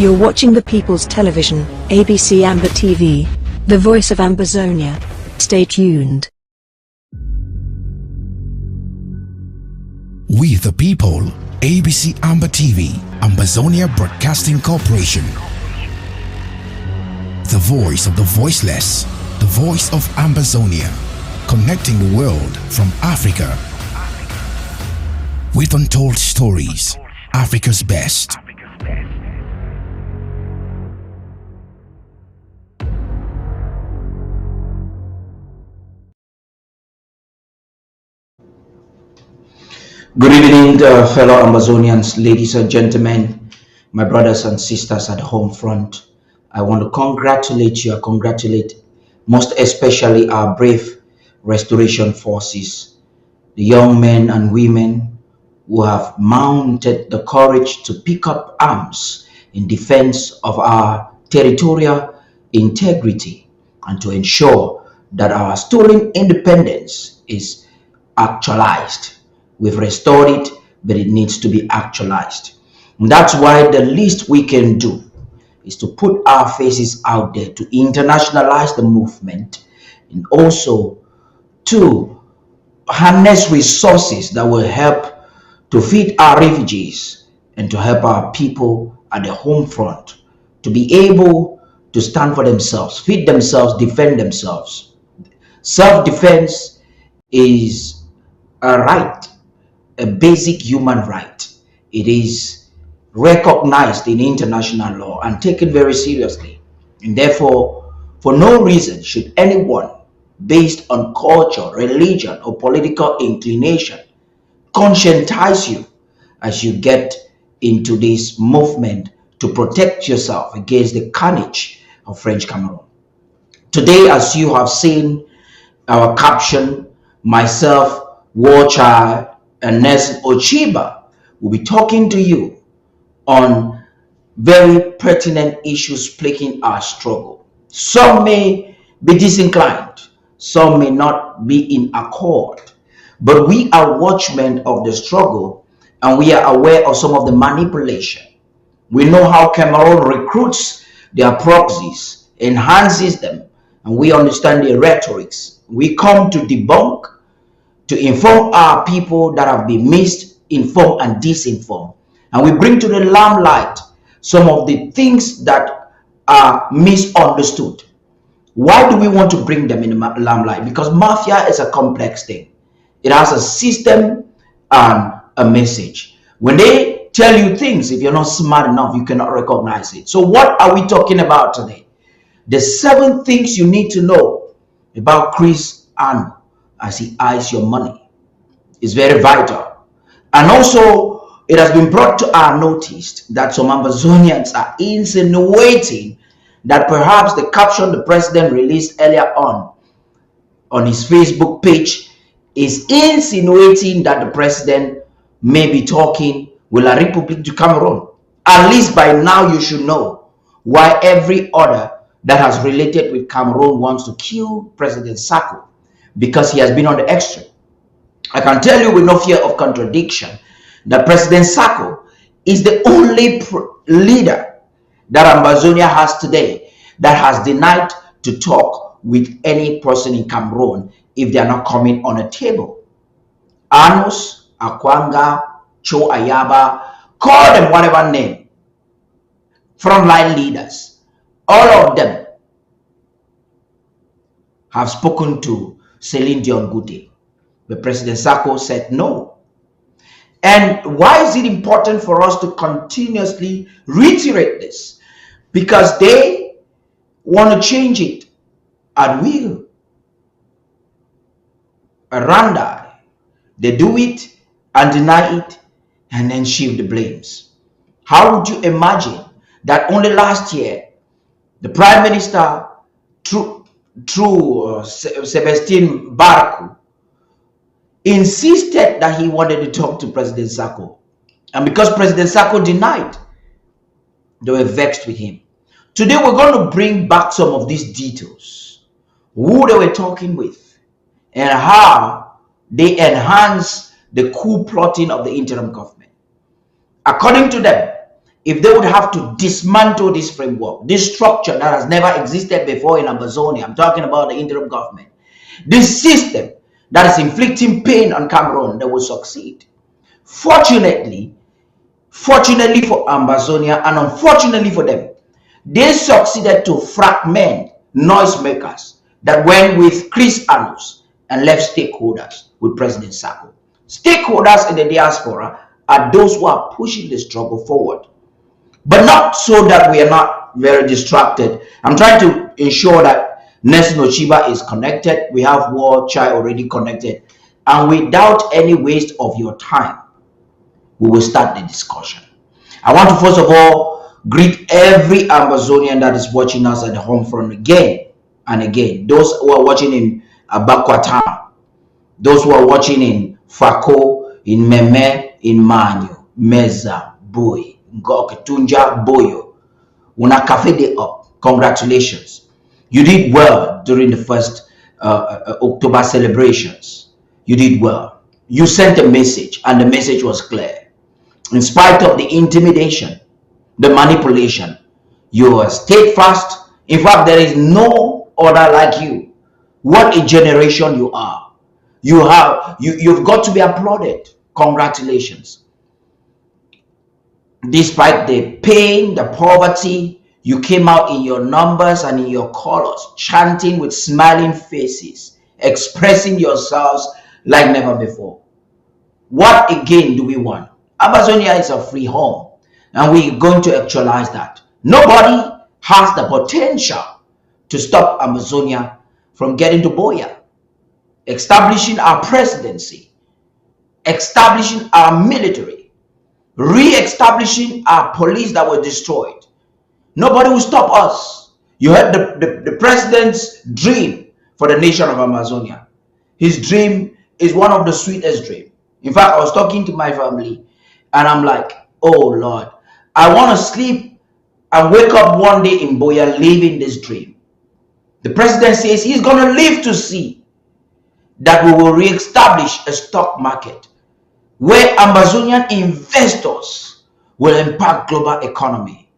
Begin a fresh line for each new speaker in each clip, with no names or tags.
You're watching the People's Television, ABC Amber TV, the voice of Ambazonia. Stay tuned.
We the people, ABC Amber TV, Ambazonia Broadcasting Corporation. The voice of the voiceless, the voice of Ambazonia, connecting the world from Africa. With untold stories, Africa's best.
Good evening, fellow Ambazonians, ladies and gentlemen, my brothers and sisters at the home front. I want to congratulate most especially our brave restoration forces, the young men and women who have mounted the courage to pick up arms in defense of our territorial integrity and to ensure that our stolen independence is actualized. We've restored it, but it needs to be actualized. And that's why the least we can do is to put our faces out there to internationalize the movement and also to harness resources that will help to feed our refugees and to help our people at the home front to be able to stand for themselves, feed themselves, defend themselves. Self-defense is a right, a basic human right. It is recognized in international law and taken very seriously. And therefore, for no reason should anyone, based on culture, religion, or political inclination, conscientize you as you get into this movement to protect yourself against the carnage of French Cameroon. Today, as you have seen our caption, myself, War Child, and Nelson Ochiba will be talking to you on very pertinent issues plaguing our struggle. Some may be disinclined, some may not be in accord, but we are watchmen of the struggle and we are aware of some of the manipulation. We know how Cameroon recruits their proxies, enhances them, and we understand their rhetorics. We come to debunk, to inform our people that have been misinformed and disinformed. And we bring to the limelight some of the things that are misunderstood. Why do we want to bring them in the limelight? Because mafia is a complex thing. It has a system and a message. When they tell you things, if you're not smart enough, you cannot recognize it. So what are we talking about today? The 7 things you need to know about Chris Ano as he eyes your money is very vital. And also, it has been brought to our notice that some Ambazonians are insinuating that perhaps the caption the president released earlier on his Facebook page is insinuating that the president may be talking with La République du Cameroon. At least by now you should know why every order that has related with Cameroon wants to kill President Sako, because he has been on the extreme. I can tell you with no fear of contradiction that President Sako is the only leader that Ambazonia has today that has denied to talk with any person in Cameroon if they are not coming on a table. Anos, Akwanga, Cho Ayaba, call them whatever name, frontline leaders, all of them have spoken to Celine Dion Goudé. But President Sako said no. And why is it important for us to continuously reiterate this? Because they want to change it at will. Randa, they do it and deny it and then shift the blames. How would you imagine that only last year the Prime Minister, through Sebastien Barku, insisted that he wanted to talk to President Sako. And because President Sako denied, they were vexed with him. Today we're going to bring back some of these details. Who they were talking with and how they enhance the coup plotting of the interim government. According to them, if they would have to dismantle this framework, this structure that has never existed before in Amazonia, I'm talking about the interim government, this system that is inflicting pain on Cameroon, they will succeed. Fortunately for Amazonia and unfortunately for them, they succeeded to fragment noisemakers that went with Chris Anus and left stakeholders with President Sako. Stakeholders in the diaspora are those who are pushing the struggle forward, but not so that we are not very distracted. I'm trying to ensure that Nelson Ochiba is connected. We have War Chai already connected. And without any waste of your time, we will start the discussion. I want to first of all greet every Amazonian that is watching us at the home front again and again. Those who are watching in Abakwata, those who are watching in Fako, in Meme, in Manyu, Meza, Bui, Tunja, Boyo. Una cafe day up. Congratulations. You did well during the first October celebrations. You did well. You sent a message and the message was clear. In spite of the intimidation, the manipulation, you are steadfast. In fact, there is no other like you. What a generation you are. You've got to be applauded. Congratulations. Despite the pain, the poverty, you came out in your numbers and in your colors, chanting with smiling faces, expressing yourselves like never before. What again do we want? Amazonia is a free home, and we're going to actualize that. Nobody has the potential to stop Amazonia from getting to Boya, establishing our presidency, establishing our military, re-establishing our police that were destroyed. Nobody will stop us. You heard the president's dream for the nation of Amazonia. His dream is one of the sweetest dreams. In fact, I was talking to my family and I'm like, oh Lord, I want to sleep and wake up one day in Boya living this dream. The president says he's going to live to see that we will re-establish a stock market where Amazonian investors will impact global economy.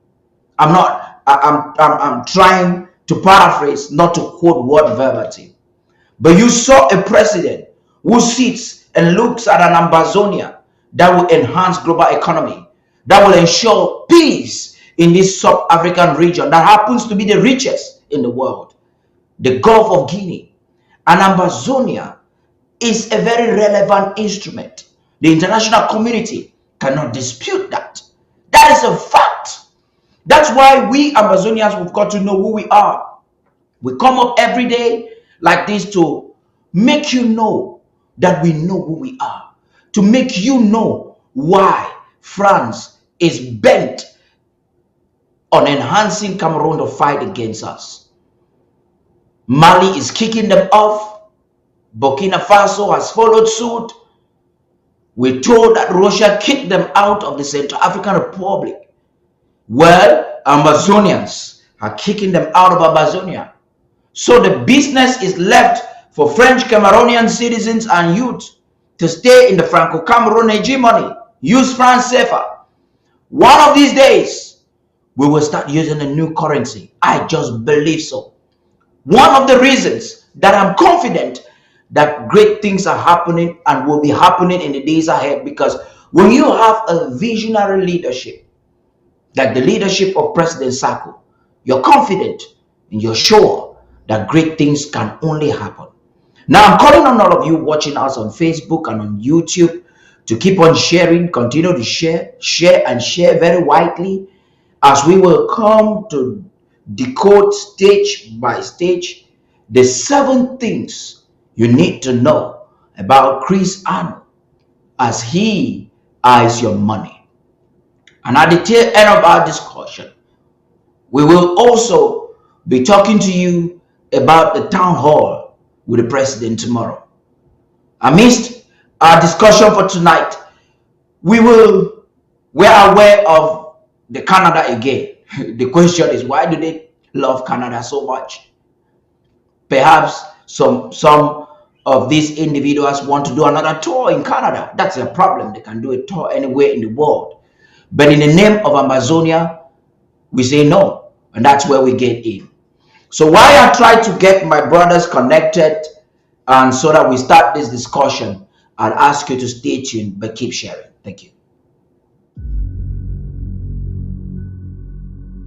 I'm trying to paraphrase, not to quote word verbatim. But you saw a president who sits and looks at an Amazonia that will enhance global economy, that will ensure peace in this sub-African region that happens to be the richest in the world, the Gulf of Guinea. And Amazonia is a very relevant instrument. The international community cannot dispute that. That is a fact. That's why we Amazonians, we've got to know who we are. We come up every day like this to make you know that we know who we are, to make you know why France is bent on enhancing Cameroon to fight against us. Mali is kicking them off. Burkina Faso has followed suit. We're told that Russia kicked them out of the Central African Republic. Well, Amazonians are kicking them out of Amazonia. So the business is left for French Cameroonian citizens and youth to stay in the Franco-Cameroon hegemony. Use France safer. One of these days, we will start using a new currency. I just believe so. One of the reasons that I'm confident that great things are happening and will be happening in the days ahead, because when you have a visionary leadership, like the leadership of President Sako, you're confident and you're sure that great things can only happen. Now, I'm calling on all of you watching us on Facebook and on YouTube to keep on sharing, continue to share and share very widely, as we will come to decode stage by stage the 7 things you need to know about Chris Anu as he eyes your money. And at the tail end of our discussion, we will also be talking to you about the town hall with the president tomorrow. Amidst our discussion for tonight, we're aware of the Canada again. The question is, why do they love Canada so much? Perhaps some of these individuals want to do another tour in Canada. That's a problem. They can do a tour anywhere in the world. But in the name of Amazonia, we say no. And that's where we get in. So while I try to get my brothers connected and so that we start this discussion, I'll ask you to stay tuned, but keep sharing. Thank you.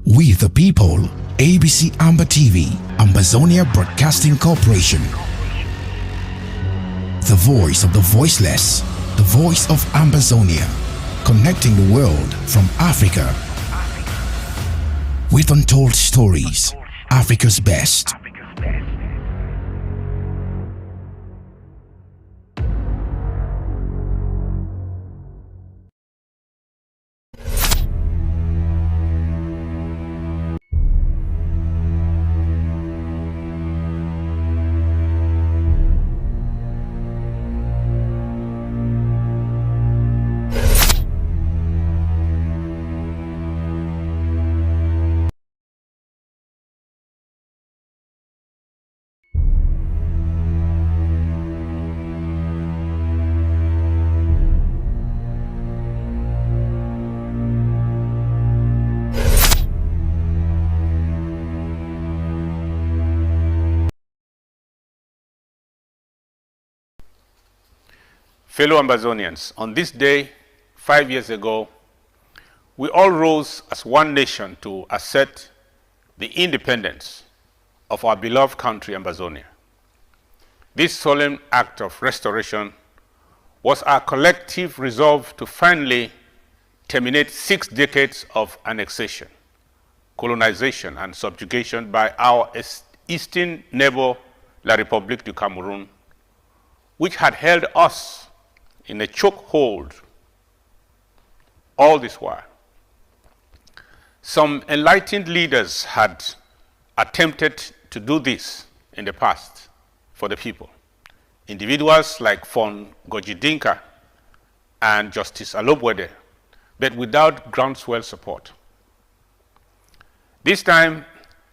We the people, ABC Amber TV, Ambazonia Broadcasting Corporation. The voice of the voiceless, the voice of Ambazonia, connecting the world from Africa with untold stories, Africa's best.
Fellow Ambazonians, on this day, 5 years ago, we all rose as one nation to assert the independence of our beloved country, Ambazonia. This solemn act of restoration was our collective resolve to finally terminate 6 decades of annexation, colonization, and subjugation by our eastern neighbor, La République du Cameroon, which had held us in a chokehold all this while. Some enlightened leaders had attempted to do this in the past for the people. Individuals like Fon Gojidinka and Justice Alobwede, but without groundswell support. This time,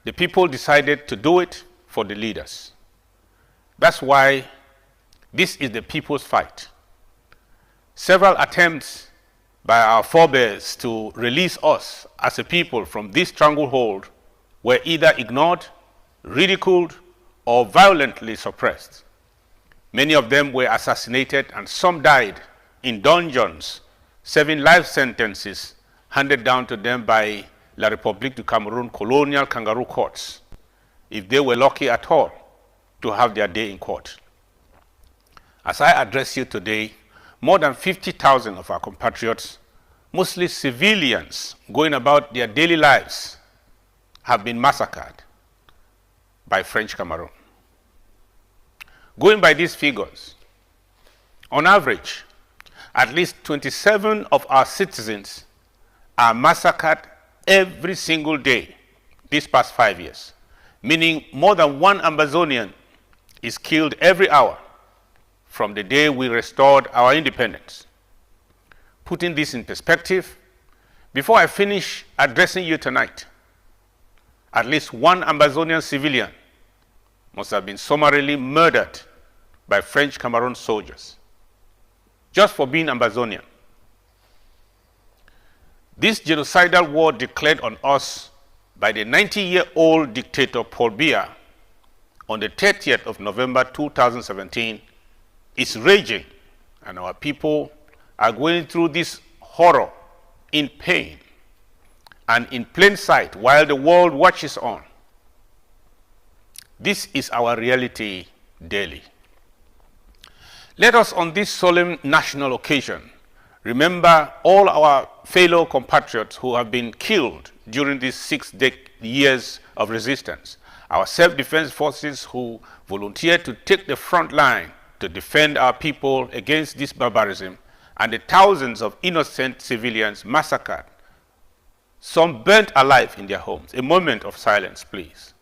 the people decided to do it for the leaders. That's why this is the people's fight. Several attempts by our forebears to release us as a people from this stranglehold were either ignored, ridiculed, or violently suppressed. Many of them were assassinated and some died in dungeons, serving life sentences handed down to them by La République du Cameroon colonial kangaroo courts, if they were lucky at all to have their day in court. As I address you today, more than 50,000 of our compatriots, mostly civilians going about their daily lives, have been massacred by French Cameroon. Going by these figures, on average, at least 27 of our citizens are massacred every single day these past 5 years, meaning more than one Ambazonian is killed every hour from the day we restored our independence. Putting this in perspective, before I finish addressing you tonight, at least one Ambazonian civilian must have been summarily murdered by French Cameroon soldiers, just for being Ambazonian. This genocidal war declared on us by the 90-year-old dictator Paul Biya on the 30th of November 2017 is raging, and our people are going through this horror in pain and in plain sight while the world watches on. This is our reality daily. Let us on this solemn national occasion remember all our fellow compatriots who have been killed during these 6 years of resistance, our self-defense forces who volunteered to take the front line to defend our people against this barbarism, and the thousands of innocent civilians massacred, some burnt alive in their homes. A moment of silence, please.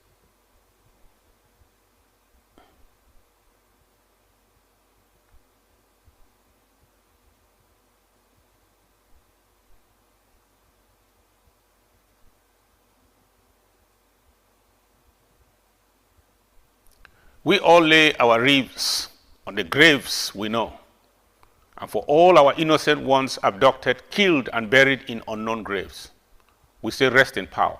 We all lay our wreaths on the graves we know, and for all our innocent ones abducted, killed, and buried in unknown graves. We say rest in power.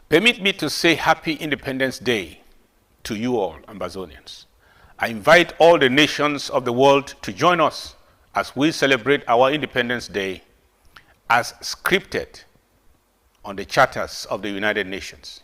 Permit me to say Happy Independence Day to you all, Ambazonians. I invite all the nations of the world to join us as we celebrate our Independence Day as scripted on the charters of the United Nations.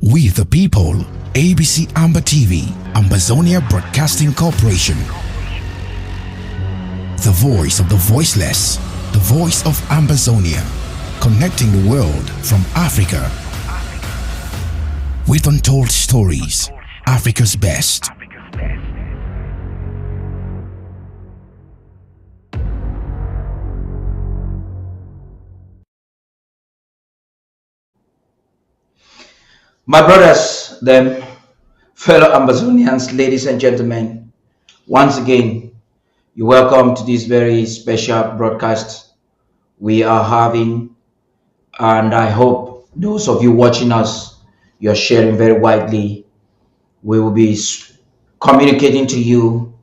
We the people, ABC Amber TV, Ambazonia Broadcasting Corporation. The voice of the voiceless, the voice of Ambazonia, connecting the world from Africa with untold stories, Africa's best.
My brothers, them, fellow Ambazonians, ladies and gentlemen, once again, you're welcome to this very special broadcast we are having. And I hope those of you watching us, you're sharing very widely. We will be communicating to you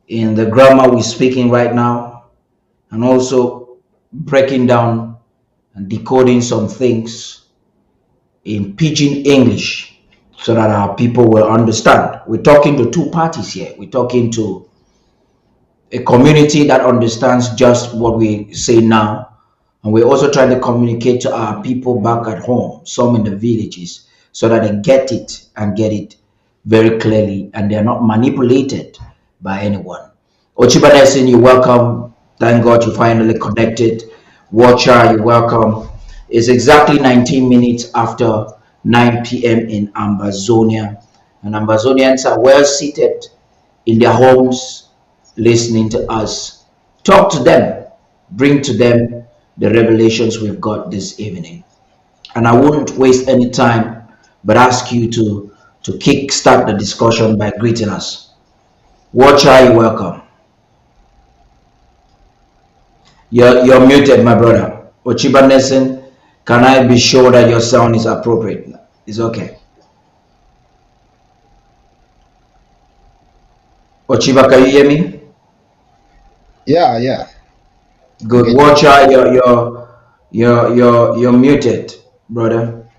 in the grammar we're speaking right now, and also breaking down and decoding some things in pidgin English so that our people will understand. We're talking to two parties here. We're talking to a community that understands just what we say now, and we're also trying to communicate to our people back at home, some in the villages, so that they get it and get it very clearly and they're not manipulated by anyone. Ochibanesin, you're welcome. Thank God you finally connected. Watcher, you're welcome. It's exactly 19 minutes after 9 p.m. in Ambazonia, and Ambazonians are well seated in their homes listening to us. Talk to them, bring to them the revelations we've got this evening. And I wouldn't waste any time but ask you to kick start the discussion by greeting us. Watcher, you welcome. You're muted, my brother. Ochiba Nelson, can I be sure that your sound is appropriate? It's okay. Ochiba, can you hear me?
Yeah.
Good. Watcher, you're muted, brother.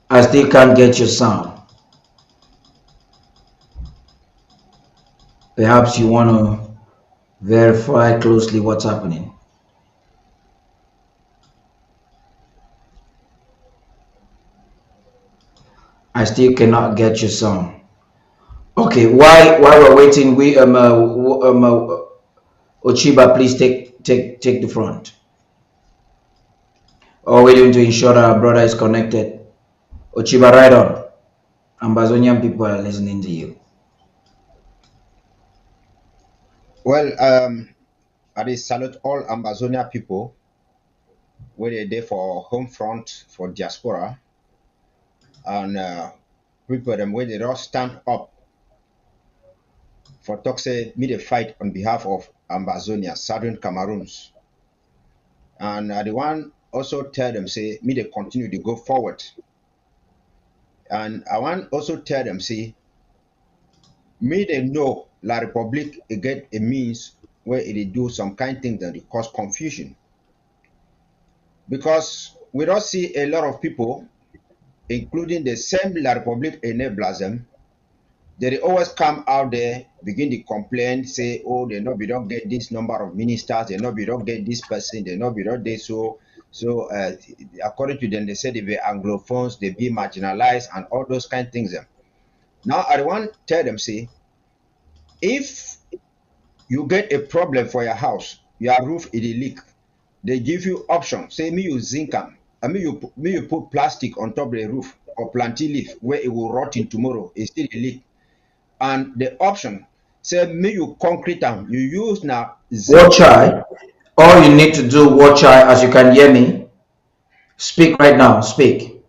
I still can't get your sound. Perhaps you want to verify closely what's happening. I still cannot get your sound. Okay, while we're waiting, we Ochiba, please take the front. All we're doing to ensure that our brother is connected. Ochiba, right on. Ambazonian people are listening to you.
Well, I salute all Ambazonia people where they're there for home front, for diaspora, and people them where they don't stand up for talk say me the fight on behalf of Ambazonia, Southern Cameroons. And the one also tell them say me they continue to go forward. And I want also tell them say me they know La Republic get a means where it do some kind things that it cause confusion. Because we don't see a lot of people, including the same La Republic enablers them, they always come out there, begin to complain, say, oh, they know we don't get this number of ministers, they know we don't get this person, they know we don't get so according to them, they say they be Anglophones, they be marginalized and all those kind of things. Now I want to tell them, say, if you get a problem for your house, your roof is a leak, they give you option. Say me you zinc am, I mean you put plastic on top of the roof or plantain leaf where it will rot in tomorrow. It's still a leak. And the option say me you concrete am, you use now zinc.
Watch I. All you need to do, watch I, as you can hear me. Speak right now. Speak.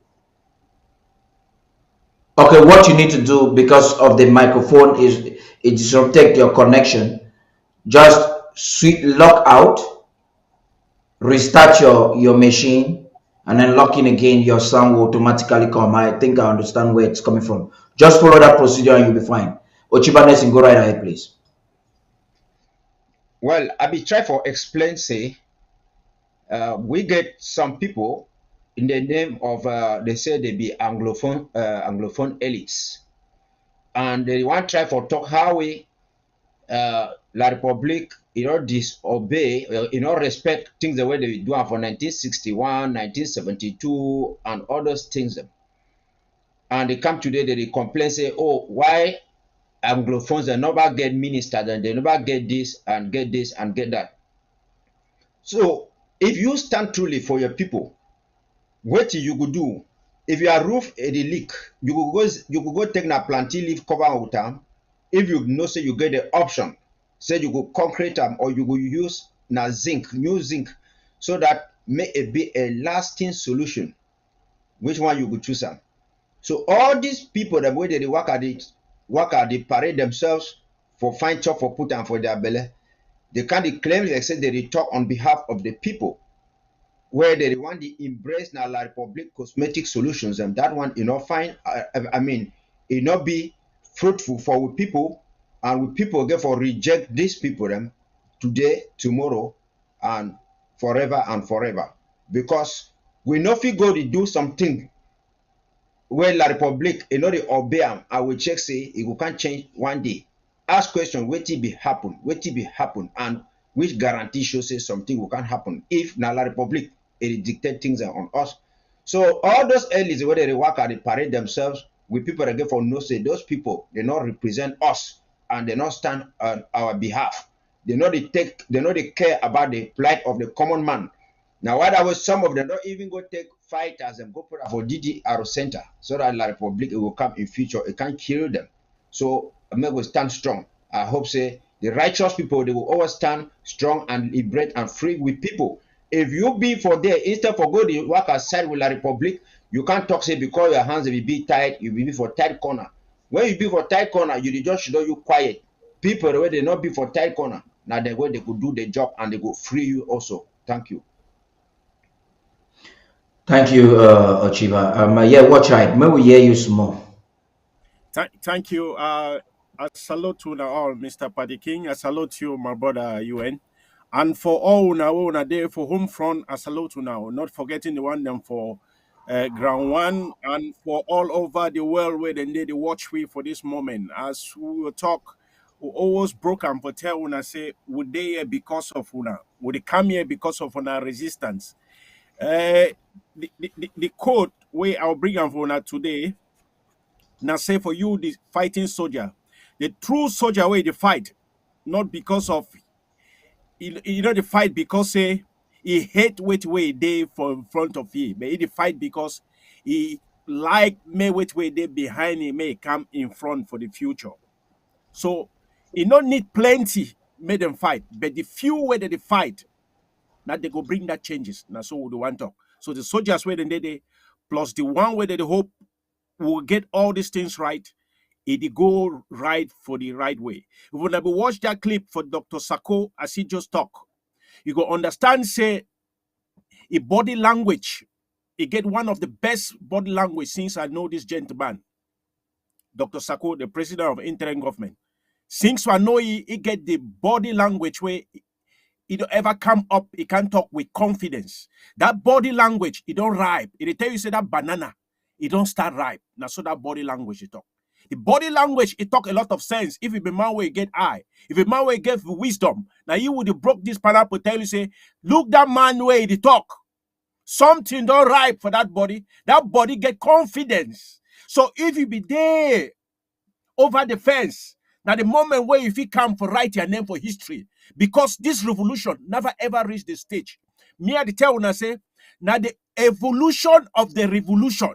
Okay, what you need to do because of the microphone is it disrupted your connection. Just lock out, restart your machine, and then lock in again. Your sound will automatically come. I think I understand where it's coming from. Just follow that procedure and you'll be fine. Ochibanes, go right ahead, please.
Well, I be try for explain say we get some people in the name of they say they be Anglophone elites, and they want try for talk how we La Republique disobey, respect things the way they do for 1961, 1972, and all those things. And they come today, they complain, say, oh, why Anglophones, they never get ministers, and they never get this, and get this, and get that. So, if you stand truly for your people, what you could do, if your roof is a leak, you could go take a plantain leaf cover with them. If you know, say you get the option, say you go concrete them or you go use na zinc, new zinc, so that may it be a lasting solution. Which one you could choose them? So all these people, the way they work at it, they parade themselves for fine chop for put and for their belly. They can't claim they say they talk on behalf of the people, where they want to embrace now La Republic cosmetic solutions, and that one fine. I mean, it not be fruitful for people, and with people therefore reject these people them today, tomorrow, and forever, because we know if we go to do something where La Republic, they obey them, I will check say it can't change one day. Ask question, what it be happen, and which guarantee shows say something will can't happen if na La Republic it dictate things on us. So all those elites where they work at, they parade themselves with people that get for no say those people they not represent us and they not stand on our behalf. They know they care about the plight of the common man. Now, what I was some of them don't even go take fighters and go put up for DDR center so that La Republic it will come in future. It can't kill them. So America will stand strong. I hope say the righteous people they will always stand strong and liberate and free with people. If you be for there instead for go to work aside with La Republic, you can't talk say because your hands will be tight, you will be for tight corner. When you be for tight corner, you just should know you quiet. People where they not be for tight corner, now the way they could do the job and they go free you also. Thank you.
Thank you, Ochiba. Yeah, watch out. May we hear you some more.
Thank you. I salute you now all, Mr. Paddy King. I salute you, my brother UN. And for all now there for home front, I salute you now. Not forgetting the one them for ground one and for all over the world where they watch we for this moment. As we will talk, we always broke and for tell una say, would they here because of una? Would they come here because of una resistance? The quote where I'll bring on for una today. Now say for you, the fighting soldier, the true soldier where they fight, not because of the fight because say he hate wait way they for in front of him, but he fight because he like may wait way they behind him may come in front for the future. So he not need plenty make them fight, but the few way that they fight, now they go bring that changes. Now so we want talk. So the soldiers where they plus the one way that they hope will get all these things right, it go right for the right way. When I watch that clip for Dr. Sako as he just talk, you go understand, say, a body language, he get one of the best body language since I know this gentleman, Dr. Sako, the president of interim government. Since I know he get the body language where he don't ever come up, he can talk with confidence. That body language, he don't ripe. It tell you say that banana, it don't start ripe. Now so that body language he talk. The body language, it talk a lot of sense. If it be man way get eye, if a man way get wisdom, now you would have broke this pineapple, tell you say, look that man way he talk. Something don't ripe for that body get confidence. So if you be there over the fence, now the moment where if you come for write your name for history, because this revolution never ever reached the stage. Me at the tell when I say, now the evolution of the revolution.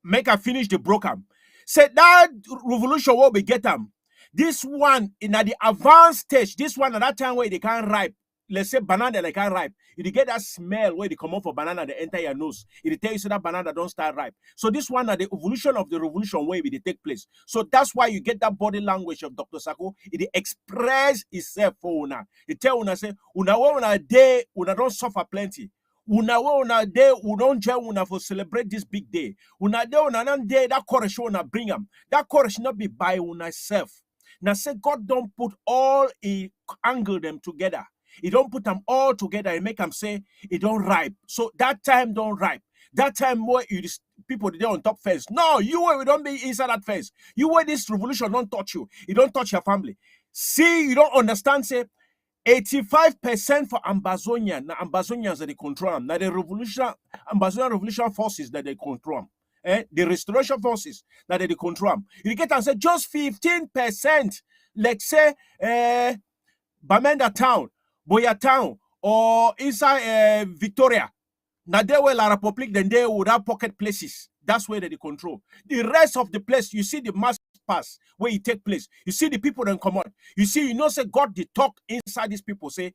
Make I finish the program. Say that revolution will be get them. This one in the advanced stage, this one at that time where they can't ripe. Let's say banana they can't ripe. If you get that smell where they come out for banana, they enter your nose. It tell you so that banana don't start ripe. So this one at the evolution of the revolution where it take place. So that's why you get that body language of Dr. Sako. It express itself for una. It tell una say una day una don't suffer plenty. Una day we don't join una for celebrate this big day. Una day una day that courage una bring them. That courage not be by una self. Now say God don't put all he angle them together. He don't put them all together and make them say it don't ripe. So that time don't ripe. That time where people they on top fence. No, you we don't be inside that fence. You where this revolution don't touch you. It don't touch your family. See, you don't understand. Say 85% for Ambazonian. Now Ambazonians that they control them. Now the Ambazonian revolution forces that they control them. The restoration forces that they control them. You get and say just 15%. Let's say Bamenda town, Boya town, or inside Victoria. Now they were La Republic, then they would have pocket places. That's where they control. The rest of the place, you see the mass pass where it take place. You see the people then come out. You see, you know, say God the talk inside these people. Say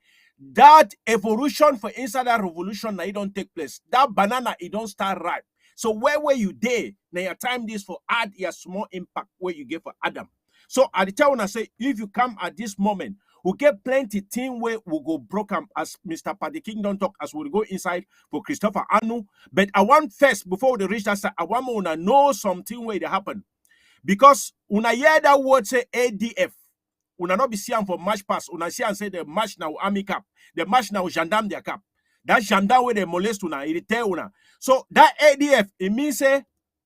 that evolution for inside that revolution, now it don't take place. That banana, it don't start ripe. So where were you there? Now your time this for add your small impact where you give for Adam. So at the time when I say, if you come at this moment, we get plenty thing where we go broken as Mr. Paddy King don't talk as we go inside for Christopher Anu. But I want first, before we reach that side, I want to know something where they happen. Because when I hear that word say ADF, una not be seeing for match pass, una see and say the match now army cap, the match now gendarme their cap. That gendarme where they molest una, it tell una. So that ADF, it means say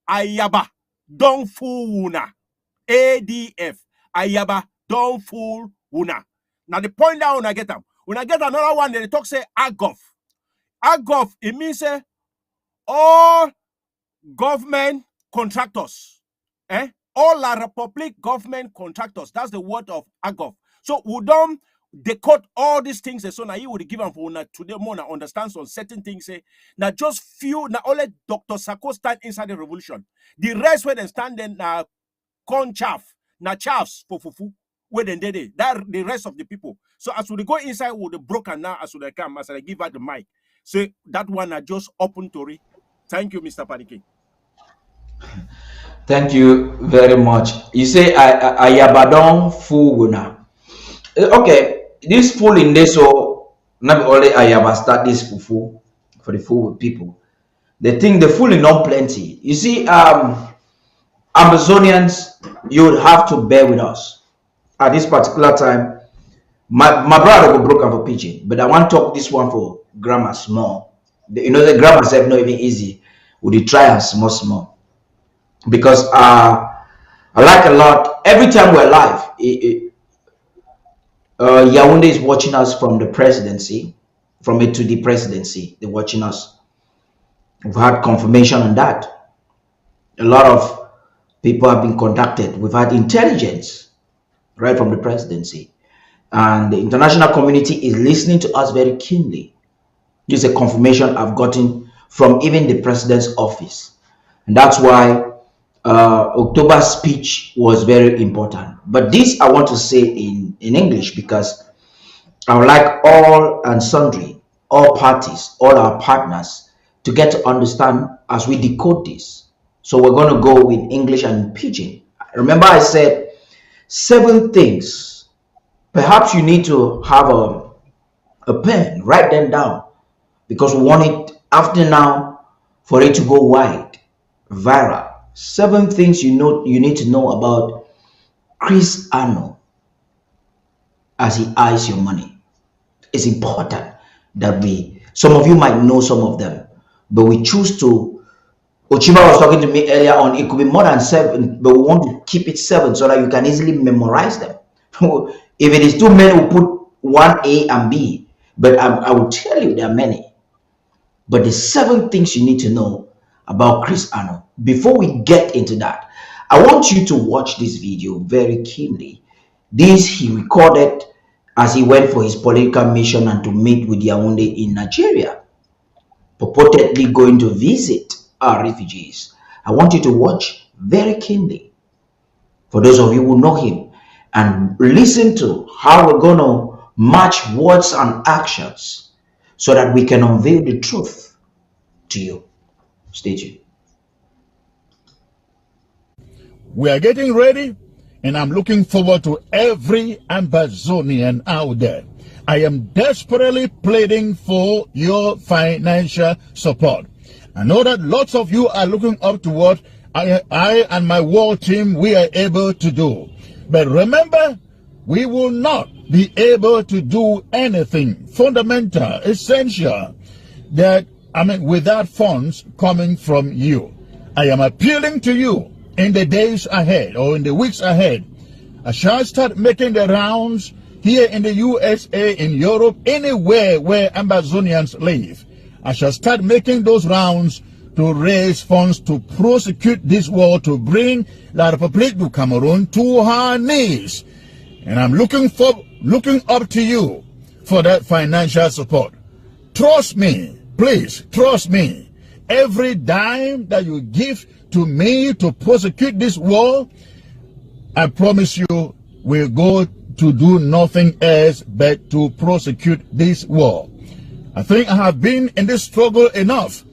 Ayaba, don't fool una. ADF, Ayaba, don't fool una. Now the point down when I get them. When I get another one, they talk say AGOF. AGOF, it means say all government contractors. All La Republic government contractors. That's the word of AGOF. So we don't decode all these things. So now you would give them for una today more now understand some certain things. Say now just few now only Dr. Sako stand inside the revolution. The rest where they stand then corn chaff, na chaffs for fufu. Where then they that the rest of the people. So as we go inside with the broken now, as they come, as I give her the mic. So that one I just open to read. Thank you, Mr. Padike.
Thank you very much. You say Ayabadon Fuguna. Okay, this fool in this so not only Ayaba start this fufu for the food people. They think the fool in not plenty. You see, Amazonians, you would have to bear with us. At this particular time, my brother will broke up for pitching, but I want to talk this one for grammar small. You know the grammar is not even easy. Would you try and small? Because I like a lot. Every time we're live, Yaoundé is watching us from the presidency, from it to the presidency. They're watching us. We've had confirmation on that. A lot of people have been contacted. We've had intelligence right from the presidency, and the international community is listening to us very keenly. This is a confirmation I've gotten from even the president's office, and that's why October's speech was very important. But this I want to say in English, because I would like all and sundry, all parties, all our partners to get to understand as we decode this. So we're going to go with English and Pidgin. Remember I said 7 things. Perhaps you need to have a pen, write them down, because we want it after now for it to go wide, viral. 7 things you need to know about Chris Arnold as he eyes your money. It's important that some of you might know some of them, but we choose to. Ochiba was talking to me earlier on, it could be more than 7, but we want to keep it 7 so that you can easily memorize them. If it is too many, we'll put 1A and B, but I will tell you there are many. But the 7 things you need to know about Chris Arnold. Before we get into that, I want you to watch this video very keenly. This he recorded as he went for his political mission and to meet with Yaoundé in Nigeria, purportedly going to visit our refugees. I want you to watch very keenly, for those of you who know him, and listen to how we're going to match words and actions so that we can unveil the truth to you. Stay tuned.
We are getting ready, and I'm looking forward to every Ambazonian out there. I am desperately pleading for your financial support. I know that lots of you are looking up to what I and my war team, we are able to do. But remember, we will not be able to do anything fundamental, essential, without funds coming from you. I am appealing to you in the days ahead or in the weeks ahead. I shall start making the rounds here in the USA, in Europe, anywhere where Ambazonians live. I shall start making those rounds to raise funds to prosecute this war, to bring La République du Cameroon to her knees. And I'm looking up to you for that financial support. Trust me, please, trust me. Every dime that you give to me to prosecute this war, I promise you, will go to do nothing else but to prosecute this war. I think I have been in this struggle enough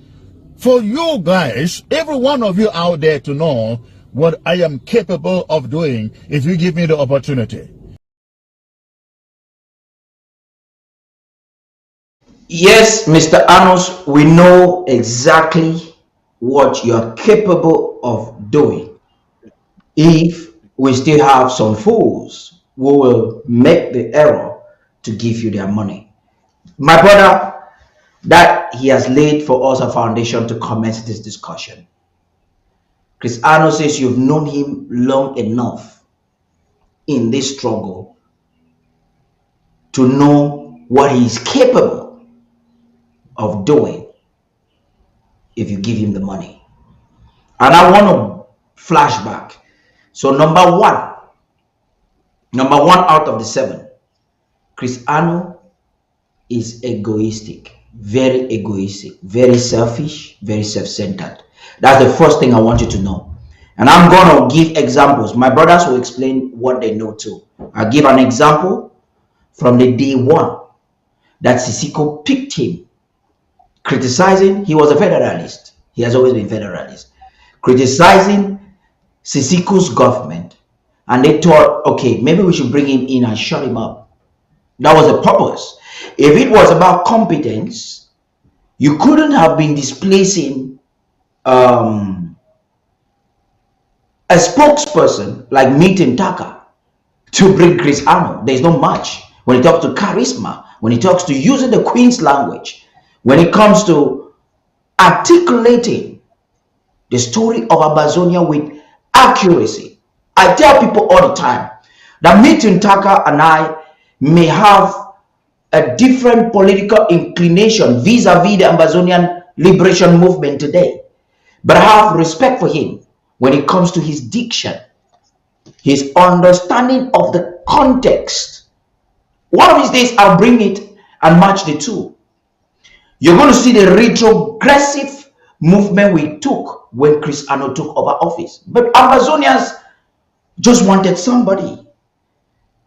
for you guys, every one of you out there, to know what I am capable of doing if you give me the opportunity.
Yes, Mr. Anos, we know exactly what you're capable of doing. If we still have some fools who will make the error to give you their money. My brother, that he has laid for us a foundation to commence this discussion. Chris Arnold says you've known him long enough in this struggle to know what he is capable of doing if you give him the money. And I want to flashback. So number one out of the 7, Chris Arnold is egoistic, very selfish, very self-centered. That's the first thing I want you to know. And I'm going to give examples. My brothers will explain what they know too. I'll give an example from the day 1 that Sisiko picked him, criticizing. He was a Federalist. He has always been Federalist. Criticizing Sisiko's government. And they thought, okay, maybe we should bring him in and shut him up. That was the purpose. If it was about competence, you couldn't have been displacing a spokesperson like Meetin Taka to bring Chris Arnold. There's no match when it talks to charisma, when it talks to using the Queen's language, when it comes to articulating the story of Ambazonia with accuracy. I tell people all the time that Meetin Taka and I may have a different political inclination vis-a-vis the Ambazonian liberation movement today, but I have respect for him when it comes to his diction, his understanding of the context. One of these days I'll bring it and match the two. You're going to see the retrogressive movement we took when Chris Arnold took over office, but Ambazonians just wanted somebody.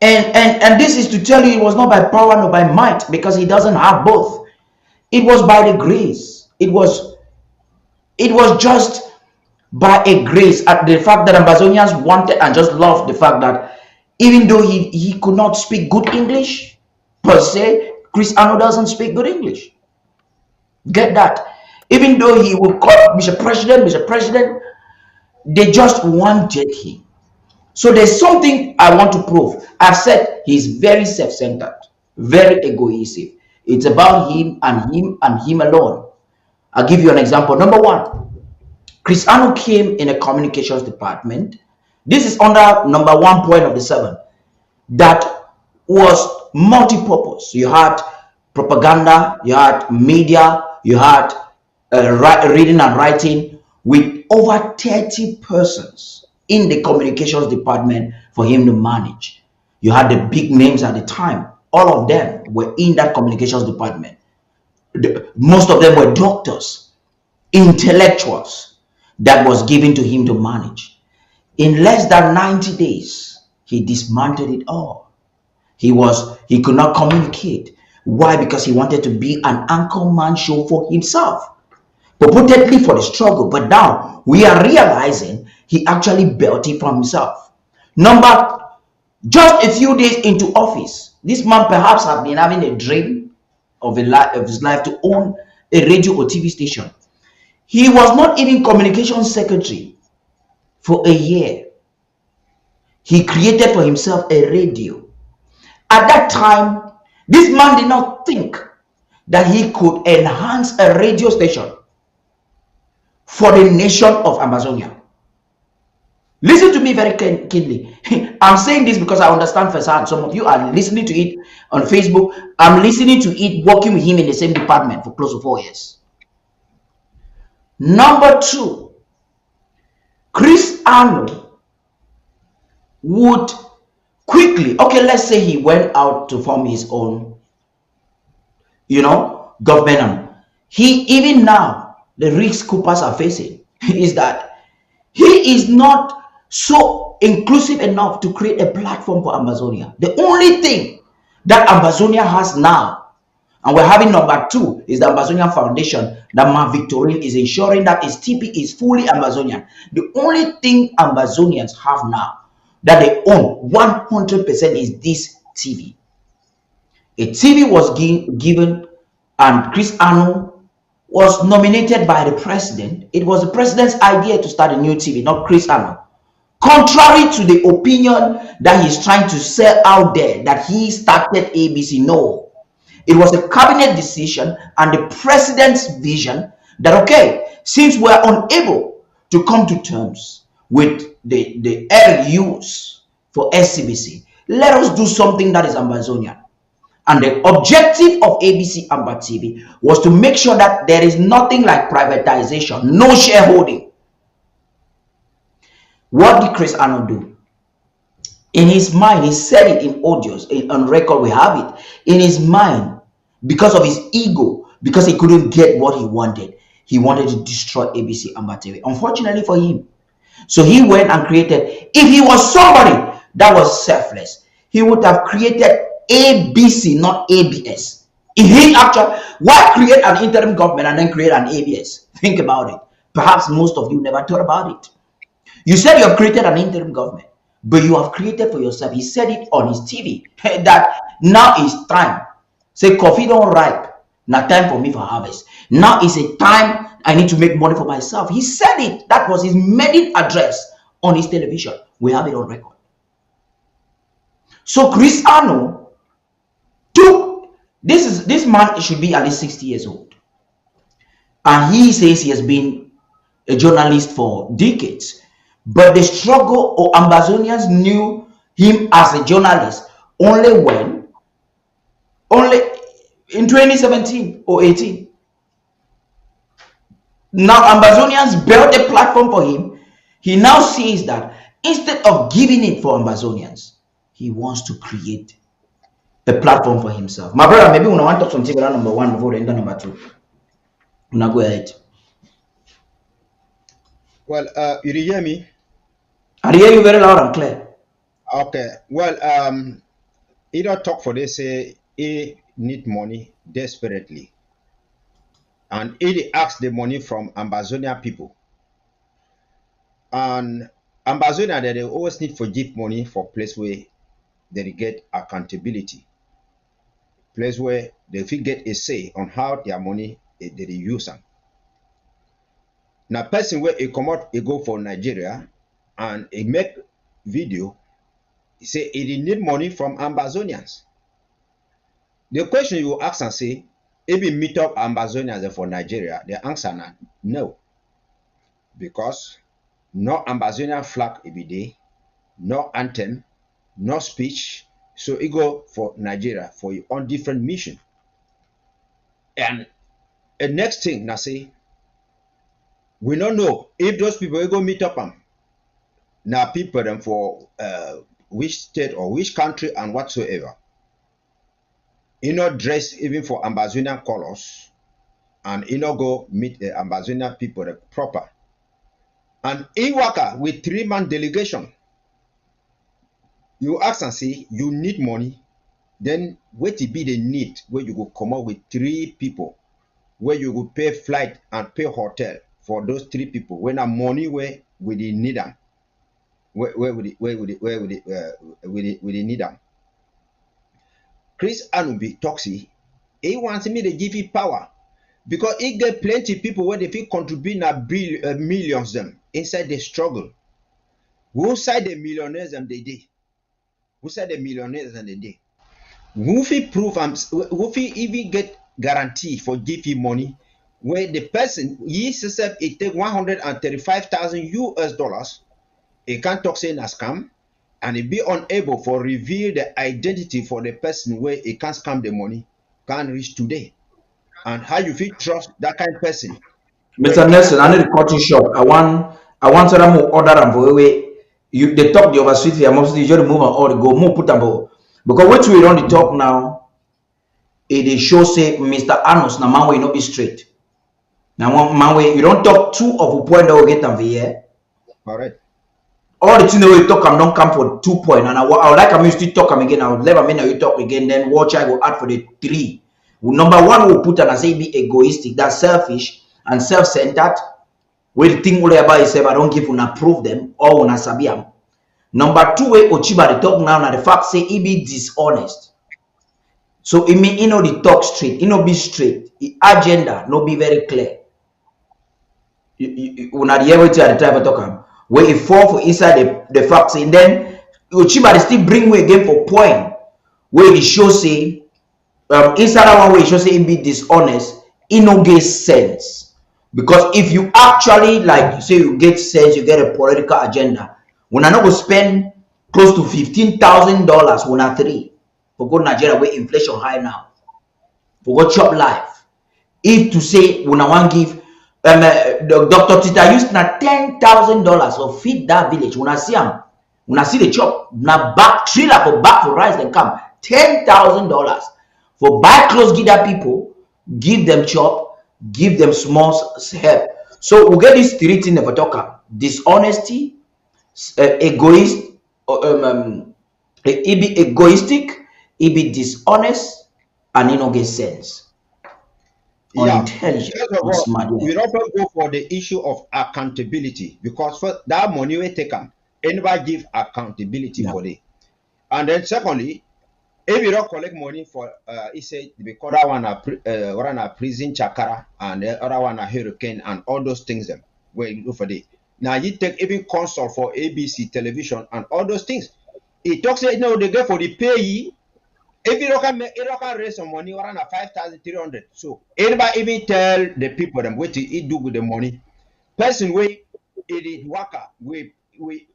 And this is to tell you it was not by power nor by might, because he doesn't have both. It was by the grace. It was just by a grace at the fact that Ambazonians wanted and just loved the fact that even though he could not speak good English per se, Chris Arnold doesn't speak good English. Get that? Even though he will call Mr. President, Mr. President, they just wanted him. So there's something I want to prove. I've said he's very self-centered, very egoistic. It's about him and him and him alone. I'll give you an example. Number one, Chris Arnold came in a communications department. This is under number 1 point of the 7 that was multi-purpose. You had propaganda, you had media, you had reading and writing, with over 30 persons in the communications department for him to manage. You had the big names at the time. All of them were in that communications department. Most of them were doctors, intellectuals that was given to him to manage. In less than 90 days, he dismantled it all. He could not communicate. Why? Because he wanted to be an anchorman show for himself, purportedly for the struggle. But now we are realizing he actually built it for himself. Just a few days into office, this man perhaps had been having a dream of his life to own a radio or TV station. He was not even communications secretary for a year. He created for himself a radio. At that time, this man did not think that he could enhance a radio station for the nation of Amazonia. Listen to me very keenly. I'm saying this because I understand firsthand. Some of you are listening to it on Facebook. I'm listening to it, working with him in the same department for close to 4 years. Number two, Chris Arnold would quickly, okay, let's say he went out to form his own, government. Even now, the risks Coopers are facing is that he is not so inclusive enough to create a platform for Amazonia. The only thing that Amazonia has now, and we're having number 2, is the Amazonian Foundation that Mark Victorine is ensuring that his TP is fully Amazonian. The only thing Amazonians have now that they own 100% is this TV. A TV was given, and Chris Arnold was nominated by the president. It was the president's idea to start a new TV, not Chris Arnold. Contrary to the opinion that he's trying to sell out there, that he started ABC, no. It was a cabinet decision and the president's vision that, okay, since we're unable to come to terms with the LUs for SCBC, let us do something that is Ambazonian. And the objective of ABC Amba TV was to make sure that there is nothing like privatization, no shareholding. What did Chris Arnold do? In his mind, he said it in audios, on record, we have it. In his mind, because of his ego, because he couldn't get what he wanted to destroy ABC Amba TV. Unfortunately for him. So he went and created, if he was somebody that was selfless, he would have created ABC, not ABS. If he actually, why create an interim government and then create an ABS? Think about it. Perhaps most of you never thought about it. You said you have created an interim government, but you have created for yourself. He said it on his TV that now is time. Say, coffee don't ripe. Now time for me for harvest. Now is a time I need to make money for myself. He said it. That was his maiden address on his television. We have it on record. So Chris Arnold took this man should be at least 60 years old. And he says he has been a journalist for decades. But the struggle or Ambazonians knew him as a journalist only in 2017 or 18. Now Ambazonians built a platform for him. He now sees that instead of giving it for Ambazonians, he wants to create a platform for himself. My brother, maybe we want to talk something about number 1 before we enter number 2. Now go ahead.
Well, you hear me?
I hear you very loud and clear.
Okay. Well, either talk for they say he need money desperately. and it asks the money from Ambazonian people. And Ambazonia, they always need to give money for place where they get accountability, place where they will get a say on how their money they use them. Now, person where he come out, he go for Nigeria, and he make video, he say he need money from Ambazonians. The question you ask and say, if he meet up Ambazonians for Nigeria, the answer na no, because no Ambazonian flag every day, no anthem, no speech. So he go for Nigeria for your own different mission. And the next thing, I say, we don't know if those people will go meet up them. Now people them for which state or which country and whatsoever. You know, dress even for Ambazonian colors, and you know go meet the Ambazonian people proper. And he work with 3-man delegation. You ask and say you need money, then what it be the need where you go come up with 3 people, where you go pay flight and pay hotel for those 3 people. When a money where we need them, where we need them. Chris Anubi Toxi, he wants me to give you power because he get plenty people where they feel contribute millions them inside the struggle. Who side the millionaires and they did? Who side the millionaires and they did? Who fi prove who fi even get guarantee for give you money where the person he says it take $135,000, he can't talk saying a scam, and he be unable for reveal the identity for the person where he can't scam the money, can't reach today. And how you feel trust that kind of person?
Mr. Nelson, I need to cut you short. I want some more order and for way you they talk the oversweet here. Mostly you just move on or go more put about because what we on the talk now, it show say Mr. Anos na man way not be straight. Now man way you don't talk 2 of a point that will get them here.
All right.
All the things that we talk, I'm not come for 2 point, and I would like I'm used to talk again. I would never mean you talk again. Then watch I go add for the 3. Number 1 will put and I say be egoistic, that's selfish and self-centered. Will think only about yourself. I don't give una prove them or una sabiam. Number 2 way Ochiba the talk now, and the fact say he be dishonest. So it mean he know the talk straight, he know be straight. The agenda no be very clear. Una the everything at the time of talk where it fall for inside the facts, and then Ochiba still bring way again for point where it show say inside that one way it show say it be dishonest, it no get sense. Because if you actually like you say you get sense, you get a political agenda, when I not go spend close to $15,000 when I 3 for go Nigeria where inflation high now, for go chop life. If to say when I want give Dr. Tita used na $10,000 for feed that village. When I see them, when I see the chop, na back trailer for back for rice, then come $10,000 for buy clothes, give that people, give them chop, give them small help. So we get this 3 things never talk: dishonesty, egoist, it be egoistic, it be dishonest, and it no get sense. Intelligent.
We don't go for the issue of accountability because for that money we take them, anybody give accountability for it. And then secondly, if you don't collect money for he said because that one a prison chakara and the other one a hurricane and all those things them where you do for it. Now you take even consult for ABC television and all those things. It talks say no they get for the payee. If you don't can raise some money around 5,300. So anybody even tell the people them what to do with the money. Person way it is worker we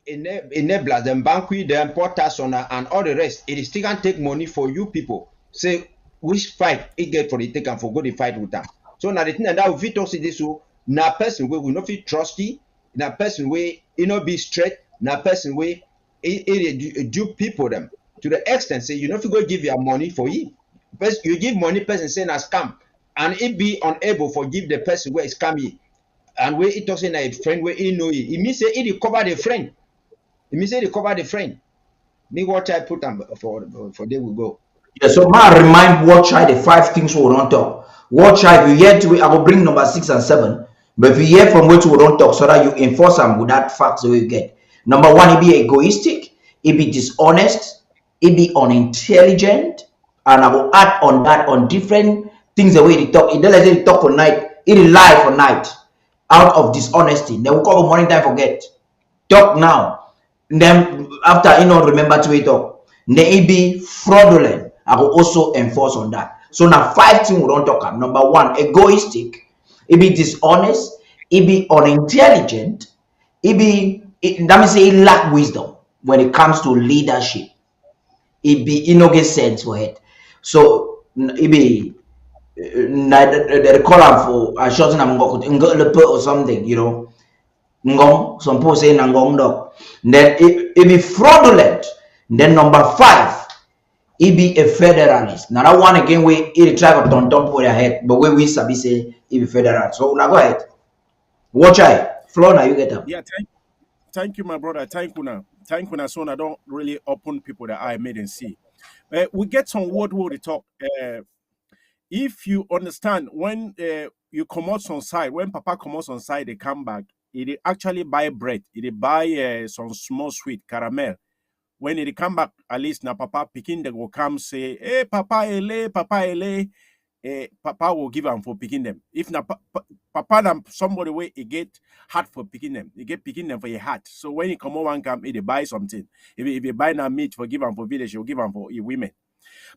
enable them banquet them porters on and all the rest. It is still can take money for you people. Say which fight it get for the take and for go the fight with them. So now the thing that if you talk to this so now person way will not feel trusty, now person way it not be straight, now person way it do people them. To the extent say you know if you go give your money for you, you give money person saying a scam, and it be unable for give the person where it's scam and where it doesn't a friend where he know it means say it cover the friend. It means say they cover the friend. Me what I put them for they will go.
Yeah, so ma remind watch try the 5 things we don't talk. Watch try if you hear to I will bring number 6 and 7. But if you hear from which we don't talk, so that you enforce them with that facts that you get. Number one, it be egoistic, it be dishonest, it be unintelligent, and I will add on that on different things the way they talk. It doesn't say talk for night, it lie for night out of dishonesty. Then we call morning time forget. Talk now. Then after remember to talk. Then it be fraudulent. I will also enforce on that. So now 5 things we don't talk about. Number one, egoistic. It be dishonest. It be unintelligent. Let me say it lack wisdom when it comes to leadership. It no get sense for it. So it be they call am for a short name or something, ngong, some people say ngong dog. Then it be fraudulent. Then number 5, it be a federalist. Now that one again we it try to turn top for their head, but we sabi say it be federalist. So now go ahead. Watch out. Flow now you get up.
Yeah, thank you, my brother. Thank you now. Thank you now. So I don't really open people that I made and see. We get some word we talk. If you understand when you come out on side, when Papa comes on side, they come back. It actually buy bread. It buy some small sweet caramel. When it come back, at least now Papa picking they will come say, "Hey, Papa ele." Papa will give them for picking them. If na Papa na somebody way he get hard for picking them, he get picking them for a hat. So when he come on one camp, he buy something. If he buy na meat for give them for village, he'll give them for women.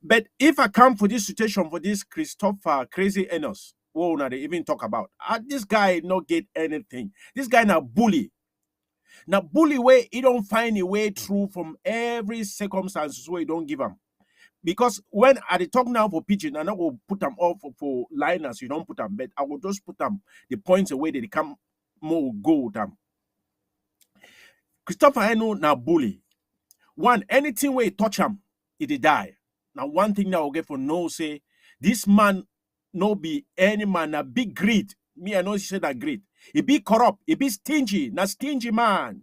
But if I come for this situation for this Christopher Crazy Enos, who now they even talk about, this guy not get anything. This guy now bully. Now bully way he don't find a way through from every circumstances where he don't give him. Because when I talk now for pitching, and I will put them off for liners, you don't put them, but I will just put them the points away that they come more go with them. Christopher Eno now bully. One, anything where he touch him, it die. Now, one thing that I will get for no say, this man no be any man, a big greed. Me, I know she said that greed. He be corrupt, he be stingy, na stingy man.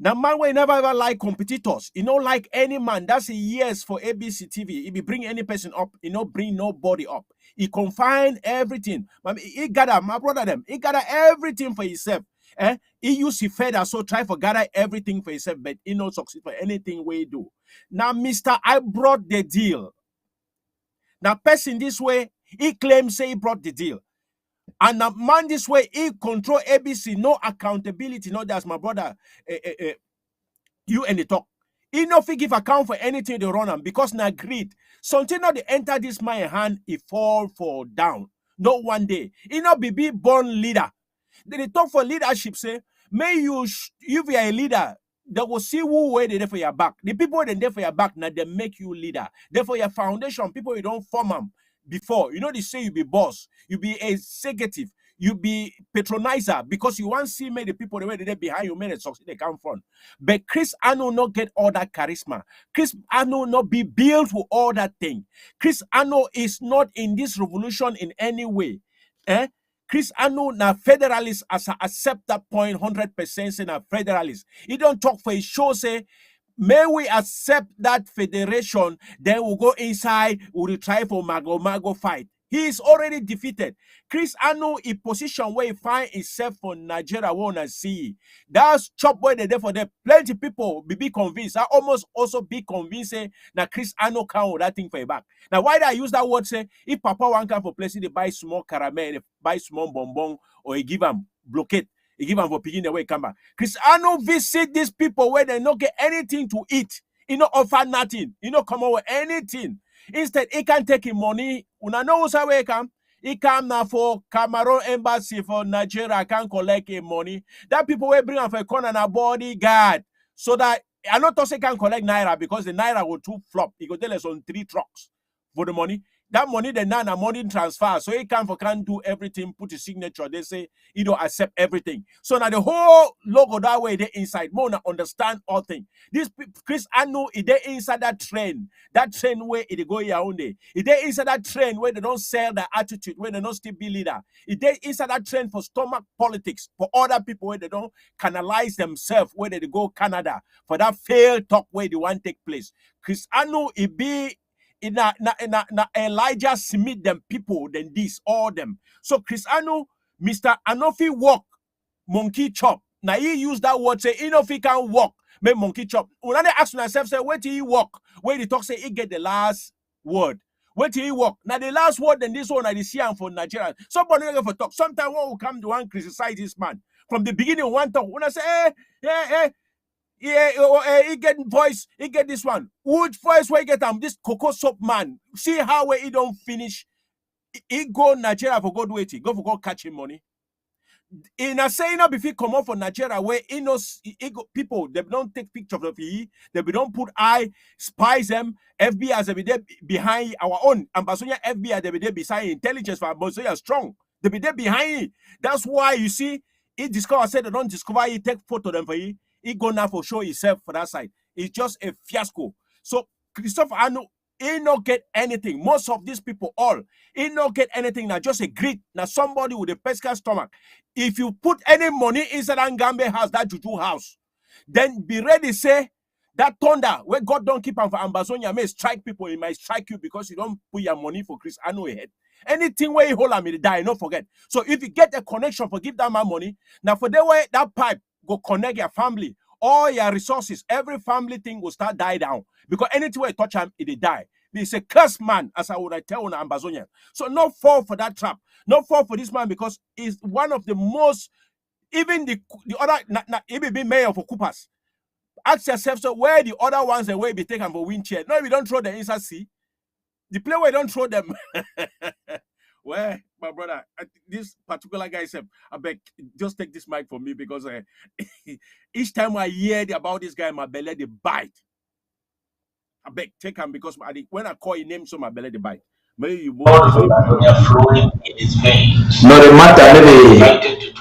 Now, man will never ever like competitors. He don't like any man. That's a yes for ABC TV. If he bring any person up, he don't bring nobody up. He confine everything. He gather, my brother them, he gather everything for himself. He use his feather, so try for gather everything for himself, but he not succeed for anything we do. Now, Mr. I brought the deal. Now, person this way, he claims say he brought the deal. And now man this way, he control ABC, no accountability, not as my brother, you and the talk. He no fit give account for anything they run on because na greed. Something now they enter this man hand, he fall down. No one day. He not be born leader. They talk for leadership, say, may you if you are a leader, they will see who way they there for your back. The people they there for your back, now they make you leader. Therefore, your foundation, people you don't form them before. You know, they say you be boss, you be executive, you be patronizer because you want to see many people the way they behind you, many succeed they come from. But Chris Ano not get all that charisma. Chris Ano not be built for all that thing. Chris Ano is not in this revolution in any way. Chris Ano na Federalist as I accept that point 100% say na Federalist. He don't talk for his show say, may we accept that federation, then we'll go inside, we'll try for Mago fight. He is already defeated. Chris Ano in position where he find himself for Nigeria wanna see. That's chop where they there for them. Plenty people be convinced. I almost also be convinced that Chris Ano count that thing for a back. Now why did I use that word say if Papa one come for place, they buy small caramel, they buy small bonbon, or he give him blockade. He give them for picking the way come back. Chris Ano visit these people where they not get anything to eat. He not offer nothing. He not come out with anything. Instead, he can take him money. Una know where he come. He come now for Cameroon embassy for Nigeria. Can collect him money. That people will bring him for a corner and a bodyguard. So that I not say can collect naira because the naira will too flop. He go tell us on 3 trucks for the money. that money the nana money transfer, so he can't do everything, put his signature. They say he don't accept everything. So now the whole logo that way they inside. Mona understand all things. This Chris Anu is they inside that train where it go Yaounde. Is they inside that train where they don't sell their attitude, where they don't still be leader. Is they inside that train for stomach politics, for other people where they don't canalize themselves, where they go Canada for that failed talk where they want take place. Chris Anu it be in Elijah Smith them people than this all them. So Chris Anu, Mr. Anofi walk monkey chop. Now he use that word say Anofi can walk make monkey chop. When they ask themselves say where do he walk? Where they talk say he get the last word. Where do he walk? Now the last word then this one I see for Nigeria. Somebody for talk. Sometimes one will come to one criticize this man from the beginning. One talk when I say he get voice, he get this one. Which voice where he get this cocoa soap man? See how where he don't finish. He go Nigeria for God waiting, go for God catching money. In a saying up if he come up for Nigeria where he knows people they don't take pictures of he, they don't put eye, spies them, FBI as they be there behind our own Ambazonia FBI, they be there beside intelligence for Ambazonia strong. They be there behind it. That's why you see he discover said they don't discover he take photo them for he go now for show himself for that side. It's just a fiasco. So Christopher Anu, he not get anything. Most of these people all he not get anything. Now just a greed. Now somebody with a pesca stomach. If you put any money inside that Gambe house, that Juju house, then be ready say that thunder where God don't keep him for Ambazonia may strike people. He might strike you because you don't put your money for Chris Anu ahead. Anything where he hold him, he die. Don't forget. So if you get a connection for give that man money, now for the way that pipe go connect your family, all your resources, every family thing will start die down because anything where you touch him, it die. It's a cursed man, as I would tell on Ambazonia. So not fall for that trap. Not fall for this man because he's one of the most, even the other, he be mayor for Coopers. Ask yourself, so where the other ones and where be taken for wind chair? No, we don't throw them inside sea. The play where don't throw them. Well, my brother, this particular guy said, I beg, just take this mic from me because each time I hear about this guy, my belly they bite. I beg, take him because when I call your name, so my belly they bite. Maybe you move.
Flowing in his veins. No, the matter,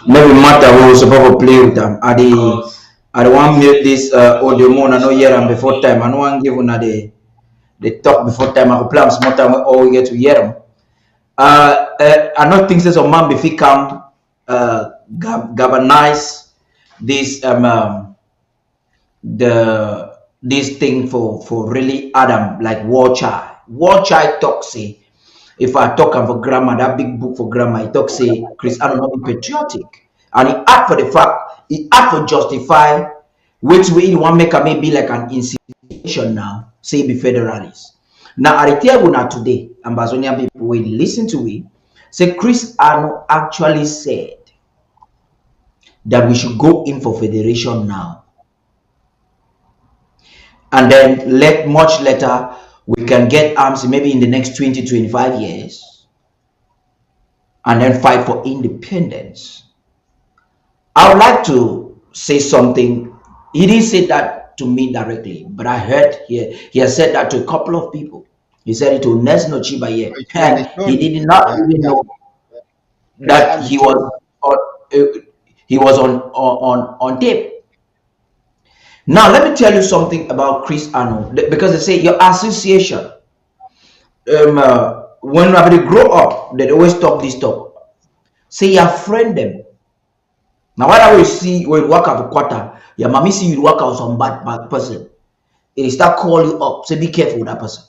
maybe matter who was supposed to play with them. I don't want mute this audio more. I know hear them before time. I don't want give una the talk before time. I will plan small time all we get to hear them. I don't think so. Man, if he come galvanize this this thing for really Adam like war child. War child talk say. If I talk for grammar, that big book for grammar, he talk say Chris Anu not be patriotic, and he act for the fact he act for justify which way he want make a maybe like an institution now. Say be Federalist. Now I tell you now today, Ambazonian people will listen to it. Say Chris Anu actually said that we should go in for federation now, and then much later we can get arms maybe in the next 20-25 years and then fight for independence. I would like to say something. He didn't say that to me directly, but I heard he has said that to a couple of people. He said it to Nesno Chiba here, and he did not even know that he was on tape. Now let me tell you something about Chris Anu, because they say your association. When they grow up, they always talk this talk. Say your friend them. Now what we see when you work out a quarter, your mommy see you work out some bad person. It start call you up. Say be careful with that person.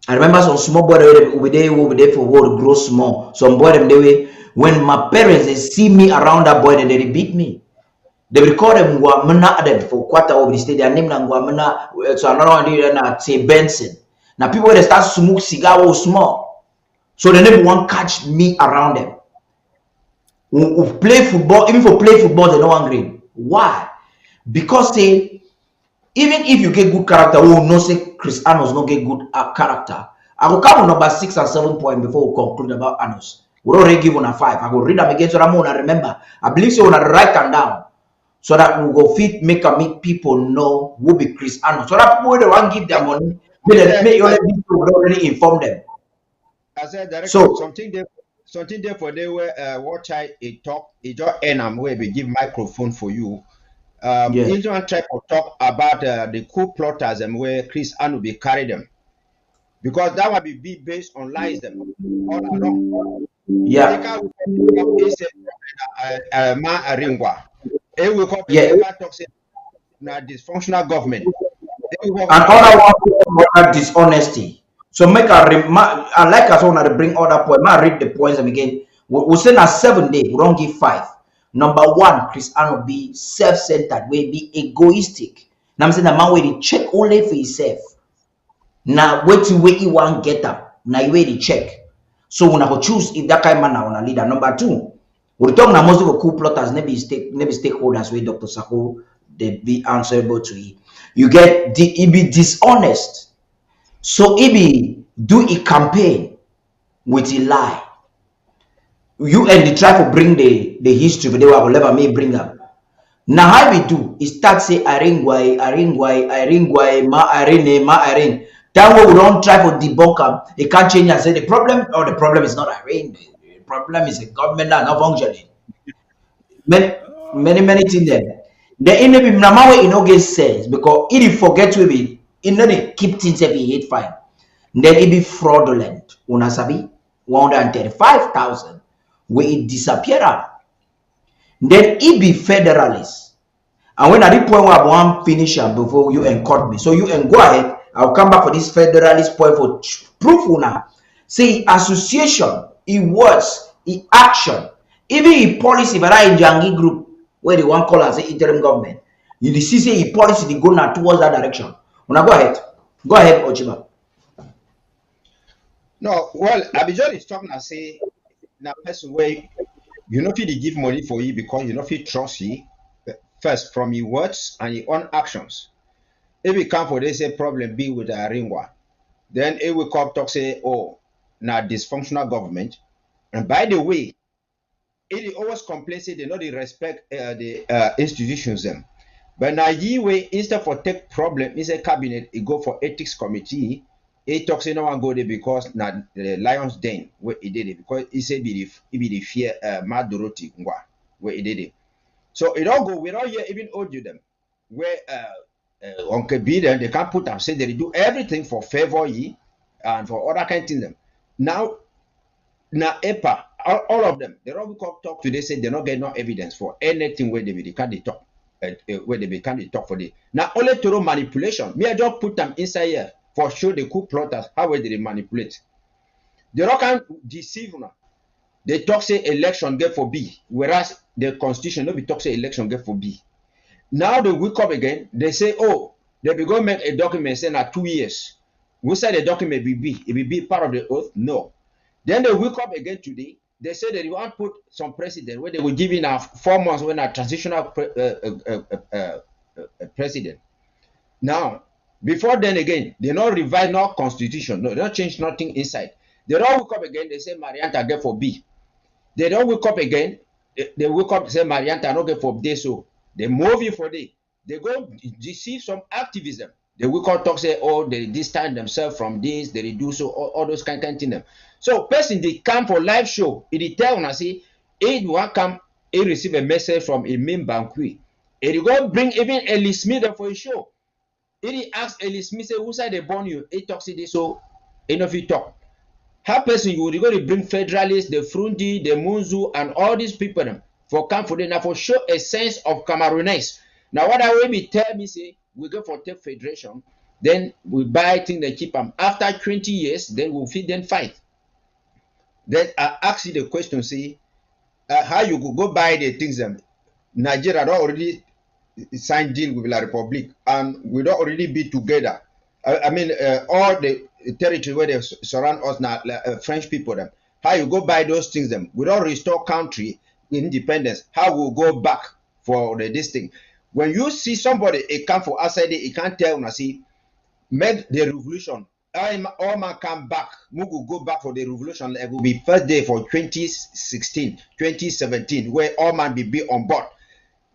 I remember some small boy over there for work grow small. Some boy them they when my parents they see me around that boy, then they beat me. They record them Guamana for quarter over the state. Their name na Guamana. So another one na say Benson. Now people they start smoke cigar small, so they never want catch me around them. Who play football, even for play football, they don't want green. Why? Because say even if you get good character, we will not say Chris Anos not get good character. I will come on number 6 and 7 point before we conclude about Anos. We already give on a 5. I will read them again so that I'm gonna remember. I believe so on a write them down, so that we go fit make people know who be Chris Anos. So that people they want give their money May you already inform them.
I said, director,
So
something there for they were watch I talk, it just end am where we give microphone for you.
yeah,
Israel try to talk about the coup plotters and where Chris Anubi carry them. Because that would be based on lies them all along. Take
yeah,
out is ma aringwa. It will come
yeah.
again, talk say na dysfunctional government.
And other one about dishonesty. So make I like us want to bring other point. I read the points and again. We say na 7 days. We don't give 5. Number 1, Christiano be self-centered. We be egoistic. Now I'm saying the man will check only for himself. Now wait till he want get up. Now you wait check. So when I go choose if that kind of man I want to leader. Number 2, we talk now most of the coup plotters, maybe stakeholders where Dr. Sako they be answerable to it. You get he be dishonest. So he be do a campaign with a lie. You and the try to bring the history, but they will never may bring up. Now how we do is start say aringwai, ma arene. That way we don't try to debunk them. They can't change and say the problem is not arene. The problem is the government not functioning. Many things there. The enemy number way no get sense because if you forget to be it no dey keep things if he hate fine. Then it be fraudulent. Una sabi 135,000 where it disappear. Then it be federalist. And when I did point where I want finish before you encourage me. So you go ahead. I'll come back for this federalist point for proof una. Say association, it words, it action, even a policy but I in Jangi group where they want call as the interim government. You see say a policy they go now towards that direction. Una go ahead. Go ahead, Ochiba.
No, well, Abidjan is talking and say now person way you know if they give money for you because you know if you trust you first from your words and your own actions. If we come for this a problem be with a ringwa, then it will come talk say, oh, now dysfunctional government. And by the way, it always complain say they know they respect the institutions them. But now you way instead for take problem is a cabinet, it go for ethics committee. It talks say no one go there because now the Lions Den where it did it because it say be the fear Madoroti where it did it. So it all go we don't hear even audio them where Uncle B then they can put and say they do everything for favor ye and for other kind of things them. Now EPA, all of them, they all talk today say they not get no evidence for anything where they can't talk. Where they can't talk for the now only through manipulation. Me I just put them inside here for show the coup plotters how will they manipulate. They don't can deceive now. They talk say election get for B, whereas the constitution no be talk say election get for B. Now they wake up again, they say, oh, they be going to make a document saying that 2 years. We say the document be B, it will be part of the oath? No. Then they wake up again today, they say that you want to put some precedent where they will give in 4 months when a transitional president. Now, before then again, they not revise no constitution, no, they don't change nothing inside. They don't wake up again, they say Marianta get for B. They don't wake up again, they wake up, say Marianta not get for D, so they move you for day. They go deceive some activism. They will call talk say, oh, they distance themselves from this, they reduce so all those kind of things. So person they come for live show, it tell and say, it will come, he receive a message from a main banquet. It go bring even Ellie Smith for a show. It ask Ellie Smith, say, who side they born you? He talks it so enough he talk. How person you would go to bring Federalist, the Frundi, the Munzu, and all these people them for come for them now for show a sense of Cameroonese. Now what I will be tell me say we go for take federation, then we buy things they keep them. After 20 years, then we'll feed them fight. Then I ask you the question, say how you could go buy the things them. Nigeria don't already signed deal with La Republic and we don't already be together. I mean all the territory where they surround us now, French people them. How you go buy those things them? We don't restore country independence. How we go back for this thing? When you see somebody it come for outside, it can't tell now see make the revolution. All man come back. We will go back for the revolution. It will be first day for 2016, 2017, where all man be on board.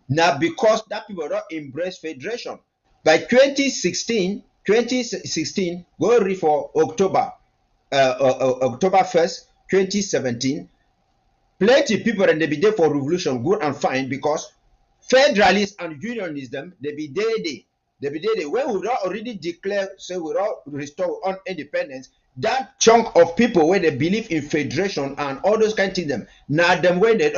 Now because that people don't embrace federation. By 2016, 2016, go read for October, October 1st, 2017. Plenty people and they be there for revolution, good and fine, because Federalists and Unionism, they be there. They be there. When we already declare, say we all restore on independence, that chunk of people where they believe in federation and all those kind of things, now them when they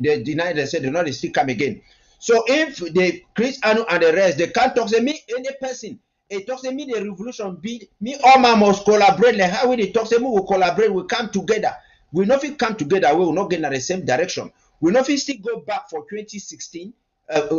deny, they say they not still come again. So if the Chris Anu and the rest, they can't talk to me, any person, it talks to me the revolution be me all man must collaborate. Like how we they talk to me, we collaborate, we come together. We not fit come together, we will not get in the same direction. We not fit still go back for 2016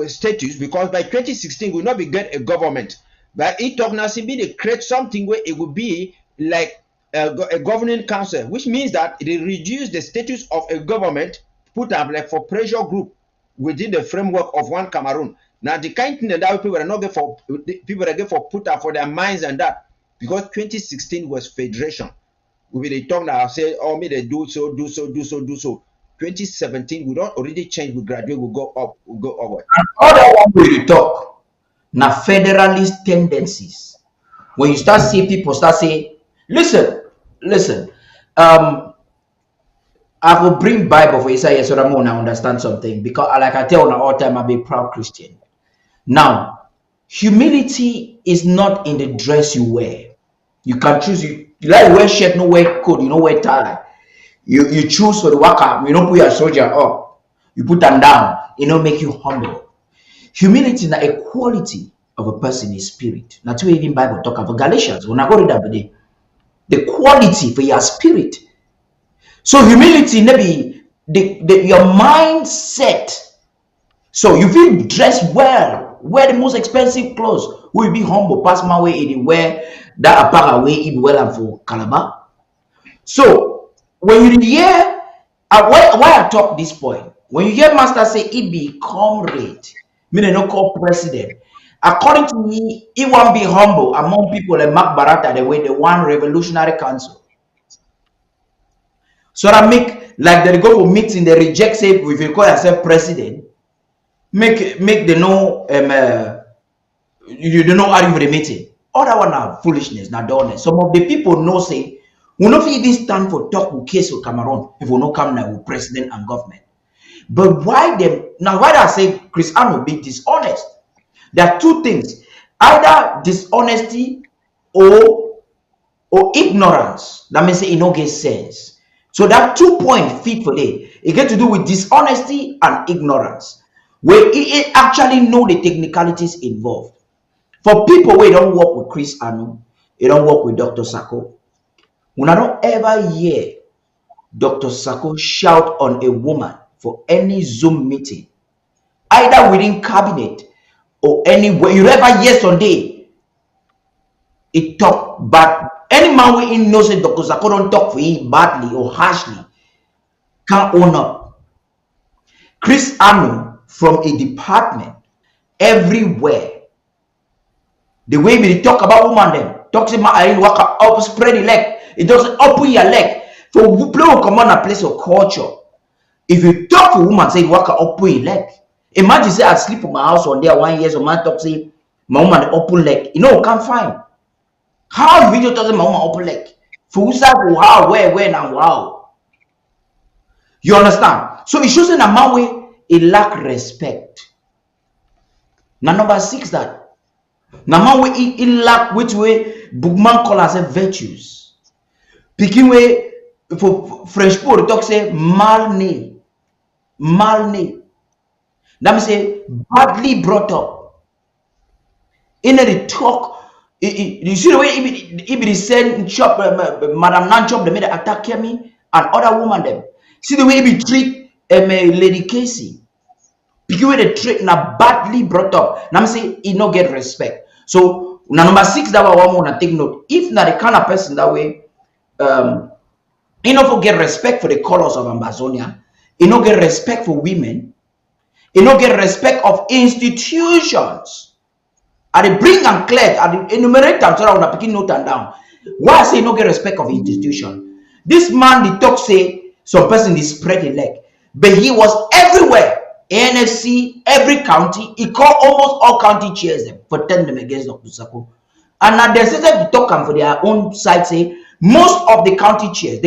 status, because by 2016 we will not be get a government. But it talk now be they create something where it will be like a governing council, which means that they reduce the status of a government, put up like for pressure group within the framework of one Cameroon. Now the kind of thing that people are not get for people that get for put up for their minds and that, because 2016 was federation. We will talk now, say, oh, me they do so. 2017, we don't already change, we graduate, we go up, we go upward.
And other one we talk now federalist tendencies. When you start seeing people start saying, listen, I will bring Bible for Isaiah so that I understand something, because like I tell you all the time, I'm a proud Christian. Now, humility is not in the dress you wear. You can choose. You like wear shirt, no wear coat, you know wear tie. You choose for the workout. You don't put your soldier up. You put them down. It don't make you humble. Humility is a quality of a person in spirit. That's why even Bible talk about Galatians. When I go to that today, the quality for your spirit. So humility maybe your mindset. So you feel dressed well, wear the most expensive clothes. Will be humble, pass my way anywhere that apparel way it well and for Calabar. So when you hear why I talk this point, when you hear master say it be comrade, meaning no call president. According to me, it won't be humble among people like Mark Barata, the way the one revolutionary council. So that make like they go for meeting, they reject say if you call yourself president, make the no you don't know how you the meeting. All that one are foolishness, not honest. Some of the people know say we not even stand for talk with case with Cameroon if we not come now with president and government. But why them now? Why I say Chris Anu be dishonest? There are two things: either dishonesty or ignorance. That means it no get sense. So that 2 point fit for day. It get to do with dishonesty and ignorance, where it actually know the technicalities involved. For people who don't work with Chris Anu, they don't work with Dr. Sako. When I don't ever hear Dr. Sako shout on a woman for any Zoom meeting, either within cabinet or anywhere. You ever hear Sunday it talk, but any man we knows that Dr. Sako don't talk for him badly or harshly can't own up. Chris Anu from a department everywhere. The way we talk about woman them, talks about I walk up, spread the leg. It doesn't open your leg. For play come on a place of culture. If you talk to woman, say walk up, open your leg. Imagine say I sleep in my house one day, 1 year, so man talk say my woman open leg. You know, can't find. How video talk say my woman open leg? For who say how, where, when, and how? You understand? So it shows in a man way it lack respect. Now number 6 that. Now man we it lack which way Bookman call as virtues. Picking way for French people talk say malné. That means say badly brought up. In the talk, you see the way it be said chop Madam Nan chop the made attack me and other woman them. See the way it be treat Lady Casey. Because the treat na badly brought up. Now say he no get respect. So now number 6 that one wanna take note. If not the kind of person that way, he no forget respect for the colors of Ambazonia. He no get respect for women. He no get respect of institutions. I dey bring and clear. I dey enumerate them so that una picking note and down. Why I say no get respect of institution? This man the talk say some person is spread the leg, but he was everywhere. NFC, every county, he called almost all county chairs them for telling them against Dr. Sako. And now they started to talk for their own side, say most of the county chairs,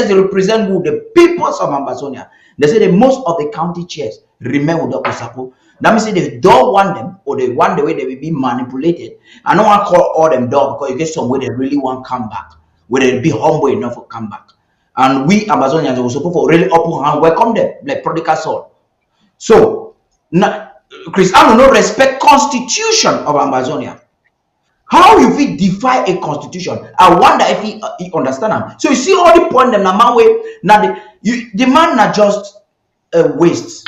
they represent who? The peoples of Ambazonia. They say that most of the county chairs remain with Dr. Sako. That means they don't want them, or they want the way they will be manipulated. I don't want to call all them dog because you get some way they really want to come back, where they be humble enough to come back. And we Amazonians were supposed to really open hand welcome them like prodigal son. So now Chris Anu no respect constitution of Amazonia. How you fit defy a constitution? I wonder if he understand them. So you see all the point them na man way now the man not just a waste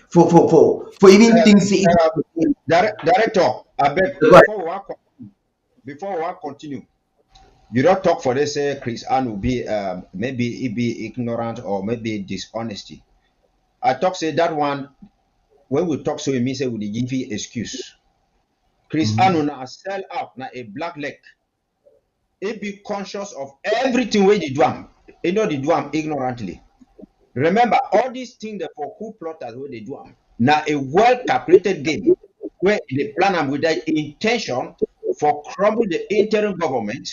for even things.
Director, I beg before we continue. You don't talk for this. Chris Ann will be maybe he be ignorant or maybe dishonesty. I talk say that one when we talk so it means we give you excuse. Chris Ann na sell out na a black leg. He be conscious of everything where they do am. He know they do am ignorantly. Remember all these things that for coup plotters where they do am. Now a well calculated game where they plan am with that intention for crumble the interim government,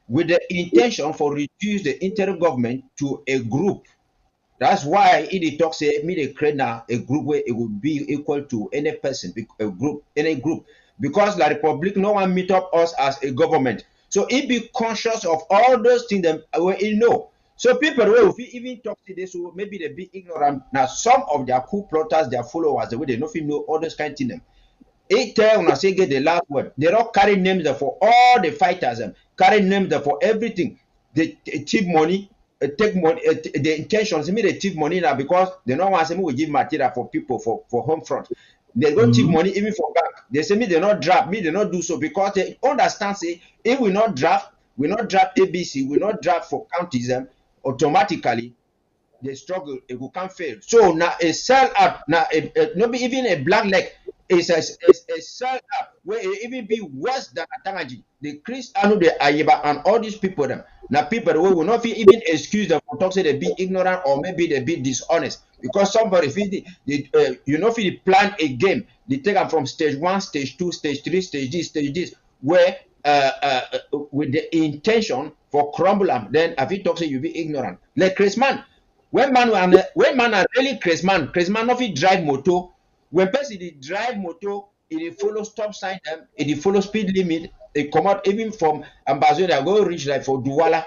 with the intention for reduce the interim government to a group. That's why it talks say me they create now a group where it would be equal to any person, a group, any group. Because the Republic no one meet up us as a government. So it be conscious of all those things that we know. So people will even talk to this, so maybe they be ignorant. Now some of their coup plotters, their followers, the way they know all those kind of things. It tell when I say get the last word. They don't carry names for all the fighters, carry names for everything. They cheap money, take money. The intentions me they thief money now because they don't want to say me we give material for people for home front. They go thief money even for bank. They say me they not draft, me they not do so because they understand say if we not draft ABC, we not draft for counties automatically they struggle, it will come fail. So now a sell out, now not be even a black leg, is a sell out where it even be worse than Atangaji. The Chris Anu, the Ayeba, and all these people them. Now people who will not even excuse them for talk say they be ignorant or maybe they be dishonest. Because somebody you know if they plan a game, they take them from stage 1, stage 2, stage 3, stage this, where with the intention for crumble them, then if you talk say you be ignorant. Like Chris Man. When man are really crazy man no fit drive motor. When person they drive motor, it follow stop sign them, it follow speed limit, it come out even from Ambazonia go reach like for Douala.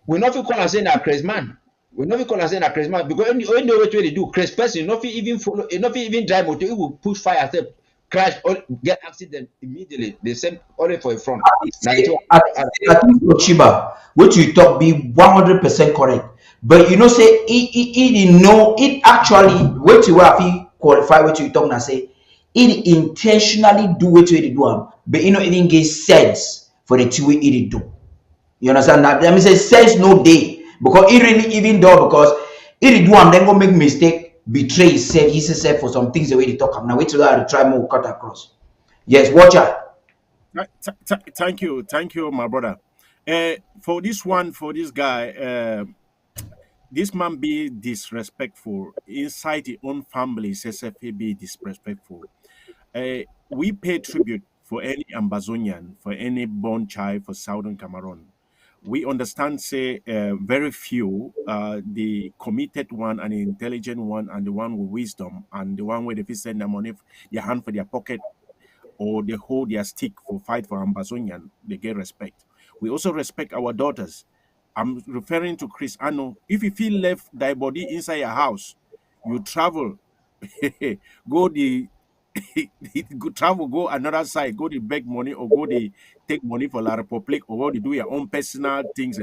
We not fit call and say that crazy man. We not fit call and say that crazy man because only know what they do. Crazy person not fit even follow, not fit even drive motor. It will push fire, step, crash, or get accident immediately. The same only for a front.
I think for Chiba, what you talk be 100% correct. But you know, say he know it actually what you have he qualify what you talk now say it intentionally do what you do but you know it didn't get sense for the two way it do. You understand that? That means say sense no day because it really even though because it do then go make mistake, betray himself for some things the way they talk. Now wait till I try more cut across. Yes, watch out.
Thank you, my brother. For this one, for this guy, this man be disrespectful inside his own family. SSFA be disrespectful. We pay tribute for any Ambazonian, for any born child for Southern Cameroon. We understand, say, very few, the committed one and the intelligent one and the one with wisdom and the one where they send their money, their hand for their pocket or they hold their stick for fight for Ambazonian, they get respect. We also respect our daughters. I'm referring to Chris Ano. If you feel left thy body inside your house, you travel, go the go travel, go another side, go to beg money or go to take money for La Republic or go to do your own personal things.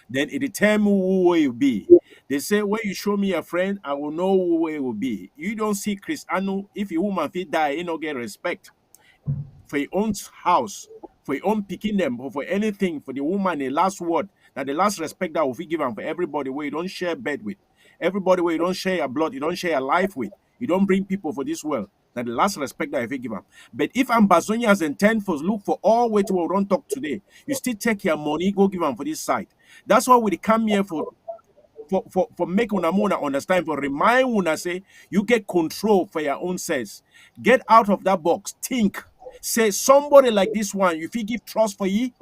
Then it determine who will you be. They say when you show me a friend, I will know who it will be. You don't see Chris Ano. If your woman feel die, you don't get respect for your own house, for your own picking them, or for anything, for the woman, the last word, that the last respect that will be given for everybody where you don't share bed with, everybody where you don't share your blood, you don't share your life with, you don't bring people for this world. That the last respect that I give them. But if Ambazonians intend for look for all way to run talk today, you still take your money, go give them for this side. That's why we come here for make una understand, for remind una say you get control for your own selves. Get out of that box, think. Say somebody like this one, if you give trust for ye,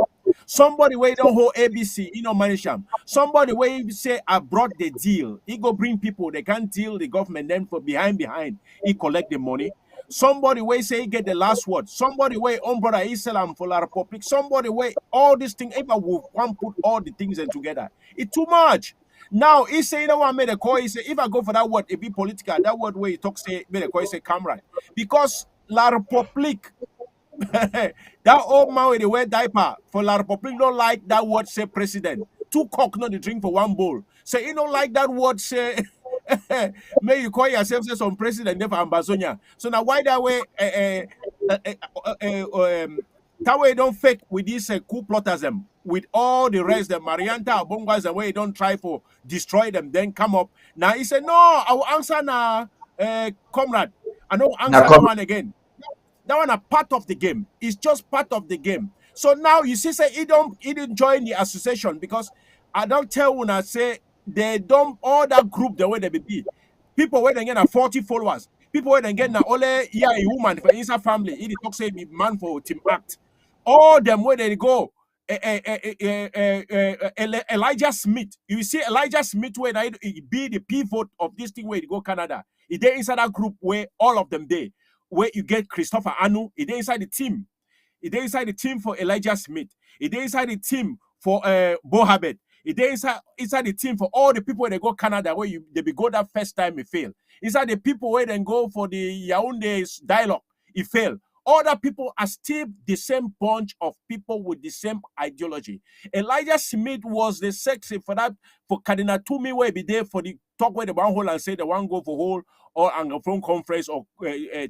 somebody where you don't hold ABC, you know, manage them. Somebody where you say I brought the deal, he go bring people, they can't deal the government, then for behind, he collect the money. Somebody where say he get the last word. Somebody where on brother Islam for La Republic. Somebody where all these things, if I will one put all the things in together, it's too much. Now he say, you know what, made a call. He say, if I go for that word, it be political. That word where he talk say, made a call. He say, comrade, because La Republic, that old man with the wear diaper for La Republic don't like that word say president. Two cock not the drink for one bowl. Say you don't like that word say. May you call yourself say some president there for Ambazonia. So now why that way? That way don't fake with these coup plotters them with all the rest, the Marianta Bongas and where you don't try for destroy them, then come up. Now he said, no, I will answer now, comrade. I know answer
Now,
that one again. That one a part of the game. It's just part of the game. So now you see, say he didn't join the association because I don't tell when I say they don't all that group the way they be. People where they get 40 followers. People where they get only a woman for inside family. He talk say be man for team act. All them where they go. Elijah Smith. You see Elijah Smith where he be the pivot of this thing where he go Canada. He there inside that group where all of them there. Where you get Christopher Anu, he there inside the team. He there inside the team for Elijah Smith. He there inside the team for Bo Habet. He there inside the team for all the people where they go Canada where they be go that first time he fail. Inside the people where they go for the Yaoundé dialogue, he fail. Other people are still the same bunch of people with the same ideology. Elijah Smith was the sexy for that for Cardinal Toomey where be there for the talk where the one hole and say the one go for whole or Anglophone conference or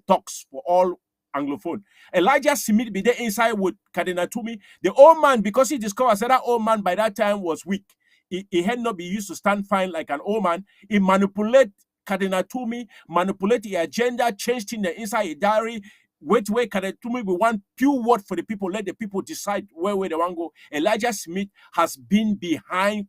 talks for all Anglophone. Elijah Smith be there inside with Cardinal Toomey. The old man, because he discovered that old man by that time was weak. He had not been used to stand fine like an old man. He manipulate Cardinal Toomey, manipulate the agenda, changed in the inside a diary. Wait, Cardinal Toomey we want pure word for the people. Let the people decide where they want to go. Elijah Smith has been behind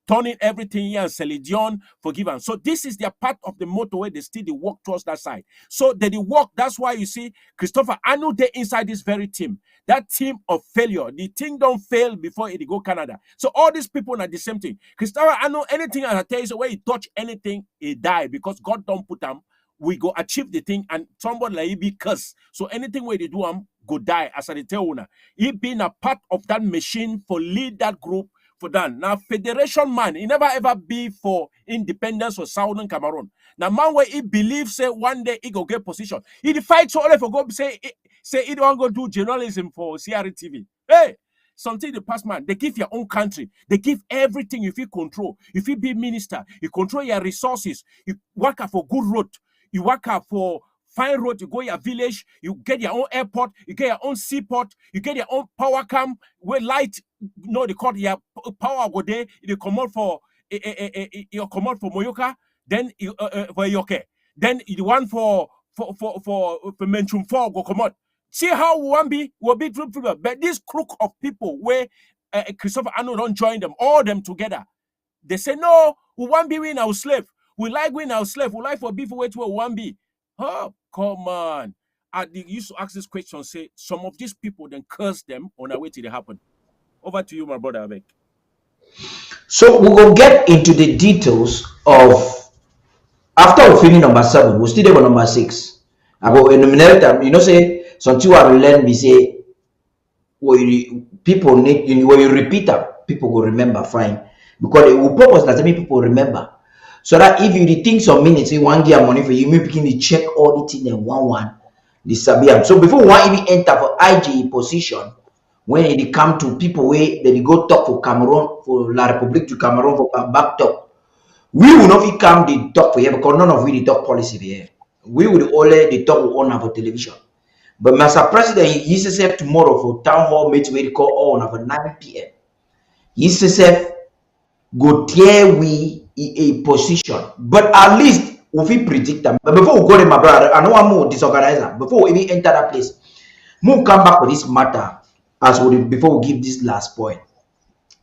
turning everything here and Celidion forgiven. So this is their part of the motto where they still they work towards that side. So they work. That's why you see Christopher Anu they inside this very team. That team of failure. The thing don't fail before it go Canada. So all these people are the same thing. Christopher Anu, anything I tell you, so where he touch anything, he die because God don't put them. We go achieve the thing and somebody like he be cursed. So anything where they do go die as I tell you. He been a part of that machine for lead that group for that. Now, Federation man, he never ever be for independence for Southern Cameroon. Now, man where he believes say one day he go get position. He fight so only for go say he don't go do journalism for CRTV. Hey, something the past man, they give your own country. They give everything if you control. If you be minister, you control your resources. You work out for good road. You work out for fine road, you go your village, you get your own airport, you get your own seaport, you get your own power camp where light, they call your power go there, you come out for you come out for Moyoka, then you for Yoke, then you want for Menchum 4 go come out. See how one will be true, but this crook of people where Christopher Anu don't join them, all them together. They say no, we want be win our slave. We like win our slave. We like for beef where to one be. Oh, come on. They used to ask this question, say, some of these people then curse them on their way till they happen. Over to you, my brother Abek.
So we will get into the details of, after we finish number 7, we'll still there for number 6. I go enumerate them. Say, something I will learn, we say, people need, when you repeat them, people will remember fine. Because it will purpose that many people remember. So that if you think some minutes, you want to get money for you, may begin to check all the things in one, the Sabiam. So before one even enter for IG position, when it come to people where they go talk for Cameroon, for La Republique du Cameroon, for back talk, we will not come the talk for here because none of we the talk policy here. We will only the talk on our television. But Mr. President, he says tomorrow for town hall meeting where he call on for 9 p.m. He says go there we a position, but at least if we predict them. But before we go there, my brother, I know I'm more disorganized. Before we even enter that place, we'll come back with this matter as we before we give this last point.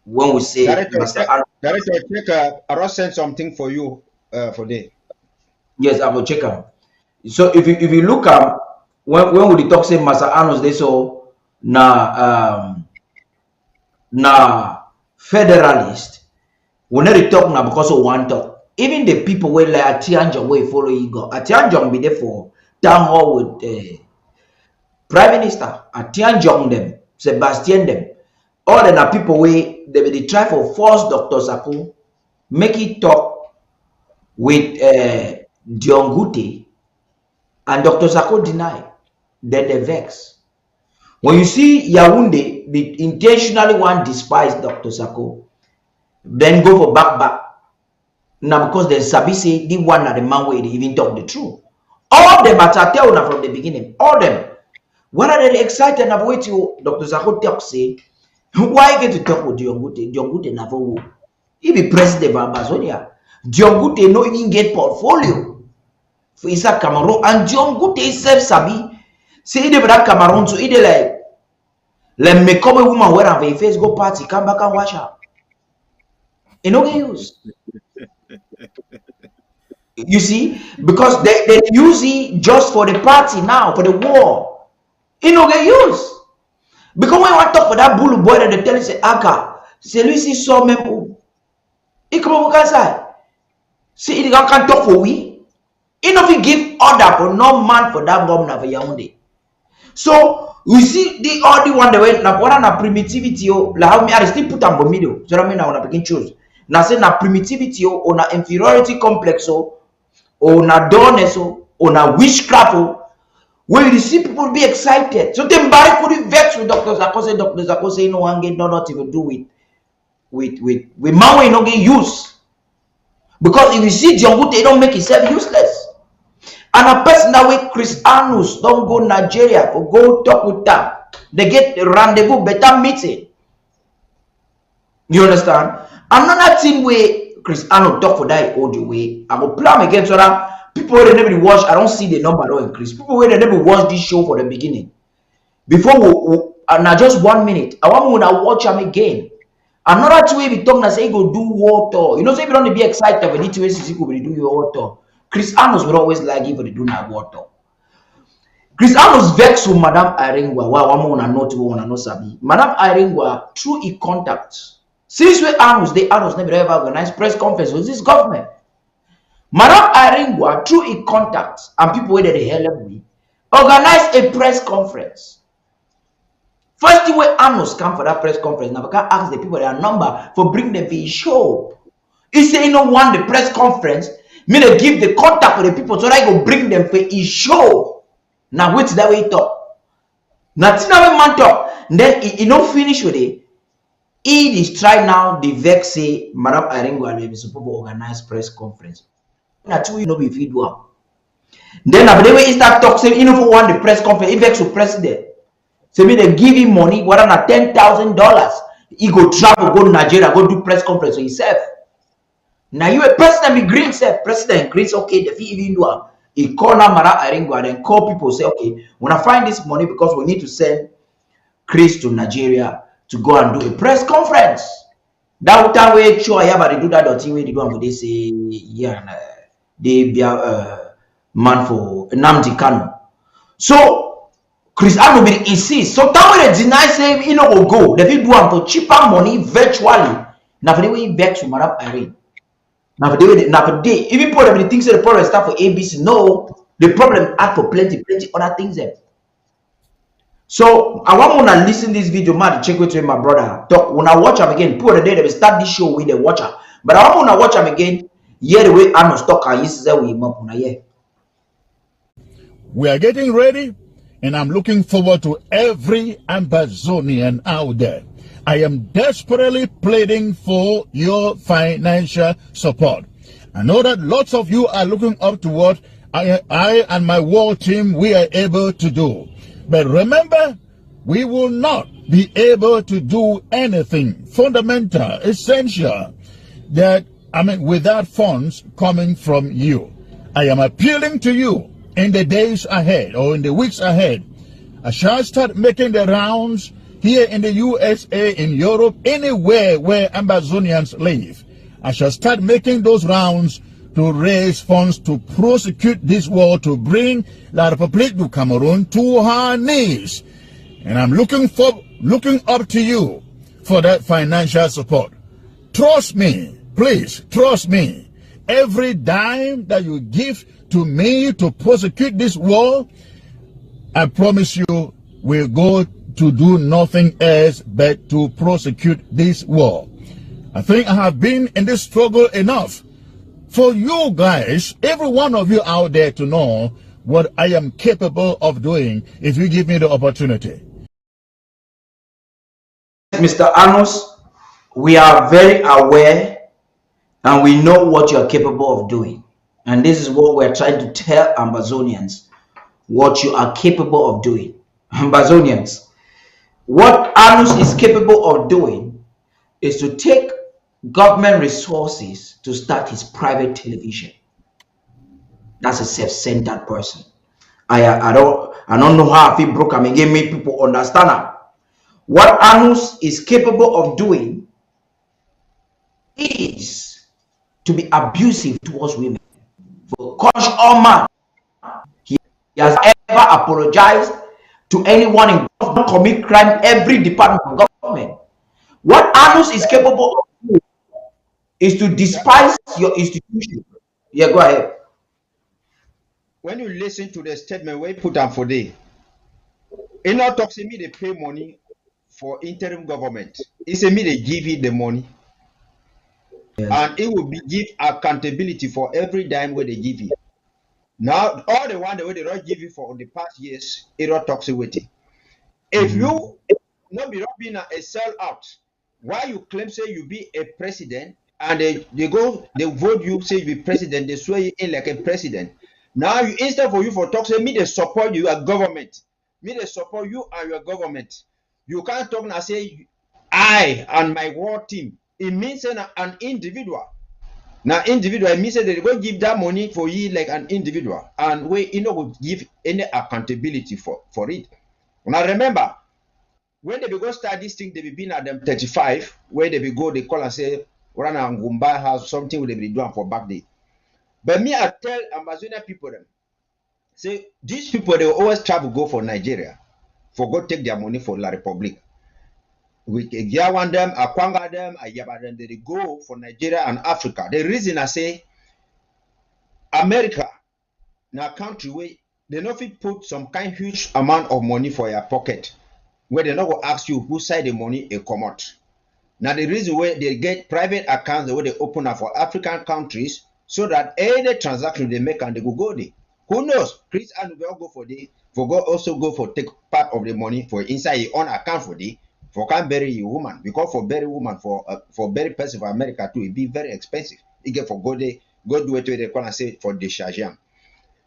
When we say,
Director, check, I will send something for you for day.
Yes, I will check out. So if you look at when we talk say Masa Anos they so na Federalist, we never talk now because of one talk. Even the people where like Atianjong way follow you go. Atianjong be there for town hall with Prime Minister. Atianjong them, Sebastian them. All the people where they try for force Dr. Sako make it talk with Diongute, and Dr. Sako deny. Then they vex. When you see Yaounde, they intentionally want despise Dr. Sako, then go for back. Now because they sabi say the one at the man way they even talk the truth. All of them at tell now from the beginning. All of them. What are they excited about what you Dr. Sako talk say? Why get to talk with Diongute? Diongute never will. He be president of Amazonia. Diongute no even get portfolio for Isa Cameroon, and Diongute itself sabi say they that Cameroon so either like let me come a woman where I'm face go party come back and watch her. You know get use. You see, because they use it just for the party now, for the war. You know get use. Because when I talk for that bull boy that they tell you say Aka, c'est lui si so même où. Il comment vous ça? See, il can talk for we. He not give order for no man for that government for Yaoundé. So we see the only one the way na what na primitivity o la how me I still put am for middle. So that mean I wanna begin choose. Na say na primitivity o na inferiority complex o na dullness o na witchcraft o. When you see people be excited, so then Barry could vex with Dr. Zako say Dr. Zako say no one get nothing to do with man we no get use. Because if you see Diongote, they don't make himself useless. And a person that way Chris Anus don't go Nigeria for go talk with them. They get a rendezvous, better meeting. You understand? Another thing where Chris Anus talk for that all the way. I will plan again so that people who never watch, I don't see the number don't increase. People who never watch this show for the beginning. Before now just 1 minute, I want to watch them again. Another two way we talk now say go do war tour. You know, say if you don't be excited when it is go do your war tour. Chris Arnos will always like you for the do na war tour. Chris Arnos vex with Madame Irengwa. One more not one no sabi. Madame Irengwa through e contacts. Since we Arnos, the Arnos never ever organized press conference with this government. Madame Irengwa through e contacts and people where they help me organize a press conference. First thing when Arnos come for that press conference, now can ask the people their number for bring them to his show. He say you don't want the press conference, me they give the contact for the people so that I go bring them for his show. Now wait that way talk. Now when man talk, then he don't finish with it. He is try now the vex say Madame Irengwa will be supposed to organize press conference. Now two you know if you do. Then after the way he start talk say you know for want the press conference, he vex to president. So me they give him money, what on $10,000. He go travel, go to Nigeria, go do press conference for himself. Now you a president be green self, president green okay, the fee even do he call now Mara Irengwa and call people say, okay, when I find this money because we need to send Chris to Nigeria to go and do a press conference. That time we sure yeah, but they do that thing where they go and they say yeah, they be a man for Nnamdi Kanu. So Chris Arno will insist. So that way they deny say you know will go. They will do them for cheaper money virtually. Now for the way vex to Madame Irene. Now for the way now for day even people them think say the problem start for ABC. No, the problem add for plenty other things there. So I want to listen this video, man. Check with my brother. Talk when I watch him again. People the day they will start this show with the watcher. But I want to watch him again. Hear the way Arno talk and say we up on here.
We are getting ready. And I'm looking forward to every Ambazonian out there. I am desperately pleading for your financial support. I know that lots of you are looking up to what I and my war team, we are able to do. But remember, we will not be able to do anything fundamental, essential, without funds coming from you. I am appealing to you. In the days ahead or in the weeks ahead, I shall start making the rounds here in the USA, in Europe, anywhere where Ambazonians live. I shall start making those rounds to raise funds to prosecute this war, to bring La République du Cameroon to her knees. And I'm looking up to you for that financial support. Trust me, please, trust me. Every dime that you give to me to prosecute this war, I promise you, will go to do nothing else but to prosecute this war. I think I have been in this struggle enough for you guys, every one of you out there, to know what I am capable of doing if you give me the opportunity.
Mr. Anos, we are very aware and we know what you are capable of doing. And this is what we're trying to tell Ambazonians, what you are capable of doing. Ambazonians, what Anos is capable of doing is to take government resources to start his private television. That's a self-centered person. I don't know how I feel broke. I mean, give me people understand that. What Anos is capable of doing is to be abusive towards women. For Kosh Oman, he has ever apologized to anyone in government commit crime, every department of government. What Anos is capable of doing is to despise your institution. Yeah, go ahead.
When you listen to the statement we put on for day, in not talking me they pay money for interim government. It's a me they give you the money. Yes. And it will be give accountability for every dime where they give you. Now all the one that they don't give you for the past years, it don't talk with it. If you not being a sellout, why you claim say you be a president and they vote you say you be president, they swear you in like a president. Now you instead for you for talk say me they support you a government, me they support you and your government. You can't talk and say I and my war team. It means an individual. Now individual, it means that they go give that money for you like an individual, and we will give any accountability for it. Now remember, when they go start this thing, they be been at them 35, where they be go, they call and say, Rana Ngumba has something will they be doing for back day. But me, I tell Amazonian people them, say these people they always travel go for Nigeria, for go take their money for La Republic. We want them, Akwanga them, Ayaba them, they go for Nigeria and Africa. The reason I say America, now country where they not fit put some kind huge amount of money for your pocket, where they not go ask you who side the money a come out. Now the reason where they get private accounts the way they open up for African countries, so that any transaction they make and they go there. Who knows? Chris and will go for the for go also go for take part of the money for inside your own account for the for can bury your woman, because for bury woman for bury person for America too it be very expensive. You get for go there, go do it to the corner say for the charge.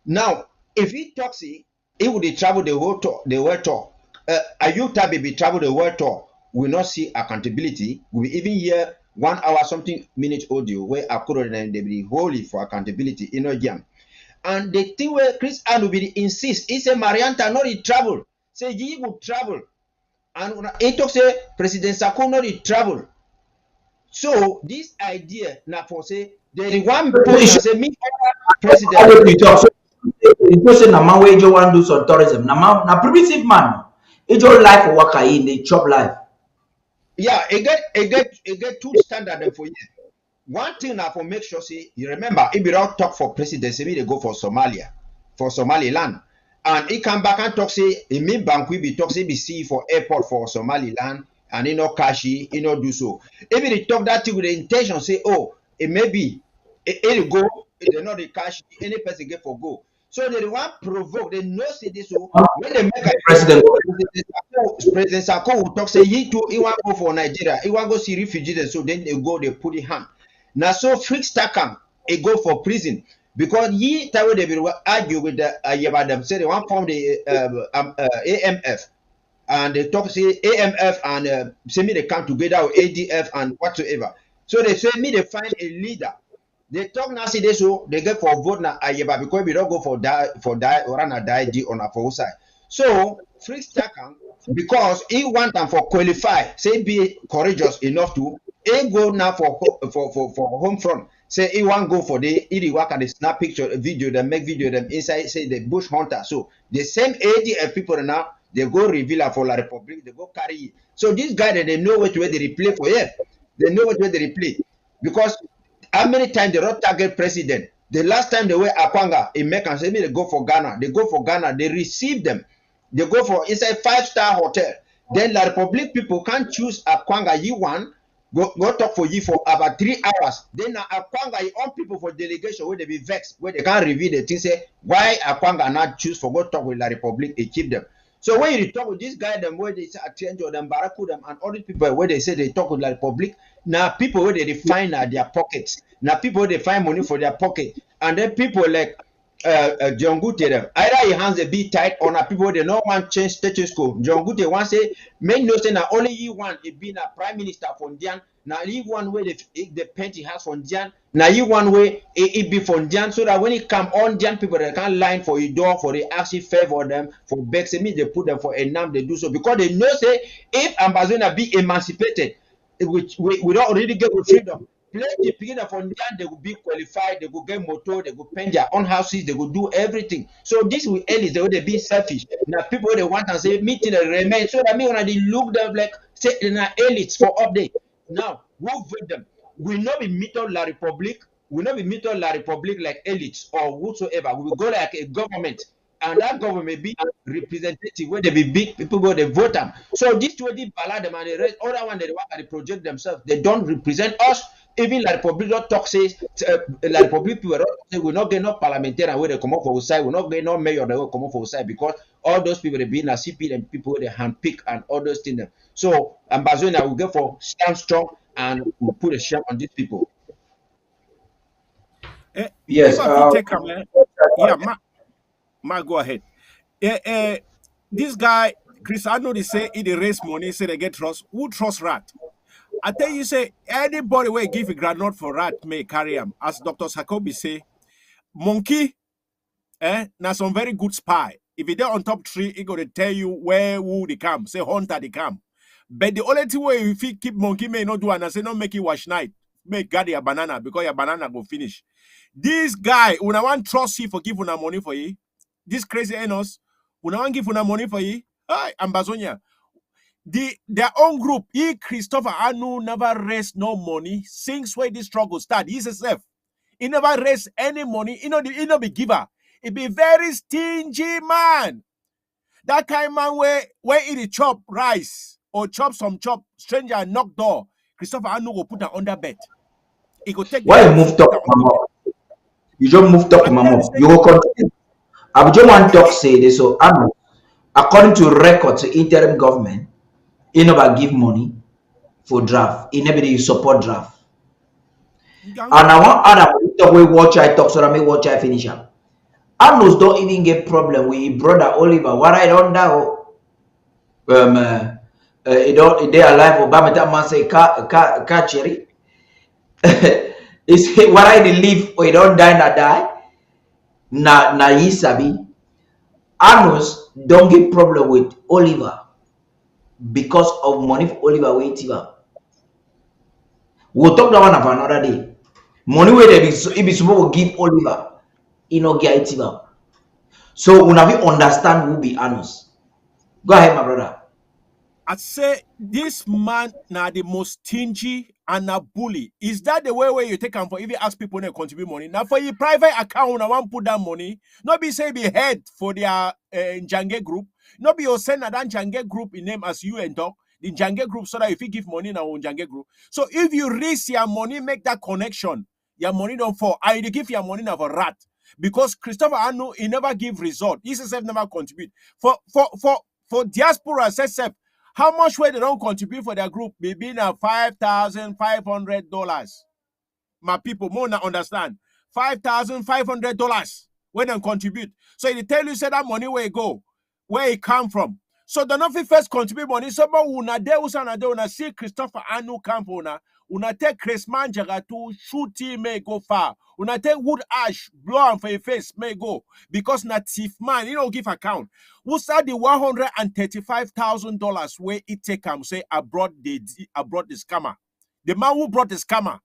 Now if he talks it would travel the whole tour, the world tour. A youth baby travel the world tour will not see accountability. We even hear 1 hour something minute audio where I could and they be holy for accountability in a jam. And the thing where Chris Ann will be insist, he say Marianta not in travel. Say he would travel. And when he talk say President Sako not in travel. So this idea now for say the one person say me president.
You say na man wey want do some tourism. Na primitive man. It just life for work in the chop life.
Yeah, it get two standard for you. One thing now for make sure say you remember if you don't talk for presidency, they go for Somalia, for Somaliland. And he come back and talk say he mean bank we be talk say be see for airport for Somaliland and he no cashy, he no do so. If they talk that thing with the intention, say, oh, it may be it go, they not the cash, any person get for go. So they want provoke, they know say this so when they make a President Sako will talk say he too he want go for Nigeria, he want go see refugees, so then they go, they put it hand. Now so Frick Stakam he go for prison because he that way they will argue with the them say they want form the AMF and they talk say AMF and say me they come together with ADF and whatsoever. So they say me they find a leader. They talk now see this so they get for vote now Ayeba because we don't go for die or run a die on a for side. So Frick Stakam because he want them for qualify, say be courageous enough to he go now for home front. Say he want go for the he work and they snap picture, video, them make video them inside say the bush hunter. So the same ADF people now they go reveal for La Republic, they go carry it. So this guy they know what way they replay for here. They know what way they replay. Because how many times they don't target president? The last time they were Akwanga in Mecca, say they go for Ghana. They go for Ghana, they receive them. They go for inside 5-star hotel. Then La Republic people can't choose Akwanga one. Go talk for you for about 3 hours. Then Akwanga you on people for delegation where they be vexed, where they can't reveal the thing, say why Akwanga not choose for go talk with La Republic and keep them. So when you talk with this guy, them where they say attend or them Baraku them and other people where they say they talk with La Republic, now people where they find their pockets. Now people where they find money for their pocket. And then people like John Gute them. Either he hands a bit tight or now people they don't want change status quo. John Gute want say make no say now only you want it being a prime minister from Dian. Now you one way the penty has from Dian. Now you one way it be from Dian so that when it come on Dian people they can't line for your door for they actually favor them for Bex. It means they put them for a name they do so because they know say if Ambazonia be emancipated, which we don't really get with freedom. Plenty people from there, they will be qualified, they will get motor, they will paint their own houses, they will do everything. So this will elites, they will be selfish. Now people they want to say meeting the remain. So that means when they look them like say in elites for update. Now who vote them? We not be meet on La Republic, we not be meet on La Republic like elites or whatsoever. We will go like a government. And that government be representative where they be big people where they vote them. So this way the ballad them and the rest, other one they want to project themselves. They don't represent us. Even La Republic don't talk says La Republic people don't say we not get no parliamentarian where they come up for outside, we not get no mayor that will come up for outside because all those people they be in a CP and people where they handpick and all those things. So Ambazonia will go for stand strong and we'll put a shame on these people.
Yes.
Yeah, Ma, go ahead. This guy, Chris, I know they say he they raise money, say they get trust. Who trust rat? I tell you, say anybody will give a granite for rat may carry him. As Dr. Sakobi say, monkey, now some very good spy. If he there on top tree, he gonna tell you where who they come. Say hunter they come. But the only thing way if he keep monkey may not do and I say not make it wash night. Make guard your banana because your banana go finish. This guy, when I want trust you for give una money for you, this crazy Enos, when I want give una money for you, hi, Ambazonia. Their own group, Christopher Anu never raised no money since where this struggle started. He's himself. He never raised any money. He not be giver. He be very stingy man. That kind of man where he chop rice or chop stranger knock door. Christopher Anu go put her under bed. He go take.
Why you move talk, mama? You just move talk, mama. You go continue. I just want to talk say this. So, according to records, the interim government, he never give money for draft. He never support draft. And I want Adam to talk with watch I talk so that I may watch I finish up. Anos don't even get problem with his brother Oliver. What I don't know, they alive. Obama that man say catchery. Is what I live or he don't die na die. Na yisabi. Anos don't get problem with Oliver because of money for Oliver waiting. We'll talk that one of another day. Money where they be if it's supposed to give Oliver, he no get it. So when we understand who be Anos. Go ahead, my brother.
I say this man now the most stingy and a bully. Is that the way where you take him for if you ask people to contribute money? Now for your private account, I want put that money. Not be say be head for their Njange group. Not be your send that Njange group in name as you and talk. The Njange group so that if you give money now on Njange group. So if you raise your money, make that connection. Your money don't fall. I give your money now for rat. Because Christopher Anu, he never give result. He himself never contribute. For diaspora, says how much way they don't contribute for their group? Maybe now $5,500. My people, more not understand. $5,500 when they contribute. So they tell you say that money where it go, where it come from. So the not first contribute money. Someone una de una see Christopher Anu come for una take Chris Manjaga to shoot him may go far. Una take wood ash blow him for your face may go because na thief man, he don't give account. Who said the $135,000 where it take him say I brought the scammer. The man who brought the scammer.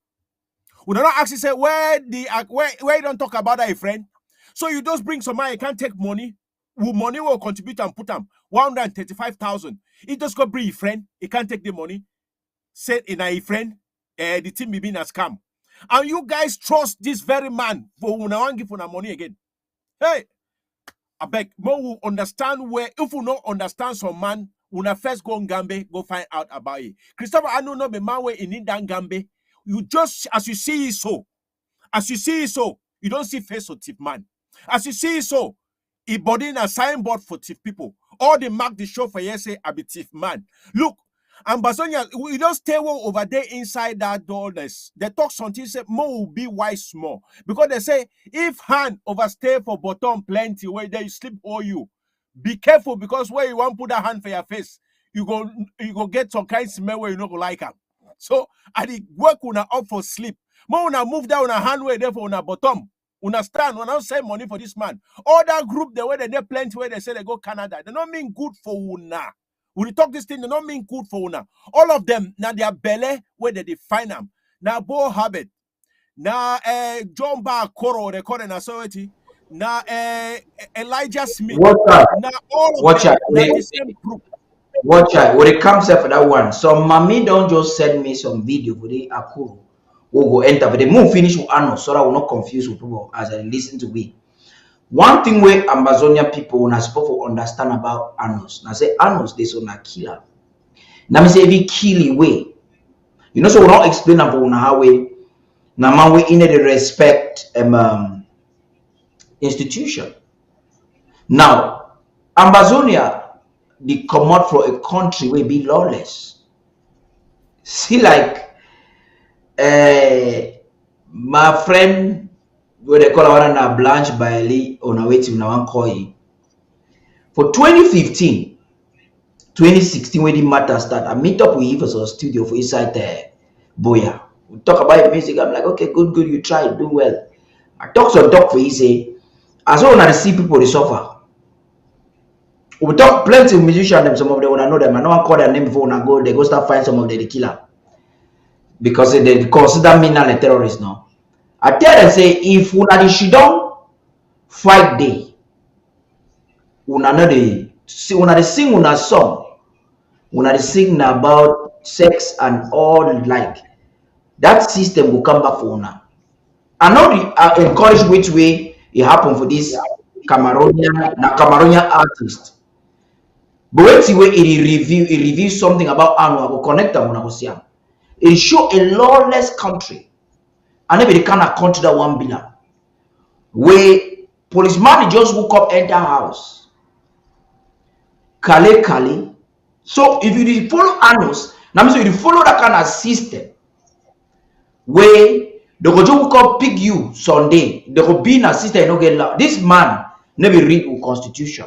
We don't actually say where you don't talk about that, a friend. So you just bring some money, you can't take money. Money will contribute and put them 135,000. He just go bring a friend, he can't take the money. Said in a friend, the team be being a scam. And you guys trust this very man for one give for money again. Hey, I beg, more will understand where if you not understand some man, when first go on Gambe, go find out about it. Christopher, I know not the man where in that Gambe. You just as you see it so, you don't see face of thief man. As you see it so, he body in a signboard for thief people. All they mark the show for say I be thief man. Look, and Basonia, we don't stay well over there inside that doorless. They talk something say more will be wise small. Because they say if hand overstay for bottom plenty where they sleep all you. Be careful because where you want to put that hand for your face, you go get some kind of smell where you not go like them. So I the work una up for sleep. More una move down una hand where there for una bottom. Una stand, una send money for this man. All that group the way they plenty where they say they go Canada. They don't mean good for una. When you talk this thing, they don't mean good for una. All of them now their belly where they define them. Now Bo Habit. Now John Bar Koro they call an authority. Now Elijah Smith. Now all of them now the same group.
Watch out. When it comes up for that one, so mommy don't just send me some video for the Akuru. We'll go enter, but the move finish with Anno, so I will not confuse with people as I listen to me. One thing where Amazonian people when I supposed to understand about Annos. Now say Annos, they so na killer. Now me say if he kill way. You know, so we not explain about how we now man we in the respect institution. Now, Amazonia they come out from a country where be lawless. See like my friend where they call her Blanche Bailey on a way to now call for 2015, 2016 when the matter start, I meet up with him for studio for inside Boya. We talk about music. I'm like, okay, good, you try, do well. I talk for he say, as well as I see people they suffer. We talk plenty of musicians, them, some of them when I know them, I know I call their name before when I go, they go start find some of them the killer. Because they consider me now a terrorist now. I tell them say if una she don't fight day, una know the sing una song, una sing about sex and all like that system will come back for una. I know the encourage which way it happened for this Cameroonian artist. But wait till it review something about Anu, I will connect them when I will see them. It show a lawless country. And maybe the kind of country that one belong. Where policeman just woke up, enter house. Kale. So if you follow Anus, now so you follow that kind of system where they go just woke up, pick you Sunday, they go be in a system, you don't get loud. This man never read the constitution.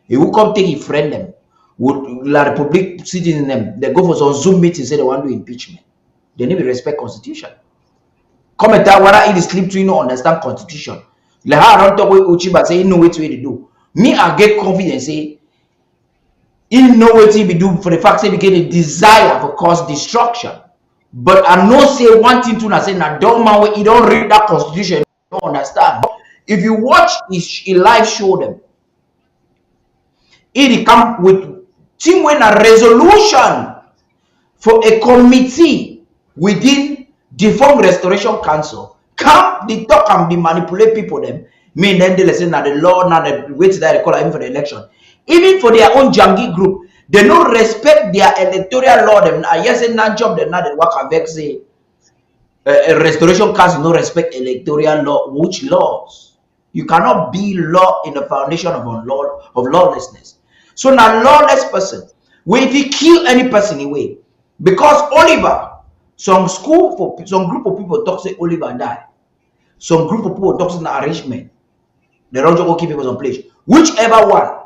He woke up, take his friend them, would la Republic citizen them, they go for some Zoom meeting, say they want to do impeachment. They never respect constitution. Comment out whether it is sleep to you know understand constitution. Like how I don't talk with Uchiba say he know what to do. Me I get confidence say he know what he be do for the fact that he get a desire for cause destruction. But I know say one thing to na say na don't man when he don't read that constitution, you don't understand. If you watch his live show them, he come with team when a resolution for a committee within the Form Restoration Council. Come the talk and be manipulate people them. Me then they listen now the law now the wait that they call him for the election. Even for their own junkie group, they don't respect their electoral law. Them yes, and job them now they work avec say a restoration council no respect electoral law. Which laws? You cannot be law in the foundation of lawlessness. So now lawless person, where if he kill any person anyway, because Oliver, some group of people talk say Oliver die. Some group of people talk say arrangement. They don't just go keep people on place. Whichever one,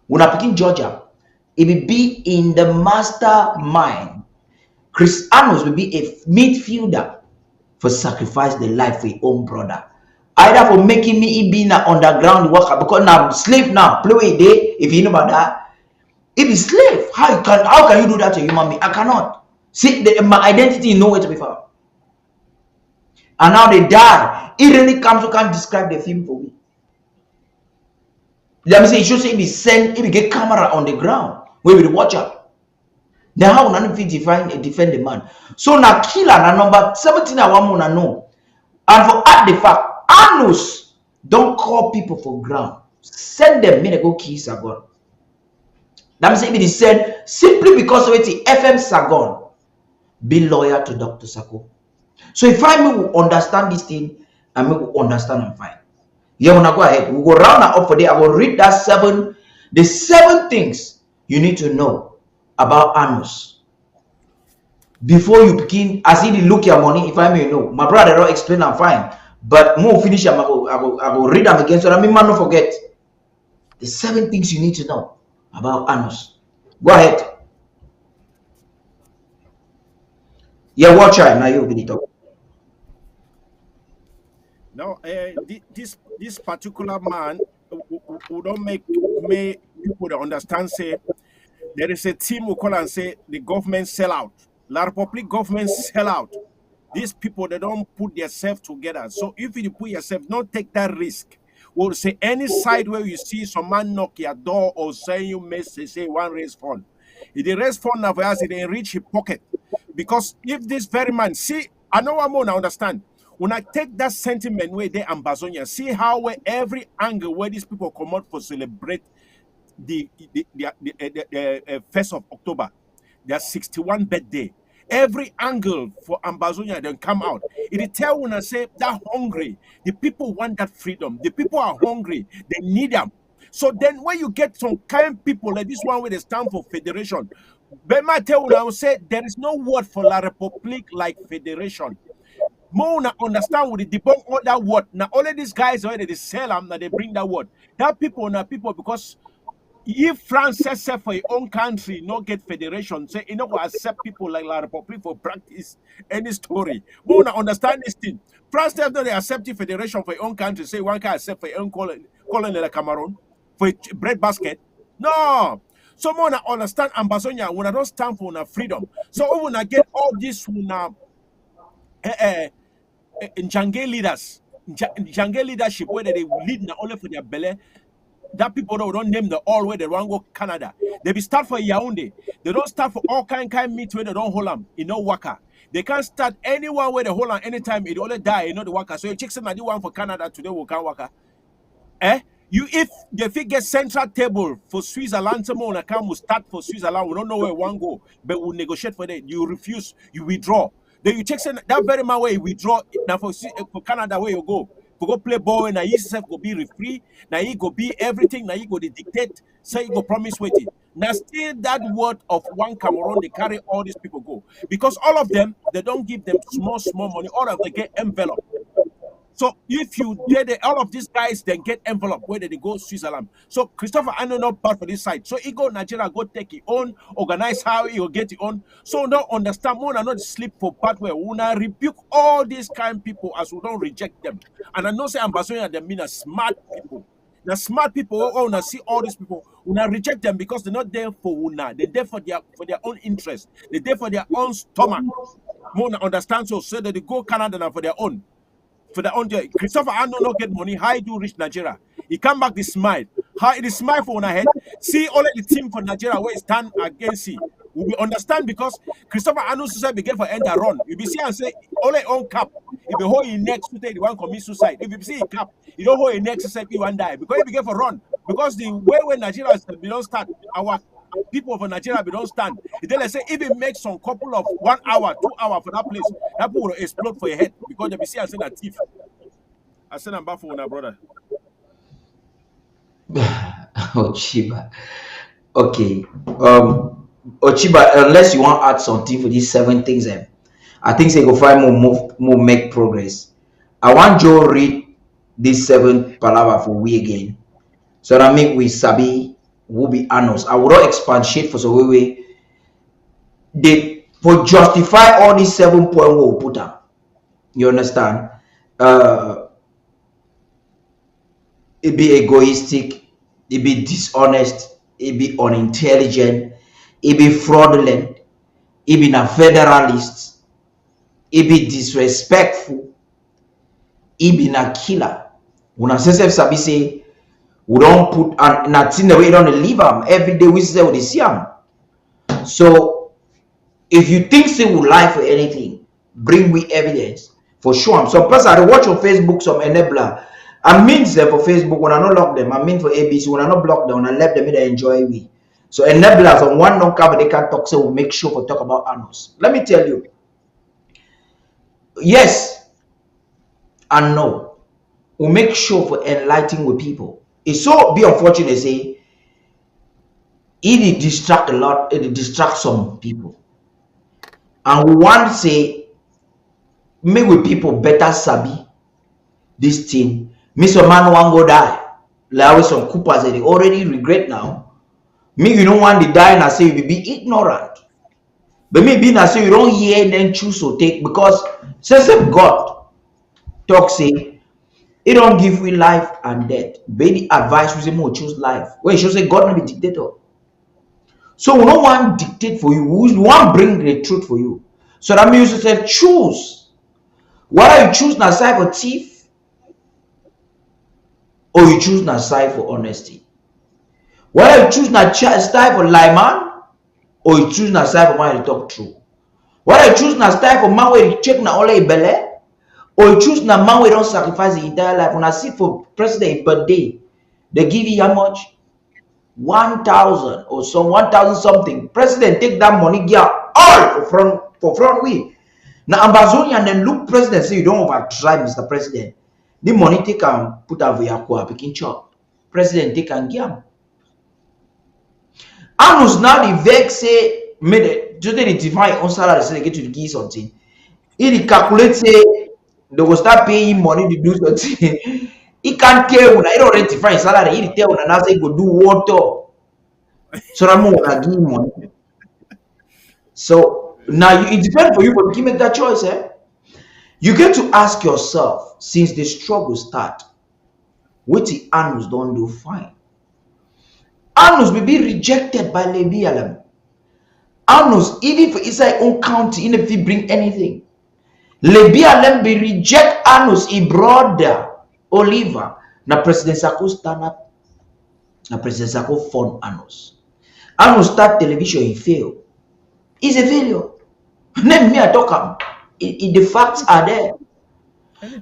when I pick in Georgia, it will be in the mastermind. Chris Anos will be a midfielder for sacrifice the life for his own brother. Either for making me be in an underground worker because now slave now play with day. If you know about that, if he's slave, how can you do that to a human being? I cannot. See my identity nowhere to be found. and now they die. It really comes, you can't describe the film for me. Let me say, it should say, if we get camera on the ground, we will watch out. Now, how none fit defend the man? So now killer na number 17 I want to know. And for add the fact, Anus don't call people for ground. Send them, me go kill Sagon. That means if it is said simply because of it, FM Sagon, be loyal to Dr. Sako. So if I will understand this thing, I will understand I'm fine. Yeah, when I go ahead, we'll go round and up for there. I will read the seven things you need to know about Anus before you begin. As if you look your money, if I may know. My brother don't explain, I'm fine. But more finish, I will read them again so that I man not forget. The seven things you need to know about Anus. Go ahead. Yeah, watch out. Now you'll be talking.
Now, this particular man who don't make people to understand. Say there is a team who call and say the government sell out. La Republic government sell out. These people, they don't put themselves together. So if you put yourself, don't take that risk. We'll say any side where you see some man knock your door or say you may say one raise fund. If they raise fund now for us, it enrich his pocket. Because if this very man, see, I know I'm gonna understand. When I take that sentiment where they Ambazonia, see how where every angle where these people come out for celebrate the 1st of October, their 61 birthday. Every angle for Ambazonia then come out. It tell when I say they're hungry. The people want that freedom. The people are hungry. They need them. So then when you get some kind people like this one where they stand for federation, but my tell when I will say there is no word for La Republique like federation. More understand with the debunk all that word. Now all of these guys already they sell them, now they bring that word. That people now people because if France says for your own country, not get federation, say you know accept people like La Republique for practice any story. More understand this thing. France tell them they accept the federation for your own country. Say one can accept for your own colony like Cameroon for a bread basket. No. So more understand Ambazonia when I don't stand for freedom. So when I get all this when Njange leaders, Njange leadership where they lead not only for their belly. That people don't name the all where they run go Canada. They be start for Yaoundé. They don't start for all kind meat where they don't hold them. You know waka. They can't start anywhere where they hold them anytime. It only die. You know the waka. So you check some the one for Canada today will can waka. You if the figure central table for Switzerland, someone account will start for Switzerland. We don't know where one go, but we'll negotiate for that. You refuse, you withdraw. Then you check that very man where you withdraw. Now for Canada where you go. Go play ball and he self go be free. Now he go be everything. Now he go the dictate. Say he go promise waiting. Now still that word of one Cameroon they carry all these people go because all of them they don't give them small money. All of them get envelope. So if you did all of these guys then get envelope where they go Switzerland. So Christopher I know not bad for this side. So he go Nigeria go take his own, organize how he will get his own. So don't understand more not sleep for part where we not rebuke all these kind of people as we don't reject them. And I know say Ambassador them mean a smart people. The smart people who want see all these people who not reject them because they're not there for una. They're there for their own interest. They're there for their own stomach. More understand so that they go Canada now for their own. For their own day. Christopher I don't get money. How he do reach Nigeria? He come back the smile. How it is smile for one head. See all of the team for Nigeria where he stand against it. We will understand because Christopher Anu suicide begin for end and run. If you see and say all own cap, if you hold your neck to take the one commit suicide. If you see a cap, you don't hold your neck to say you one die. Because he begin for run. Because the way when Nigeria we don't start, our people of Nigeria we don't stand. Then they say if it makes some couple of 1 hour, 2 hours for that place, that people will explode for your head because they be see and say that thief. I said I'm back for one brother.
Ochiba. Okay. Ochiba, unless you want to add something for these seven things, I think they go find more make progress. I want Joe read these seven palaver for we again. So that make we sabi will be honest. I will not expatiate for so we they for justify all these 7 points we will put up. You understand? It be egoistic, it be dishonest, it be unintelligent, it be fraudulent, it be a federalist, it be disrespectful, he been a killer. When I say sabi say we don't put and nothing the way we don't leave him every day we say we see him. So if you think say we lie for anything, bring me evidence for sure. Some person I watch on Facebook some enabler. I mean them for Facebook when I not lock them. I mean for ABC when I not block them when I left them they enjoy me. So enablers on one don't cover they can talk so we'll make sure for talk about Anos. Let me tell you. Yes and no. We'll make sure for enlightening with people. It's so be unfortunate say it distract a lot, it distract some people. And we want to say make with people better sabi this thing. Mr. Man want go die. Like some coopers they already regret now. Me you don't want to die and I say you be ignorant. But maybe I say you don't hear and then choose to take because since God talk say he don't give we life and death. But the advice we say more choose life. When he should say God not be dictator. So we don't want dictate for you. We want bring the truth for you. So that means you say choose. Whether you choose na side for thief or you choose na side for honesty. Whether you choose na side for lie man or you choose na side for man to talk true. Whether you choose na side for man where you check na only belly or you choose na man where don't sacrifice the entire life. When I see for president per day, they give you how much? 1,000 or some 1,000 something. President take that money, get all for front way. Now Ambazonia and then look president say you don't overtry Mr. President. The money take and put over your core picking chop. President take and give him. Anus now the vex say made it just they define on salary so they get to give something. He calculate say they will start paying money to do something. He can't care when I don't identify salary. He tell when I say go do water. So that more I give money. So now it depends for you, but you make that choice, eh? You get to ask yourself since the struggle start, what the Anus don't do fine. Anus will be rejected by Lebialem. Anus, even for inside own county, even if he bring anything. Lebialem be reject Anus, he brother Oliver. Now President Sako stand up. Now President Sako fund Anus. Anus start television, he fail. He's a failure. Let me I talk him. The facts are there.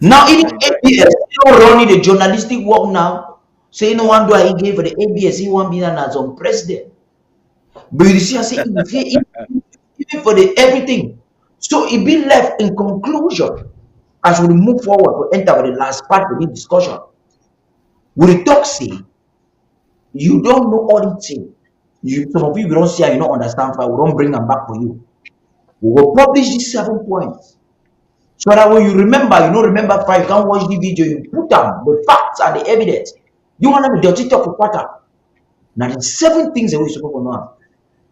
Now even ABS still running the journalistic work now. Say no one do I gave for the ABS, he won't be as on president. But you see, I say even for the everything. So it be left in conclusion as we move forward to enter the last part of the discussion. We talk say you don't know all the things. Some of you don't see how you don't understand why we don't bring them back for you. We will publish these 7 points. So that when you remember, you don't remember 5, you can't watch the video, you put down the facts and the evidence. You want to be dirty talk for quarter. Now the 7 things that we're supposed to know.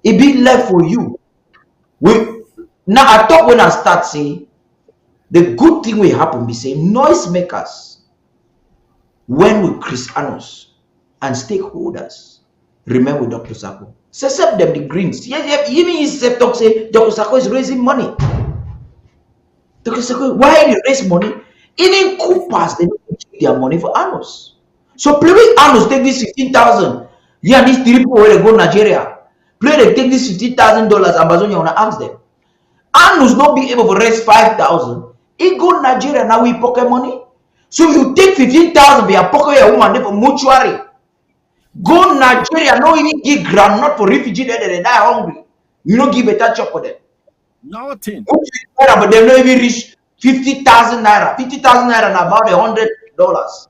It be left for you. Now I thought when I start saying the good thing will happen be saying noise makers when with Christianos and stakeholders remember Dr. Sako. Accept them the greens. Yes, even his talk say Dr. Sako is raising money. Dr. Sako, why they raise money? Even coopers they don't take their money for Anos. So play with Anos, take this 15,000. Yeah, these 3 people where they go Nigeria. Play they take this $50,000 Amazonia wanna ask them. Anos not be able to raise 5,000. He go Nigeria now we pocket money. So you take 15,000 be a pocket a woman there for mortuary. Go Nigeria, no even give groundnut for refugee there they die hungry. You don't give better chop for them.
Nothing.
But they don't even reach 50,000 naira. 50,000 naira and about $100.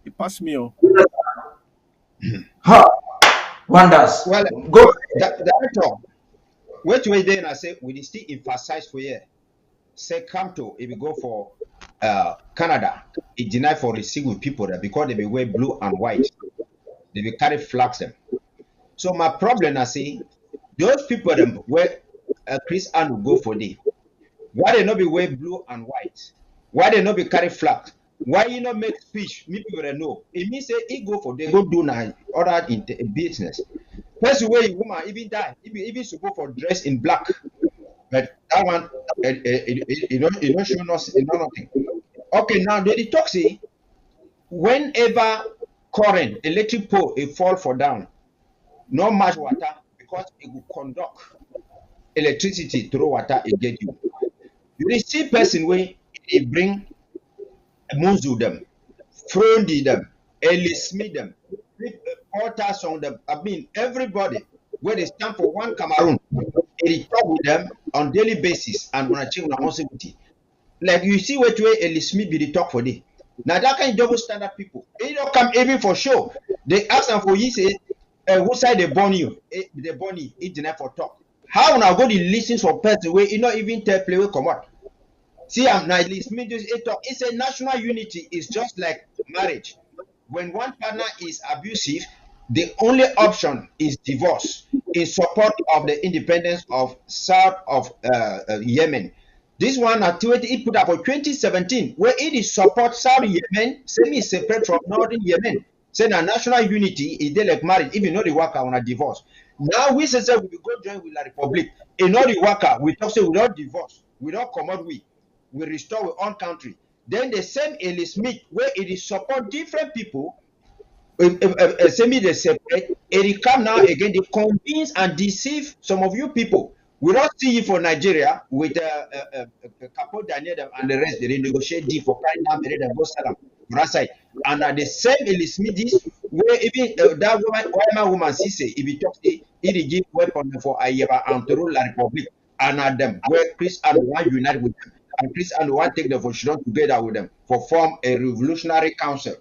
It passed me.
Huh. Wonders.
Well,
Go.
Director, what we then I say we still emphasize for you. Say come to if we go for Canada, it deny for receive with people there because they be wear blue and white. They be carry flags them. So my problem I say those people them where Chris Ann will go for them. Why they not be wear blue and white? Why they not be carry flag? Why you not make speech? Me people they know. It means say he go for they go do now other in business. First way woman even die, even to go for dress in black. But that one, you know, show us nothing. Okay, now the talk say whenever current electric pole it fall for down, no much water because it will conduct electricity through water it get you. You dey see person wey dey bring muzu them, Frondi them, Ellie Smith them, Porters on them. I mean everybody where they stand for one Cameroon, they talk with them on daily basis and when I check on security. Like you see what way Ellie Smith be the talk for day. Now that kind of double standard people, they don't come even for show. They ask them for you say, who side they born you? They born you, it deny for talk. How now go to listen for person where you not even tell play will come out. See, I'm not listening to it talk. It's a national unity. It's just like marriage. When one partner is abusive, the only option is divorce in support of the independence of South of Yemen. This one activity it put up for 2017, where it is support South Yemen, semi-separate from Northern Yemen. Say na national unity is they like marriage, even though the worker on a divorce. Now we say we go join with the Republic. In all the worker, we talk say we don't divorce, we don't come out we restore our own country. Then the same Ellie Smith, where it is support different people, semi they separate, it come now again, they convince and deceive some of you people. We don't see you for Nigeria with Capo Daniel and the rest, they negotiate deal for carrying down the and go salam side. And at the same Ellie Smith is where even that woman she say if he talks it give weapon for Ayeva and to rule la Republic and at them where Chris and one unite with them and Chris and one take the position together with them for form a revolutionary council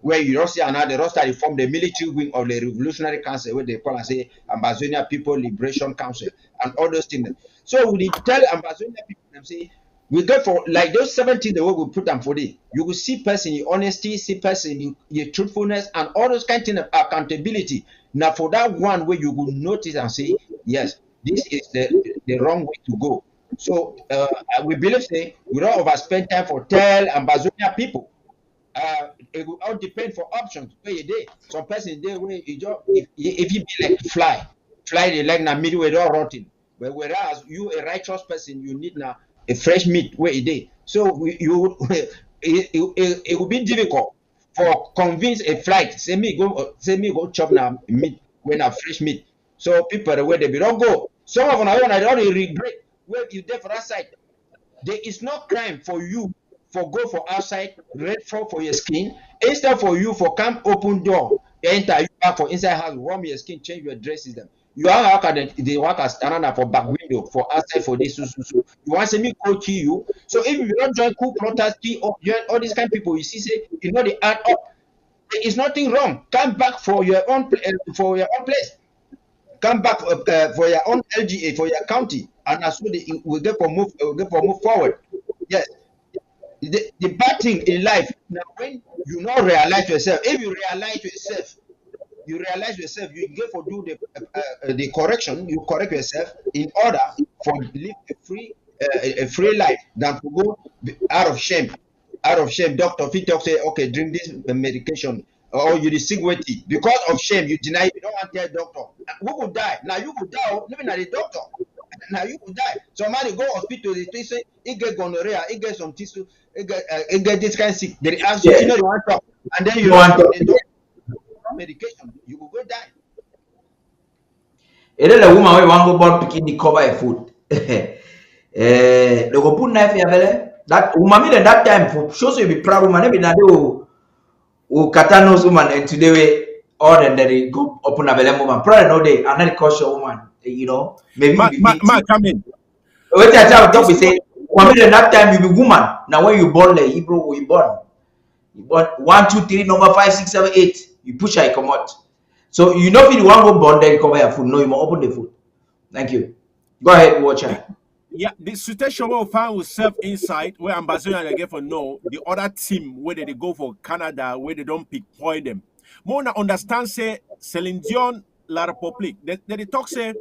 where you don't see another roster they form the military wing of the revolutionary council where they call and say Ambazonia People Liberation Council and all those things. So we tell Ambazonia people them say we go for like those 17 the way we put them for the you will see person in honesty, see person in your truthfulness and all those kind of accountability. Now for that one where you will notice and say yes, this is the wrong way to go. So we believe say we don't overspend time for tell Ambazonia people. It will all depend for options. Where you day, some person there where you just if you be like fly the leg now midway all rotting. But whereas you a righteous person, you need now a fresh meat where you day. So it will be difficult for convince a flight. Say me go chop now meat when a fresh meat. So people the way they be don't go. Some of them I don't regret where you there for that side. There is no crime for you for go for outside, red for your skin, instead for you for come open door, enter you back for inside house, warm your skin, change your dresses them. You are how the workers standing for back window for outside for this. You want to see me coach you. So if you don't join cool protest, join all these kind of people, you see, say you know the add up. There is nothing wrong. Come back for your own place. Come back for your own LGA for your county, and as we get for move forward. Yes. The bad thing in life now when you not realize yourself, if you realize yourself, you get for do the correction, you correct yourself in order for live a free life than to go out of shame. Doctor if he talk say okay drink this medication or you sick with it because of shame you deny you don't want to tell doctor who could die now you could die living at the doctor. Now you could die. Somebody go hospital, they say he get gonorrhea, he get some tissue, he get this kind of sick. They ask you, you know you want to talk, and then you want to medication, you will go die.
It is a woman who want to go born picking the cover of food. They go put knife in your belly. That woman at that time for shows you be proud woman. Every day who Katanos woman and today we all then they go open a belly woman. Probably no day another cautious woman. You know maybe
come in.
Wait I tell don't be say woman at that time you be woman. Now when you born like Hebrew you born 1, 2, 3 number 5, 6, 7, 8 you push I come out. So you know if you want to go born then cover your food. No, you must open the food. Thank you. Go ahead, watcher.
Yeah, the situation we found with self inside where Ambassador they get for no the other team where they go for Canada where they don't pick point them. More na understand say Celine Dion La Republique. They talk say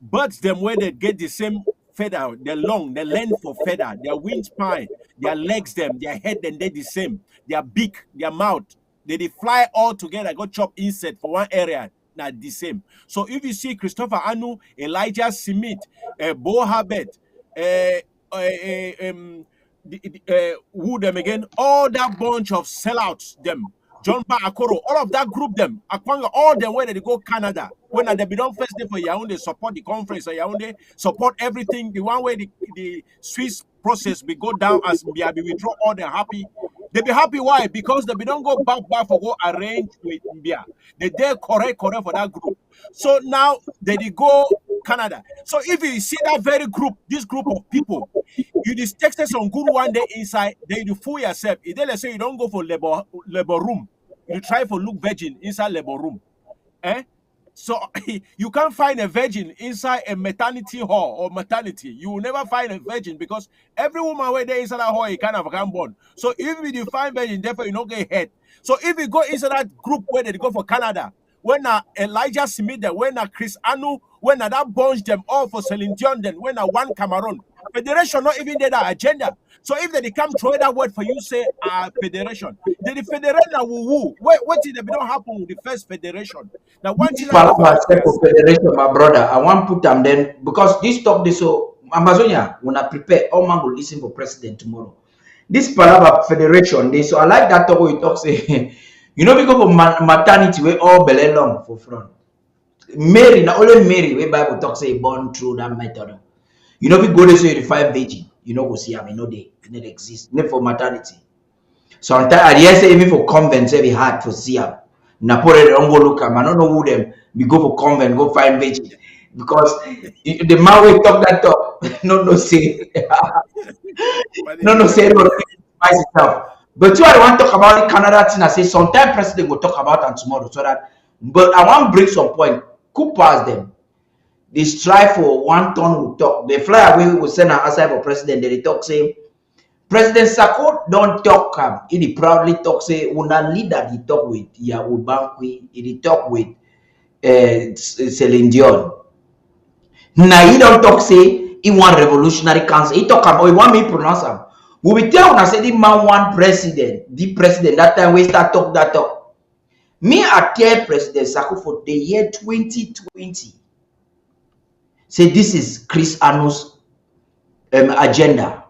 birds them where they get the same feather, their long, their length for feather, their wingspan, their legs them, their head then they the same, their beak, their mouth, they fly all together, go chop insect for one area. Not the same. So if you see Christopher Anu, Elijah Smith, Bo Habet, who them again? All that bunch of sellouts, them. John Ba Akoro, all of that group, them. Akwanga, all them where they go Canada. When they be done first day for Yaoundé, support the conference of Yaoundé, support everything. The one way the Swiss process we go down as Mbiabi withdraw all they happy. They be happy why? Because they be don't go back for go arrange with Mbia. They correct for that group. So now they go Canada. So if you see that very group, this group of people, you just texted some good one day inside, then you fool yourself. If they say you don't go for labor room, you try for look virgin inside labor room. Eh? So you can't find a virgin inside a maternity hall or maternity. You will never find a virgin because every woman where there inside that hall, you kind of can born. So if you find virgin, therefore you don't get hurt. So if you go inside that group where they go for Canada, when Elijah Smith, when Chris Anu, when that bunch them all for Celine Dion, then when one Cameroon, federation not even there that agenda. So if they come throw that word for you, say federation, then the federation will what did they don't happen with the first federation? Now one thing
federation, my brother, I want to put them then because this talk this so Amazonia when I prepare, all man will listen for president tomorrow. This Palava federation, they so I like that talk where you talk say you know we go for maternity where all belly long for front. Mary, not only Mary, where Bible talk say born through that method. You know, we go to say you find virgin, you know, go see them, you know, they exist, not for maternity. Sometimes I dare say even for convent, say we hard for see them. Napoli don't go look at, I don't know who them. We go for convent, go find virgin. Because the man will talk that talk, no say, no say, itself. But you I want to talk about the Canada thing. I say sometimes president will talk about and tomorrow so that. But I want to bring some point. Who pass them? They strive for one ton will talk. They fly away will send an outside for president. They talk say President Sako don't talk. He proudly talk say una leader he talk with Yahu Bankwi. He talk with Celine Dion. Now he don't talk say he want revolutionary council. He talk about he want me pronounce him. We will tell una say the man want president. The president that time we start talk that talk. Me I tell President Sako for the year 2020. Say this is Chris Anu's agenda.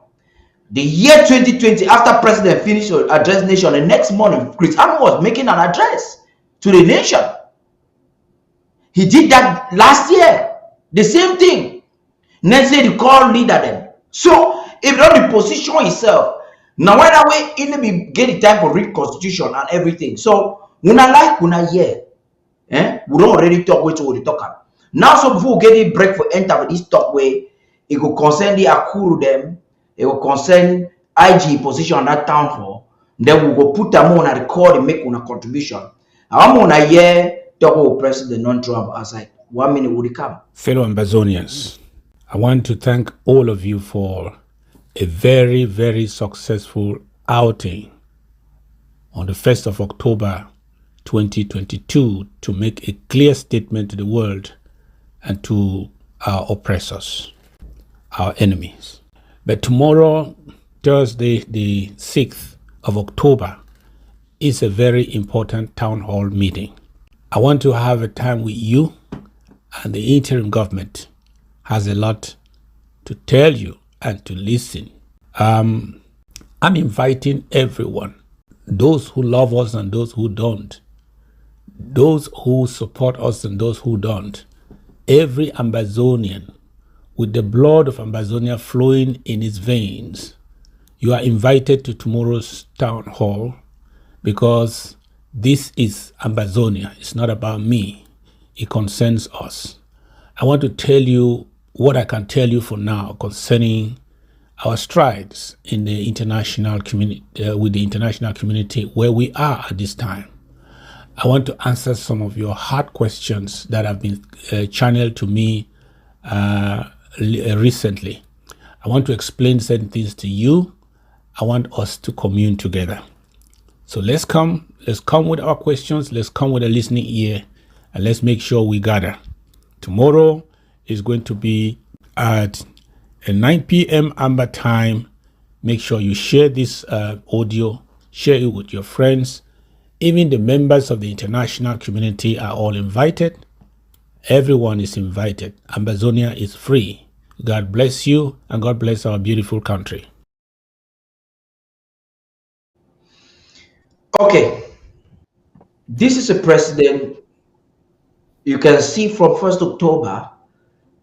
The year 2020, after President finished address nation, the next morning, Chris Anu was making an address to the nation. He did that last year. The same thing. Next day, the call leader then. So, if not the position itself, now when that way, it be get the time for read constitution and everything. So, when I like, when I hear, we don't already talk with what we talk. Now, so before we get a break for enter with this talk way, it will concern the Akuru them, it will concern IG position on that town hall. Then we will put them on a record and make una contribution. I'm on a year talk with President non-Trump outside. 1 minute would come.
Fellow Ambazonians, I want to thank all of you for a very, very successful outing on the 1st of October 2022 to make a clear statement to the world and to our oppressors, our enemies. But tomorrow, Thursday, the 6th of October, is a very important town hall meeting. I want to have a time with you, and the interim government has a lot to tell you and to listen. I'm inviting everyone, those who love us and those who don't, those who support us and those who don't, every Ambazonian with the blood of Ambazonia flowing in his veins, you are invited to tomorrow's town hall because this is Ambazonia. It's not about me. It concerns us. I want to tell you what I can tell you for now concerning our strides in the international community, with the international community where we are at this time. I want to answer some of your hard questions that have been channeled to me recently. I want to explain certain things to you. I want us to commune together. So let's come with our questions. Let's come with a listening ear, and let's make sure we gather. Tomorrow is going to be at 9 p.m. Amber time. Make sure you share this audio, share it with your friends. Even the members of the international community are all invited. Everyone is invited. Ambazonia is free. God bless you, and God bless our beautiful country.
Okay, this is a president you can see from 1st October,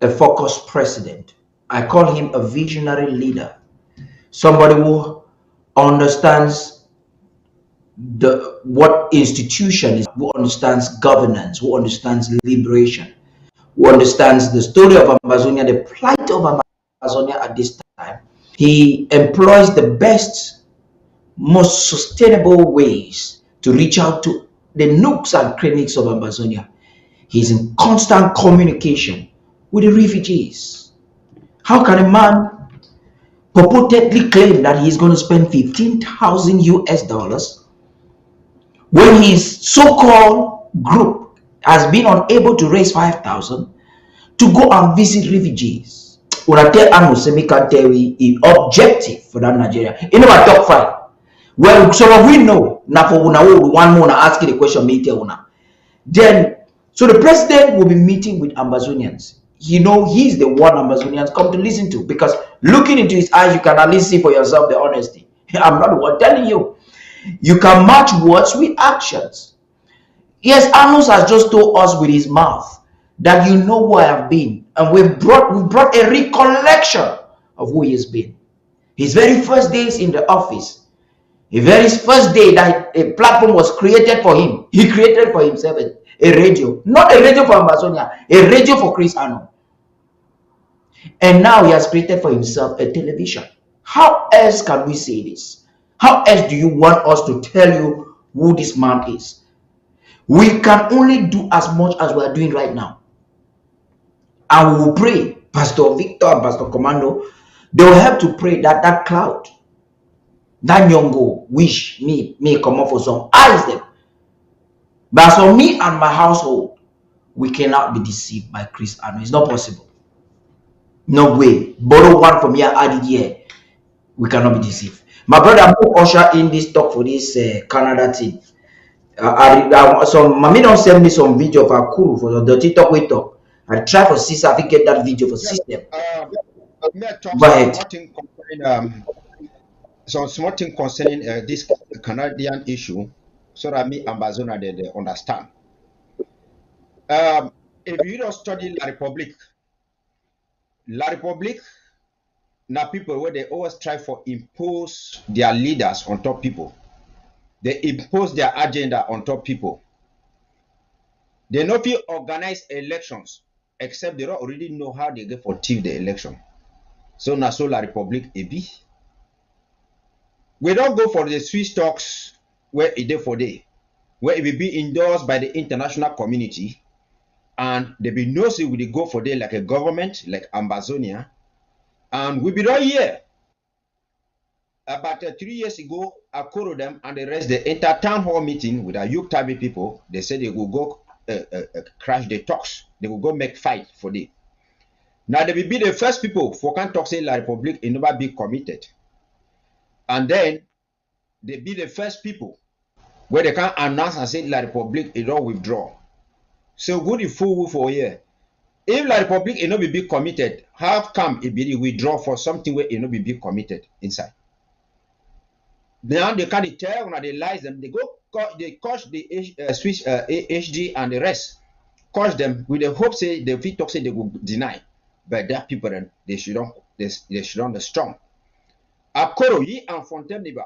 a focused president. I call him a visionary leader, somebody who understands the what institution is, who understands governance, who understands liberation, who understands the story of Amazonia, the plight of Amazonia at this time. He employs the best, most sustainable ways to reach out to the nooks and crannies of Amazonia. He's in constant communication with the refugees. How can a man purportedly claim that he's going to spend 15,000 US dollars when his so-called group has been unable to raise 5,000 to go and visit refugees? When I tell Anu Semika Terry is objective for that Nigeria. You know, I talk fine. Well, some of we know now for one more asking the question, me tell una. Then, so the president will be meeting with Ambazonians. You know, he's the one Ambazonians come to listen to, because looking into his eyes, you can at least see for yourself the honesty. I'm not the one telling you. You can match words with actions. Yes, Amos has just told us with his mouth that you know who I have been, and we brought a recollection of who he has been. His very first days in the office, the very first day that a platform was created for him, he created for himself a radio, not a radio for Amazonia, a radio for Chris Arnold. And now he has created for himself a television. How else can we say this? How else do you want us to tell you who this man is? We can only do as much as we are doing right now. And we will pray. Pastor Victor and Pastor Commando, they will help to pray that that cloud, that nyongo, wish me come up for some eyes them. But for me and my household, we cannot be deceived by Chris Arnold. It's not possible. No way. Borrow one from here, add it here. We cannot be deceived. My brother, I'm going to usher in this talk for this Canada thing. So mommy don't send me some video of Akuru for the dirty talk we talk. I try for sister, I get that video for system. Go ahead.
Some small thing concerning this Canadian issue, so that me and Bazona they understand. If you don't study La Republique, now people where they always try for impose their leaders on top people. They impose their agenda on top people. They not feel organize elections, except they don't already know how they get for thief the election. So now so La Republique be. We don't go for the Swiss talks where it day for day, where it will be endorsed by the international community, and there be no say we go for day like a government, like Ambazonia, and we be right here. About 3 years ago, I called them and the rest, they enter town hall meeting with our Yuk Tabi people. They said they will go crash the talks. They will go make fight for them. Now they will be the first people for can talk say La Republique and never be committed. And then they be the first people where they can announce and say La Republique is not withdraw. So good if fool for here. If La Republique is not be committed, how come it be withdraw for something where it not be committed inside? Now they can't tell when they lies them. They go they coach the Swiss HD and the rest. Coach them with the hope say the fit talk say they will deny, but that people then they should be strong. Akoro yi and Fontainebleau,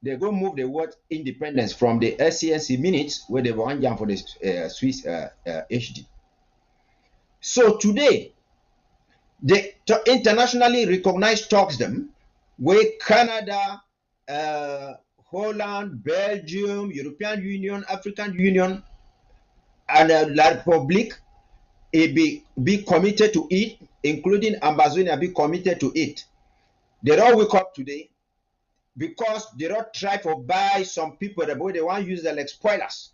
they go move the word independence from the SCNC minutes where they were jam for the Swiss HD. So today, the internationally recognized talks them where Canada, Holland, Belgium, European Union, African Union, and La Republique be committed to it, including Amazonia be committed to it. They don't wake up today because they don't try to buy some people the way they want to use them like spoilers.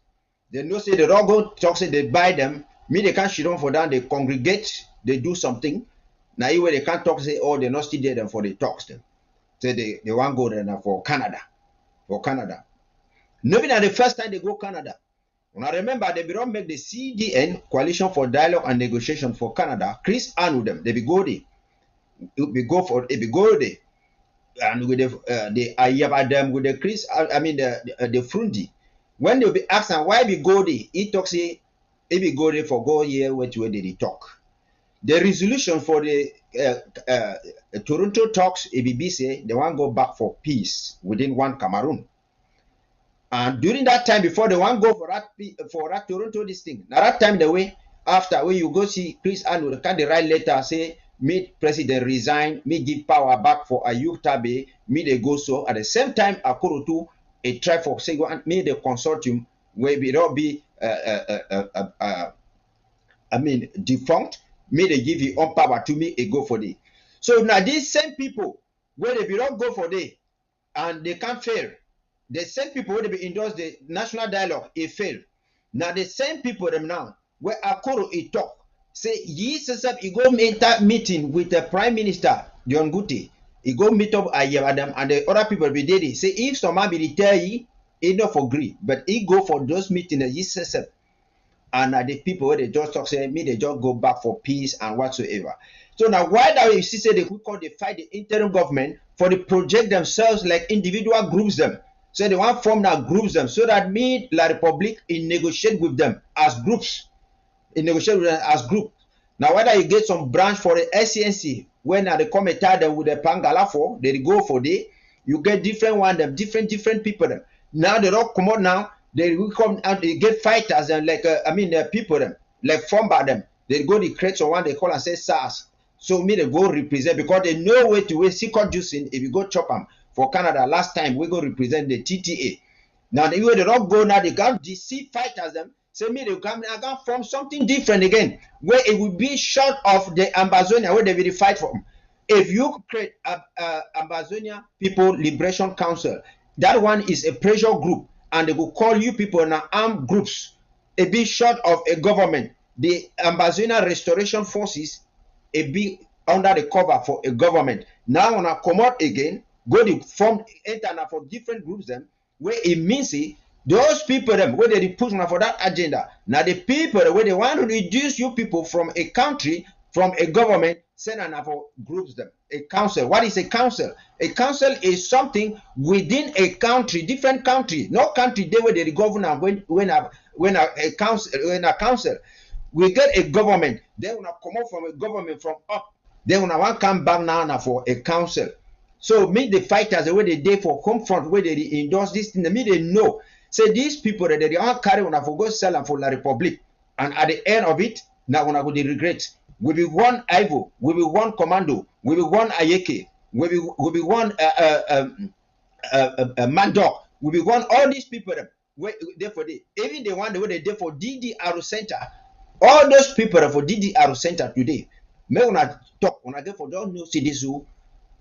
They know say they don't go talk say they buy them. Me they can't shit on for them. They congregate. They do something. Now anyway they can't talk say oh they're not still there them for the talks them. Say they want to go there now for Canada. For Canada. Maybe not the first time they go Canada. When I remember they don't make the CDN Coalition for Dialogue and Negotiation for Canada. Chris Arnold them. They be go there. It be go there. and with the Ayabadam with the Chris, I mean the Frundi. When they be asked why we go there, he talks say, if we go there for go here, where did he talk? The resolution for the Toronto talks, ABB say they want to go back for peace within one Cameroon. And during that time, before they want to go for that Toronto this thing, now that time the way after when you go see Chris Arnold, can they write letter say me president resign, me give power back for Ayub Tabe, me they go so at the same time Akorotu a try for say me the consortium where we not be defunct, me they give you on power to me a go for day. So now these same people where they be not go for day and they can't fail. The same people where they be endorse the national dialogue, it fail. Now the same people them now where Akoro it talk say ye sesap he go meeting with the Prime Minister John Guti. He go meet up Adam and the other people be there. Say if somebody be tell ye, he not for agree, but he go for those meetings that ye sesap. And the people where they just talk say me they just go back for peace and whatsoever. So now why that you see say they could call they fight the interim government for the project themselves like individual groups them. So they want form now groups them so that me La Republic in negotiate with them as groups. In negotiate with them as group. Now whether you get some branch for the SCNC when they come and tie them with the Pangala for they go for day, you get different one them different people them. Now they don't come out now. They will come and they get fighters and like people them like form by them. They go the create one they call and say SARS. So me they go represent because they know where to wait secret juicing if you go chop them for Canada. Last time we go represent the TTA. Now they don't go now they can't deceive fighters them. Say me they come I can form something different again where it will be short of the Ambazonia where they will fight from. If you create Ambazonia People Liberation Council, that one is a pressure group. And they will call you people in armed groups, a bit short of a government. The Ambazonia Restoration Forces, a bit under the cover for a government. Now when I come out again, go to form enter for different groups them, where it means those people them where they push for that agenda. Now the people where they want to reduce you people from a country, from a government, send for groups them. A council. What is a council? A council is something within a country, different country. No country there where the governor when a council we get a government. Then when I come out from a government from up, then when I want come back now for a council. So make the fighters the way they did for home front where they endorse this thing. Me they know. Say these people that they all carry when I for go sell them for La Republic, and at the end of it, now when I go the regret. We be one Ivo, we be one Commando, we be one Ayeke, we be one Mandok, we be one all these people there for the even the one the way they did for DDR Center. All those people for DDR Center today. Me when I talk, when I get for don't know see this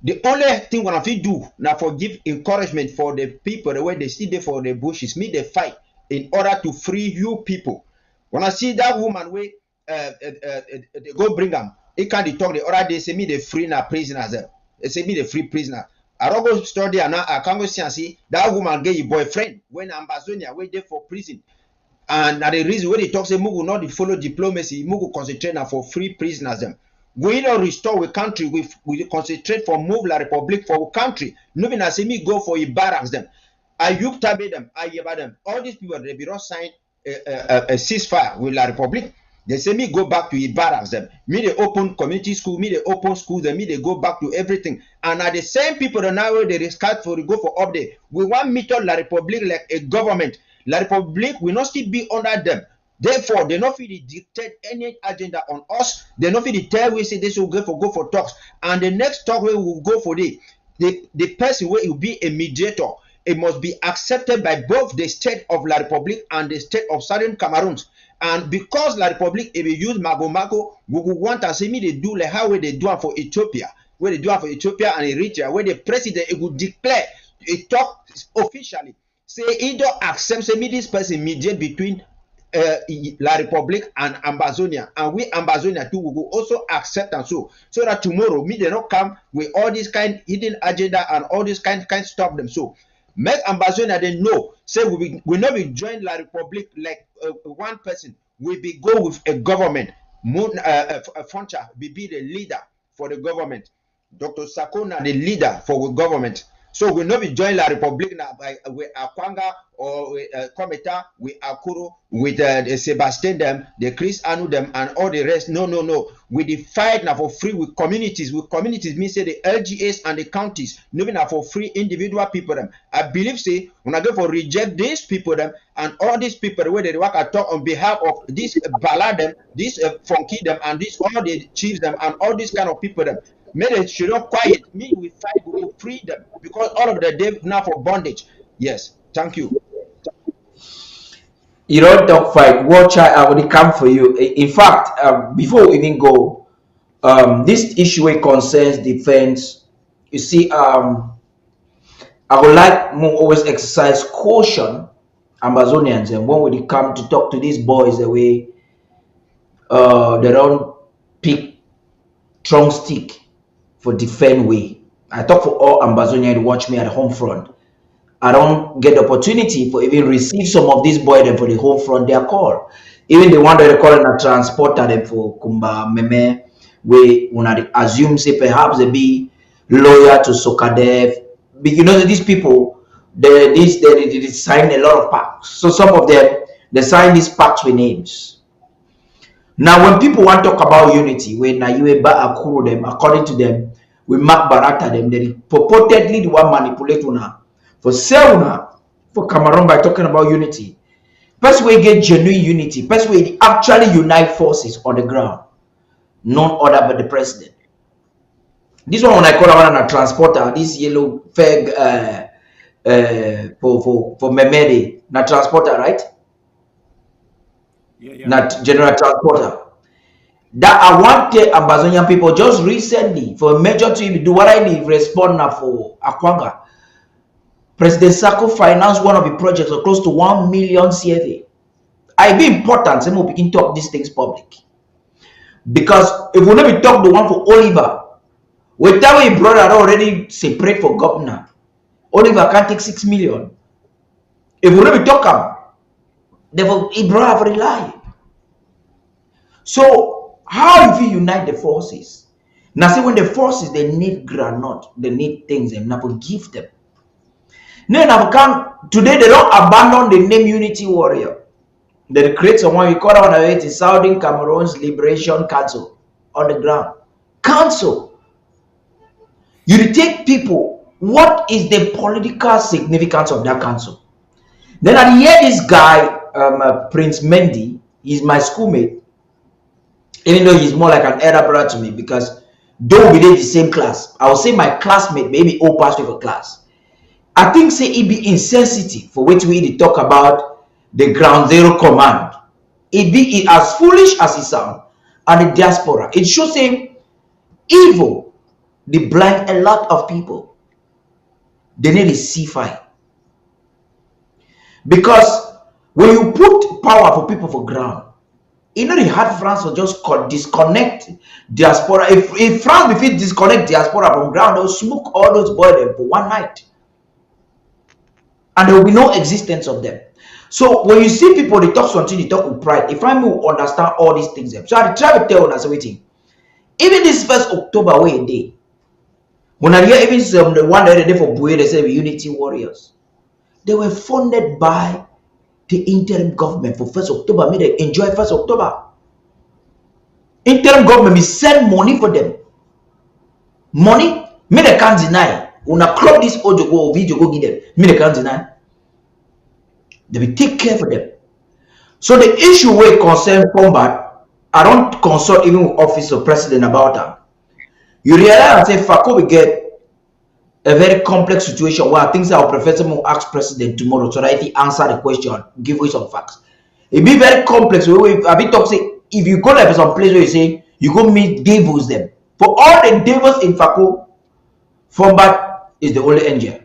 the only thing when I feel do now for give encouragement for the people the way they see there for the bushes, me they fight in order to free you people. When I see that woman way they go bring them. It can't talk the other day. Say me the free now prisoners. They say me the free prisoner. I don't go study and now I can't go see and see that woman get your boyfriend when Ambazonia wait there for prison. And the reason why they talk say Mugu not follow diplomacy, Mugu concentrate now for free prisoners them. We don't restore the country. We concentrate for move La Republic for our country. Nobody say me go for your barracks them. Ayub Tabe them, Ayeba them. All these people they be not sign a ceasefire with La Republic. They say me go back to the barracks them. Me they open community school, me they open schools, and me they go back to everything. And are the same people that now they discard for go for update. We want me to La Republic like a government. La Republic will not still be under them. Therefore, they not feel dictate any agenda on us. They not feel tell we say this will go for talks. And the next talk we will go for the person where will be a mediator. It must be accepted by both the state of La Republic and the state of Southern Cameroons. And because La Republic, if we use Mago, we will want to see me they do like how they do it for Ethiopia, where they do it for Ethiopia and Eritrea, where the president it would declare a talk officially, say either accept say me this person mediate between La Republic and Ambazonia, and we Ambazonia too will also accept and so that tomorrow me they not come with all this kind hidden agenda and all this kind stop them. So make Ambazonia they know say we not be join La Republic like one person. We be go with a government. Foncha be the leader for the government, Dr. Sakona, the leader for government. So we not be join La Republic with Akwanga or with Kometa, with Akuru, with the Sebastian them, the Chris Anu them, and all the rest. No, no, no. We the fight now for free with communities. With communities means say the LGAs and the counties, moving now for free individual people them. I believe say when I go for reject these people them and all these people the way they work I talk on behalf of this ballad them, this funky them, and this all the chiefs them and all these kind of people them. May they should not quiet. Me, we fight for freedom because all of the day now for bondage. Yes, thank you.
You don't talk fight. Watch I will come for you. In fact, before we even go, this issue concerns defense. You see, I would like more always exercise caution, Amazonians, and when we come to talk to these boys, the way they don't pick strong stick for defend way. I talk for all Ambazonians to watch me at the home front. I don't get the opportunity for even receive some of these boys them for the home front their call. Even the one that they call in a transporter them for Kumba Meme, we when I assume say perhaps they be loyal to Sokadev. But you know that these people they sign a lot of packs. So some of them they sign these packs with names. Now, when people want to talk about unity, when Nayueba Akuru them, according to them, we Mark Barata them, they purportedly the one manipulate una for Seluna for Cameroon by talking about unity. First way get genuine unity, first way actually unite forces on the ground, none other but the president. This one when I call one a transporter, this yellow fag for Memede, na transporter, right?
Yeah.
Not general transporter. That I want the Amazonian people just recently for a major to do what I need respond now for Akwanga. President Sako financed one of the projects of close to 1 million CFA. I be important some we can talk these things public. Because if we never talk the one for Oliver, with that way brother already separate for governor. Oliver can't take 6 million. If we never talk him, therefore he brother rely. So how if you unite the forces? Now see when the forces they need granite, they need things and never give them. Now today they don't abandon the name Unity Warrior. They create someone we call on it is Southern Cameroon's Liberation Council on the ground. Council. You take people, what is the political significance of that council? Then I hear this guy, Prince Mendy, he's my schoolmate. Even though he's more like an elder brother to me, because though we did the same class, I would say my classmate, maybe all passed with a class. I think say it be insensitive for which we talk about the ground zero command. It be as foolish as it sounds, and the diaspora. It shows him evil, they blind a lot of people. They need a C5. Because when you put power for people for ground, you know the hard France will just disconnect diaspora. If France if it disconnect diaspora from ground, they'll smoke all those boys for one night. And there will be no existence of them. So when you see people they talk something, they talk with pride. If I will understand all these things, so I try to tell us waiting. Even this 1st October way day, when I hear even some the one that they for Buye, they say Unity Warriors, they were funded by the interim government for 1st October. May they enjoy 1st October. Interim government will send money for them. Money, me they can't deny. When I crop this audio go video go give them, me they can't deny. They will take care for them. So the issue where concern combat, I don't consult even with office of president about that. You realize that Fako will get a very complex situation where things our professor will ask president tomorrow so that he answer the question, give away some facts. It be very complex. I be talk say if you go like some place where you say you go meet devils them. For all the devils in Fako, Fombat is the only angel.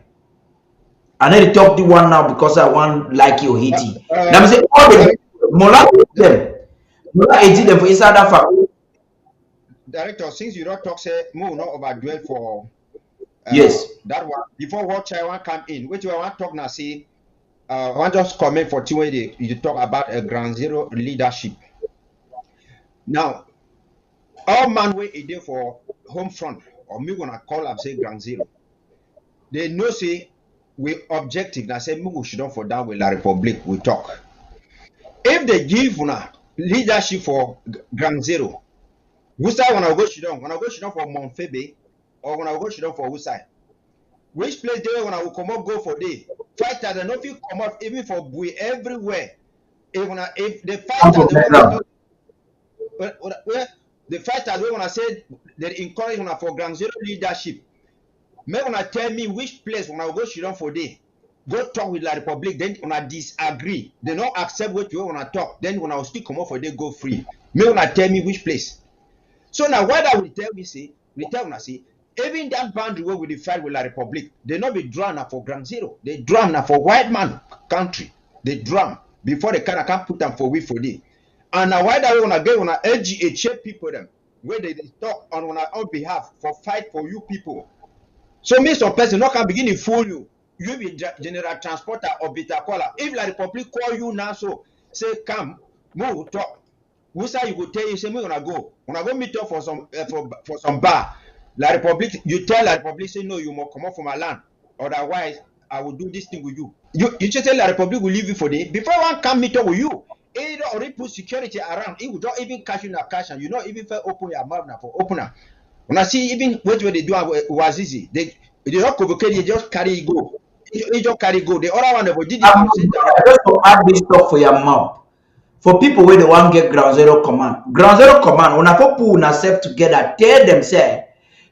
I need to talk to one now because I want like you Haiti. Now I say all the Mola them. Mola Haiti them for inside that Fako.
Director, since you don't talk, say more not overdwell for
yes.
That one before what I want come in. Which I want talk now see. I want just comment for two way you talk about a ground zero leadership. Now, all man way a day for home front or me when I call up say ground zero, they know say we objective. I say me we should not for down with La Republic. We talk. If they give una leadership for ground zero, which side when I go shit down? When I go shit down for Monfebe, or when I go shit down for which side? Which place there when I will come up go for day? Fighters they not fit come out even for Bui everywhere. If the fighters they want to the fighters we wanna say they encourage una for ground zero leadership. May wanna tell me which place when I go shit down for day. Go talk with La Republic, then when I disagree, they don't accept what you want to talk. Then when I will still come up for they go free. May wanna tell me which place. So now why that will tell me say, we tell me say, even that boundary where we fight with La Republic, they not be drawn for ground zero. They drawn now for white man country. They drawn before they can put them for we for day. And now why that we wanna get wanna LGA shape people them where they talk on our own behalf for fight for you people. So me some person not can begin to fool you. You be general transporter or beta caller. If La Republic call you now, so say come, move, talk. Who say you go tell you say me wanna go meet up for some bar. La Republic, you tell La Republic say no, you must come out from my land. Otherwise, I will do this thing with you. You just tell La Republic will leave you for day. Before one come meet up with you, it already put security around. It will not even cash you na cash and you not even open your mouth now for opener. When I see even what they do was easy. They not convocate, they just carry go. They just carry go. The other one they did it.
Just to add this stuff for your mouth. For people where they want get ground zero command. Ground zero command, when I put yourself together, tell them say,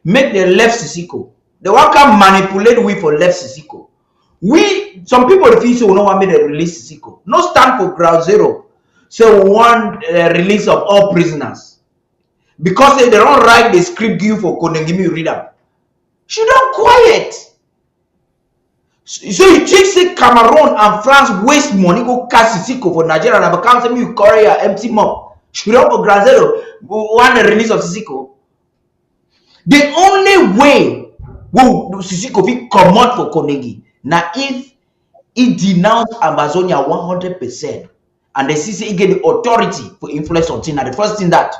make the left Sisiko. They want to manipulate we for left Sisiko. We, some people refuse to know what made the release Sisiko. No stand for ground zero. So we want release of all prisoners. Because they don't write the script give you for Konengimi read them. She don't quiet. So you think say Cameroon and France waste money go cash Sisiko for Nigeria and become say you carry your empty mouth. Should up for ground zero want the release of Sisiko. The only way Sisiko fit come out for Konegi now if he denounce Amazonia 100% and the CC get the authority for influence on thing. Now the first thing that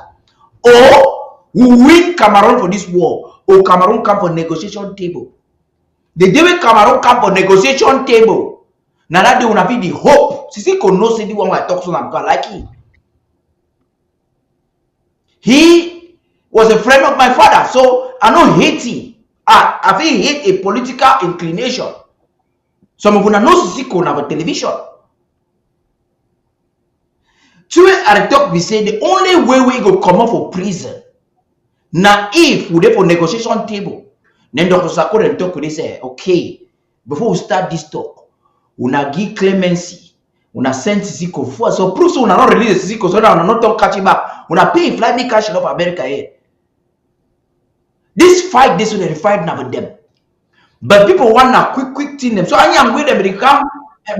or we win Cameroon for this war or Cameroon come for negotiation table. The day when Cameroon come for negotiation table, now that they will be the hope. Sisiko no say the one I talk to them because like him. He was a friend of my father, so I don't hate him. I feel he hate a political inclination. Some of you know Sisiko on our television. So at the talk we say the only way we go come out for prison. Now if we dey for negotiation table, then Dr. Sako and talk they say, okay, before we start this talk, we na give clemency, we na send Sisiko for so prove so we na not release Sisiko so now we not talk catch him back. We na pay fly me cash off America here. This fight, this will fight now with them. But people want a quick thing them. So I am with them, they come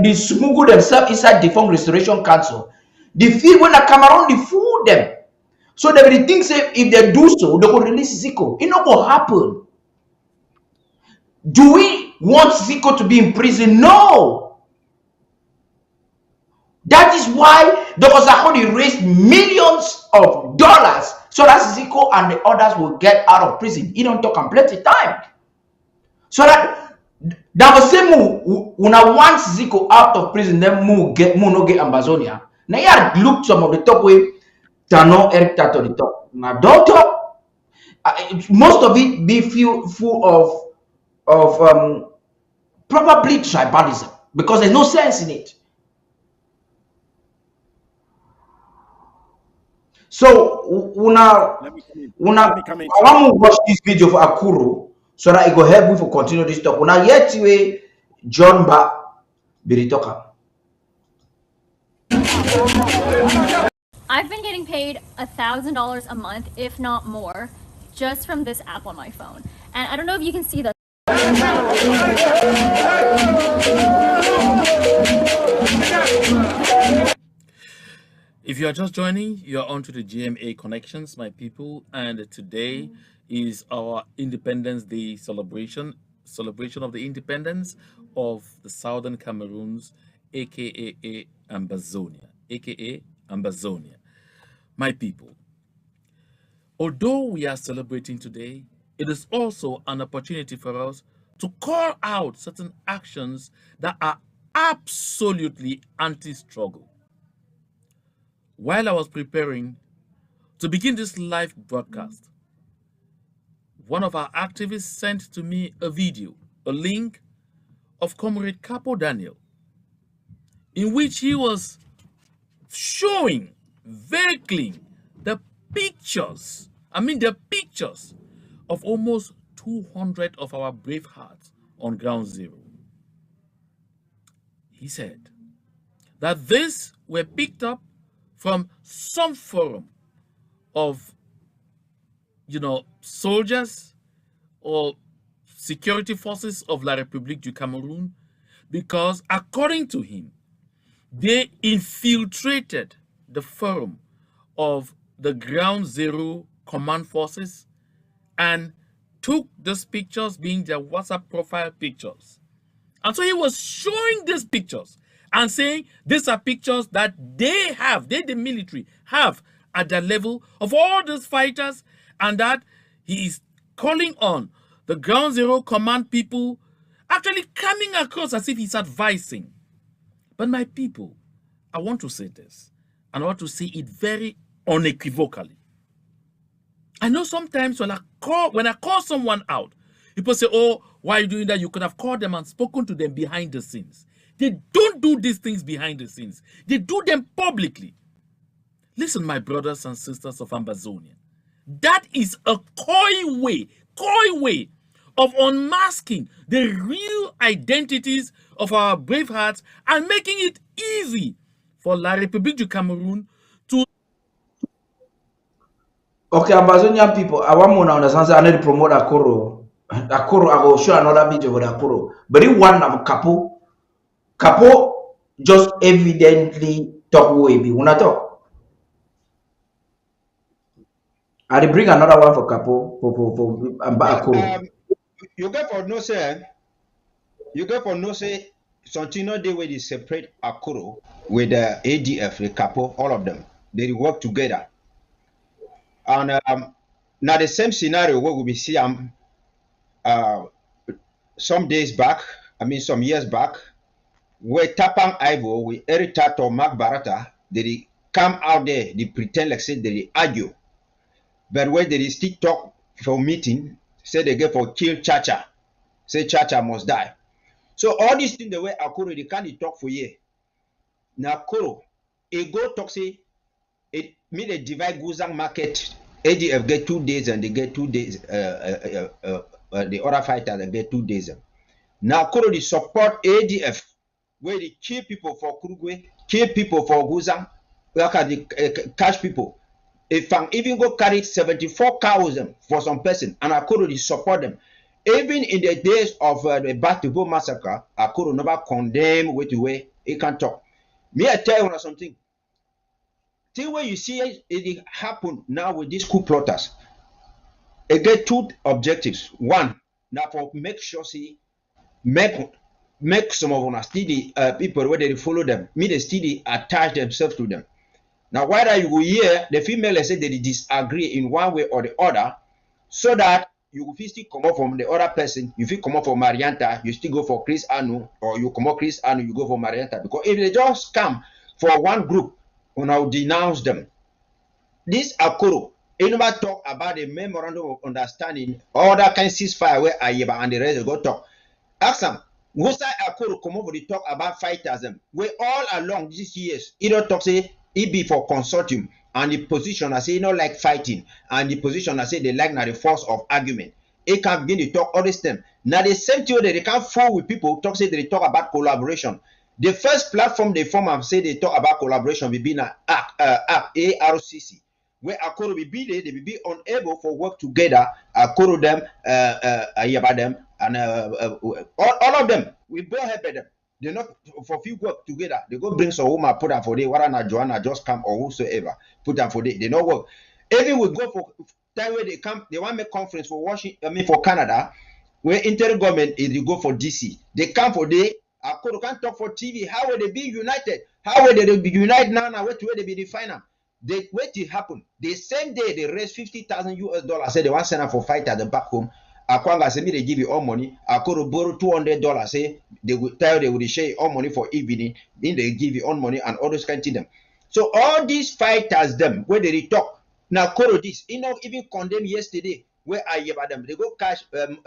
they smuggle themselves inside the Defunct Restoration Council. They feel when a Cameroon they fool them. So they will think say if they do so, they will release Sisiko. It not going to happen. Do we want Sisiko to be in prison? No. That is why Dr. Sarkozy raised millions of dollars so that Sisiko and the others will get out of prison. He don't talk and plenty time. So that was same move when I want Sisiko out of prison, then no get Amazonia. Now you have looked some of the top way Tano Eric Tato the top. Now don't talk. Most of it be full of probably tribalism because there's no sense in it. So I want to watch this video for Akuru so that it will help me for continue this talk. Una yet we John Ba Biritoka.
I've been getting paid $1,000 a month, if not more, just from this app on my phone. And I don't know if you can see the
If you are just joining, you're on to the GMA Connections, my people, and today is our Independence Day celebration of the independence of the Southern Cameroons, aka Ambazonia, my people. Although we are celebrating today, it is also an opportunity for us to call out certain actions that are absolutely anti-struggle. While I was preparing to begin this live broadcast, one of our activists sent to me a video, a link of Comrade Capo Daniel, in which he was showing very clean the pictures, the pictures of almost 200 of our brave hearts on ground zero. He said that these were picked up from some forum of, soldiers or security forces of La République du Cameroon, because according to him, they infiltrated the forum of the ground zero command forces and took these pictures, being their WhatsApp profile pictures. And so he was showing these pictures and saying these are pictures that they, the military, have at the level of all these fighters, and that he is calling on the ground zero command people, actually coming across as if he's advising. But my people, I want to say this, and I want to say it very unequivocally. I know sometimes when I call someone out, people say, oh, why are you doing that? You could have called them and spoken to them behind the scenes. They don't do these things behind the scenes. They do them publicly. Listen, my brothers and sisters of Ambazonia, that is a coy way of unmasking the real identities of our brave hearts and making it easy for La République du Cameroon to...
Okay, Ambazonian people, I want to understand that I need to promote Akoro. Akoro, I will show another video with Akoro. But if one of Capo just evidently talk way be wanna talk. I will bring another one for Capo for Akoro.
You get for no say. Santino they will separate Akoro with the ADF, the Capo, all of them. They work together. And now the same scenario what we see some days back, some years back, where Tapang Ivo with Eric Tato, Mark Barata, they come out there, they pretend like say they argue. But when they still talk for meeting, say they get for kill Chacha, say Chacha must die. So all these things the way Akoro they can't talk for you. Now Akoro, a go talk say it mean they divide Guzang market. ADF get 2 days and they get 2 days. The other fighters they get 2 days. Now Akoro they support ADF where they kill people for Kurugwe, kill people for Guzang, like they catch people. If I even go carry 74 cows for some person and Akoro they support them. Even in the days of the Batibo massacre, Akoro never condemn with the way he can talk. Me, I tell you something. See what you see it happen now with these coup plotters. It get 2 objectives. One, now for make sure see make some of us steady people where they follow them. Me they steady attach themselves to them. Now why are you go here? The female say they disagree in one way or the other, so that you will still come up from the other person. You feel come up for Marianta, you still go for Chris Anu, or you come up Chris Anu, you go for Marianta. Because if they just come for one group, we now denounce them. This Akoro, he never talk about the memorandum of understanding, all that kind of ceasefire where Ayeba and the rest go talk. Ask them, what's that Akoro come over to talk about fighters? We all along these years, he don't talk say he be for consortium. And the position I say not like fighting, and the position I say they like now the force of argument. It can begin to talk all this time. Now the same thing that they can't fool with people talk say they talk about collaboration. The first platform they form and say they talk about collaboration will be now ARCC, where Akoro will be there, they will be unable for work together. Akoro them, Ayaba them, and all of them. We both help them. They're not for few work together. They go bring some woman, put them for day. Warana Joanna just come or whosoever, put them for day. They don't work. Even we go for time where they come, they want to make conference for Washington, for Canada, where intergovernment is they go for DC. They come for day. Akoro can't talk for TV. How will they be united? How will they be united now? Where they be defined? They wait to happen. The same day they raise $50,000 US. Say they want to send for fighter the back home. Akwanga say me they give you all money. I could borrow $200. Say they would tell they would share all money for evening. Then they give you all money and all those kind of them. So all these fighters them where they talk now. Koro this even condemned yesterday where I hear about them. They go catch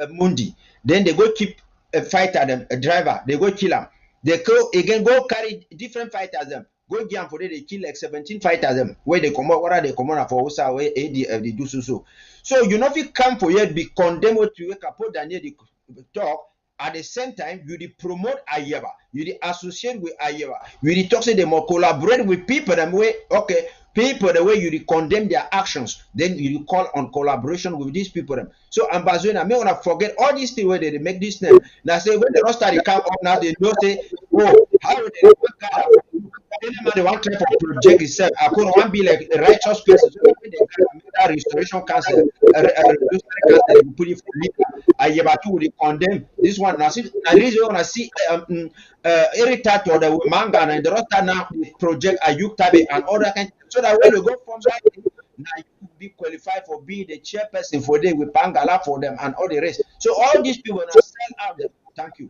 Mundi. Then they go keep a fighter them a driver. They go kill him. They go again go carry different fighters them. Go game for they kill like 17 fighters them where they come out. What are they come out for? Usa where ADF they do so. So you know if you come for yet be condemned to wake up Daniel the talk at the same time you de promote Ayeva, you de associate with Ayeva, you de talk say they more collaborate with people them way okay people the way you de condemn their actions, then you de call on collaboration with these people them. So Ambazona may wanna forget all these things where they make this name. Now say when the roster they come up now they know say oh how they they want to try for project itself. I could want be like a righteous person. So when they that restoration council, they put it for leader. I have to condemn this one. Now, see, I really want to see Irritate or the manga and the rest now the project Ayuk Tabe and other kind. So that when you go from that, now you could be qualified for being the chairperson for them with Pangala for them and all the rest. So all these people now sell out them. Thank you.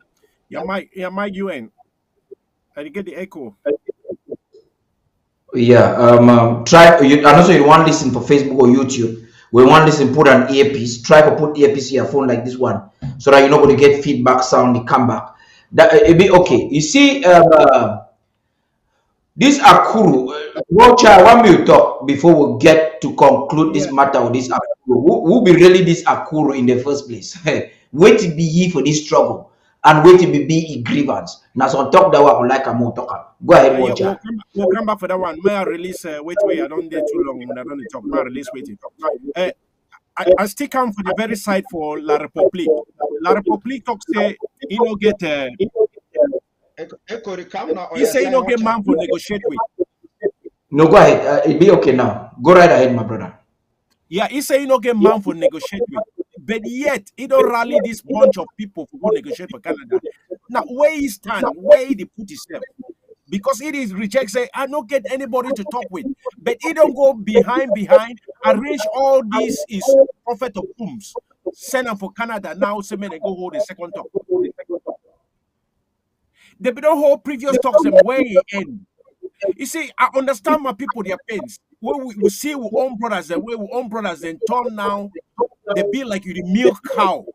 Yeah, Mike, UN. I get the echo.
Yeah, try. And also you want to listen for Facebook or YouTube. We want to listen, put an earpiece. Try to put earpiece in your phone like this one, so that you're not going to get feedback sound. They come back. That it'll be okay. You see, this Akuru. Watch out. One minute talk before we get to conclude this matter with this Akuru. Who be really this Akuru in the first place? Wait to be here for this struggle. And wait to be a grievance. Now, so on top that one, like a more talker. Go ahead, watch
yeah, we'll come back for that one. May I release? Wait, I don't get too long when I don't talk. May I release? Waiting. I still come for the very side for La République. La République talks say you know get. He say you know get man for negotiate with.
No, go ahead. It'll be okay now. Go right ahead, my brother.
Yeah, he say you know get man for negotiate with. But yet, he don't rally this bunch of people for negotiate for Canada. Now, where he stand, where he put himself, because it is reject, say, I don't get anybody to talk with. But he don't go behind, arrange all these is prophet of Ooms, send them for Canada. Now, say, man, they go hold the second talk. They don't hold previous talks and where he end. You see, I understand my people, their pains. Where we see we own brothers and where we own brothers and turn now, they be like you the milk cow.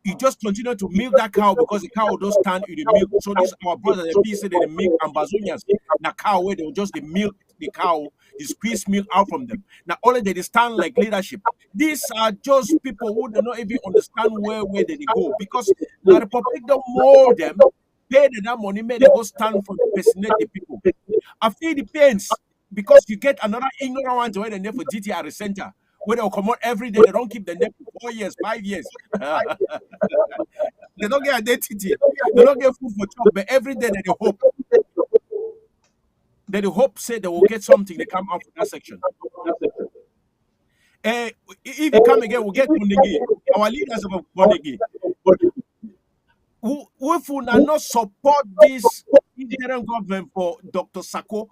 You just continue to milk that cow because the cow don't stand in the milk. So this our brothers and people say they milk Ambazonians. The cow where they just the milk the cow, they squeeze milk out from them. Now only they stand like leadership. These are just people who do not even understand where they go because the Republic don't mold them, pay them that money, may they go stand for the personate the people. I feel the pains because you get another ignorant one to where they for GTR center. Where they'll come out every day, they don't keep the name for 4 years, 5 years. They don't get identity, they don't get food for job, but every day they hope. They hope say they will get something, they come out from that section. If you come again, we'll get Bondegi. Our leaders of Bondegi. Who will not support this interim government for Dr. Sako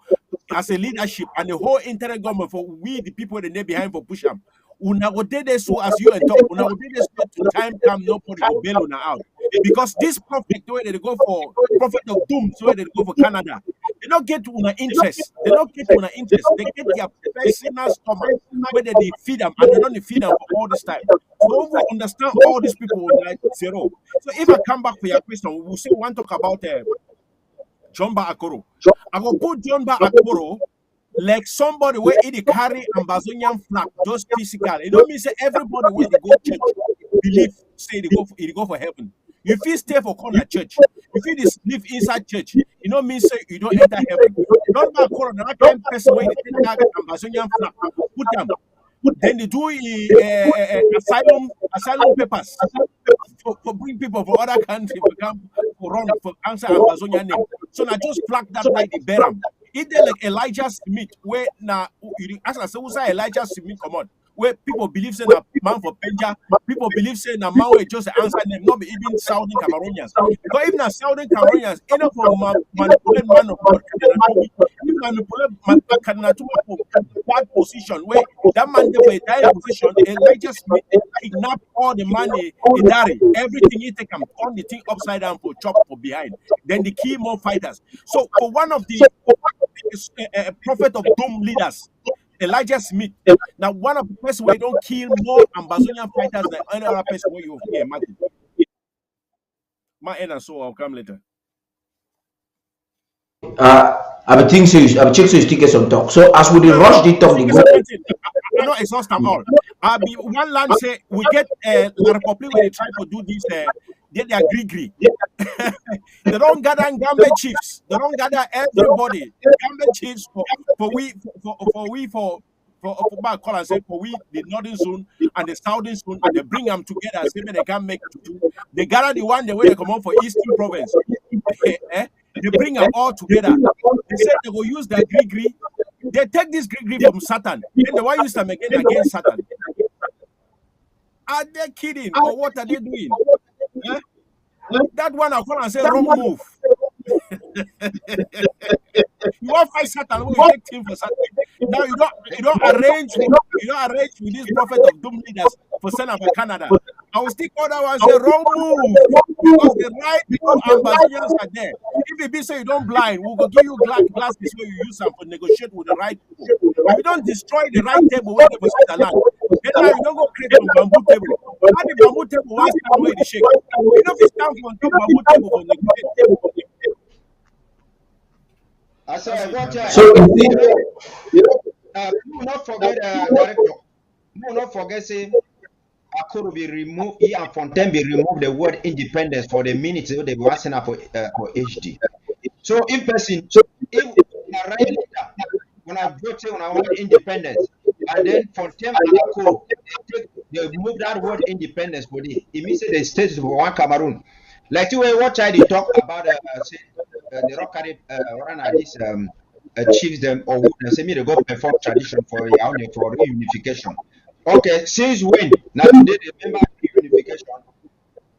as a leadership and the whole interim government for we the people that they behind for push them. Una go dey so as you and talk. Una go dey so to time come nobody go bail una out because this prophet where they go for prophet of doom, so where they go for Canada, they don't get una interest. They don't get una interest. They get their personal stomach where they feed them and they don't feed them for all this time. So we understand all these people like zero. So if I come back for your question, we'll say we want to talk about Jomba Akoro. I will put Jomba Akoro like somebody where he carry Ambazonian flag just physical. It don't mean say everybody when they go church believe say they go for heaven. If you stay for corner church, if you live inside church, it don't mean say you don't enter heaven. Jomba Akoro, another kind of person where they take that Ambazonian flag, put them. Then they do asylum papers for bring people from other countries for come for run for answer Amazonian name. So now just flag that like the Beram. It like Elijah Smith where now as I say Elijah Smith come on. where people believe saying a man for Penja, people believe saying a man will just answer them, not be even Southern Cameroonians. Because even as Southern Cameroonians, enough for manipulate man of God, if manipulate bad position where that man there for a dire position, Elijah Smith kidnap all the money, everything he take and turn the thing upside down for chop for behind. Then they kill more fighters. So for one of the prophet of doom leaders, Elijah Smith. Now, one of the person where don't kill more Ambazonian fighters than any other person where you hear, imagine. My end and so I'll come later.
I would think so. I would check so you still get some talk. So as we rush the talk,
I not exhaust them all. Be one land say we get La Republic when they try to do this. Get their gree. They don't gather Gambe chiefs. They don't gather everybody. Gambe chiefs for call and say for we the northern zone and the southern zone. They bring them together. Say they can make two. They gather the one the way they come on for Eastern Province. They bring them all together. They said they will use their gree. They take this gree from Satan. Then they will use them again against Satan. Are they kidding? Or what are they doing? Eh? That one I call and say wrong move. You want fight Satan, we take him for Satan. Now you don't arrange with this prophet of doom leaders for Senate for Canada. I will still call that one say wrong move because the right people Ambazonians are there. If it be so you don't blind, we will give you glasses where you use them to negotiate with the right people. If you don't destroy the right table where they will set the land, then now you don't go create some bamboo table. How the bamboo table was stand where the shake. You know if you stand on top bamboo table for negotiate.
I said,
so
do not forget, director. Do not forget, say, Akuru be removed, he and Fontaine be removed the word independence for the minutes they were asking for HD. So, in person, if I write letter, when I vote, when I want independence, and then Fontaine and Akuru, they move that word independence for the immediately they state for one Cameroon. Like you watch I talk about the rock carry these chiefs them or they say me they go perform tradition for reunification. Okay, since when? Now today they remember reunification.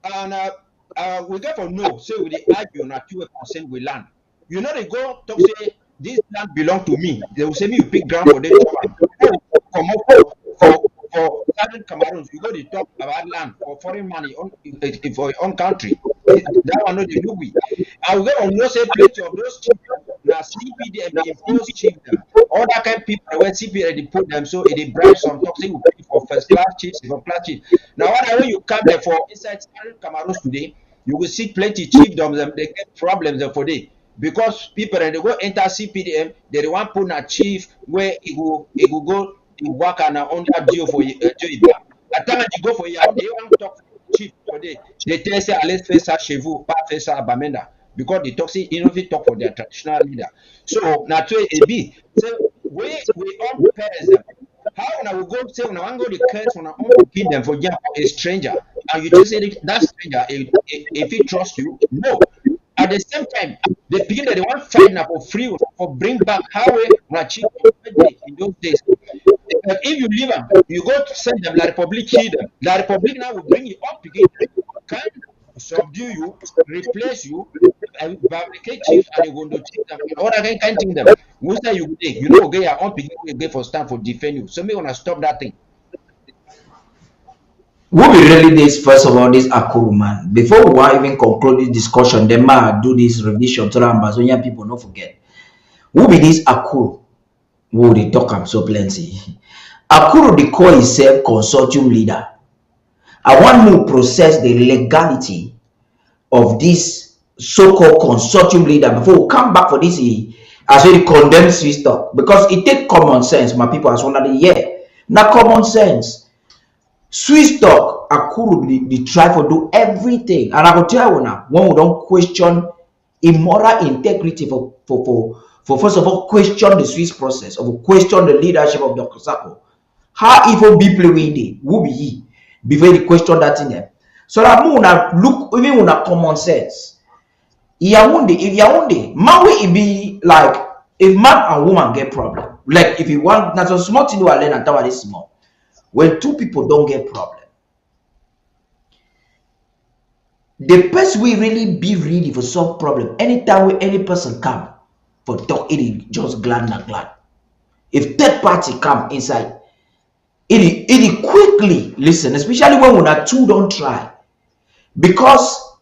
And we get for no, so we argue na 2% we land. You know they go talk say this land belong to me. They will say me you pick ground for them come up for certain Cameroons, you go to talk about land for foreign money for your own country. That one not the do we. I will go on no say plenty of those chiefs. Now CPDM impose chiefs. All that kind of people where CPDM they put them so they bribe some toxic for first class chiefs, for class chiefs. Now when you come there for inside certain Cameroons today, you will see plenty chiefdoms them they get problems for day. Because people and they go enter CPDM, they want put a chief where it will go to work on under deal for you. At time you go for you, they want to talk chief today. They tell say let's face ça chez vous, pas face ça Bamenda. Because they talk say you know they talk for their traditional leader. So now to a B. So we all parents them. How now we go say when I go the curse when I want to them for a stranger and you just say that stranger if he trusts you, no. At the same time, the people that they want fight now for free for bring back how we achieve in those days. If you leave them, you go to send them La Republic kill them. La Republic now will bring you up again, can subdue you, replace you, and fabricate chiefs and they going to take them. All that kind of thing them. Most time you take, you know, get your own again for stand for defend you. So me wanna stop that thing.
Who be really this first of all this Akuru man? Before we even conclude this discussion, they might do this revision so that Ambazonian people don't forget. Who be this Akuru? Who they talk am so plenty. Akuru they call himself consortium leader. I want to process the legality of this so-called consortium leader before we come back for this as we condemn Swiss talk because it take common sense, my people as one of the year. Now common sense. Swiss talk Akuru they try to do everything, and I will tell you now, when we don't question immoral integrity for first of all question the Swiss process, or question the leadership of Dr. Sako. How evil be play with it? Who be he? Before they question that in them. So that we look even with a common sense. If Yaounde, man will be like if man and woman get problem. Like if you want that's a small thing to learn and tell this small. when two people don't get problem, the person will really be ready for solve problem. Anytime when any person come for talk, it just glad not glad. If third party come inside, it quickly listen, especially when una two don't try. Because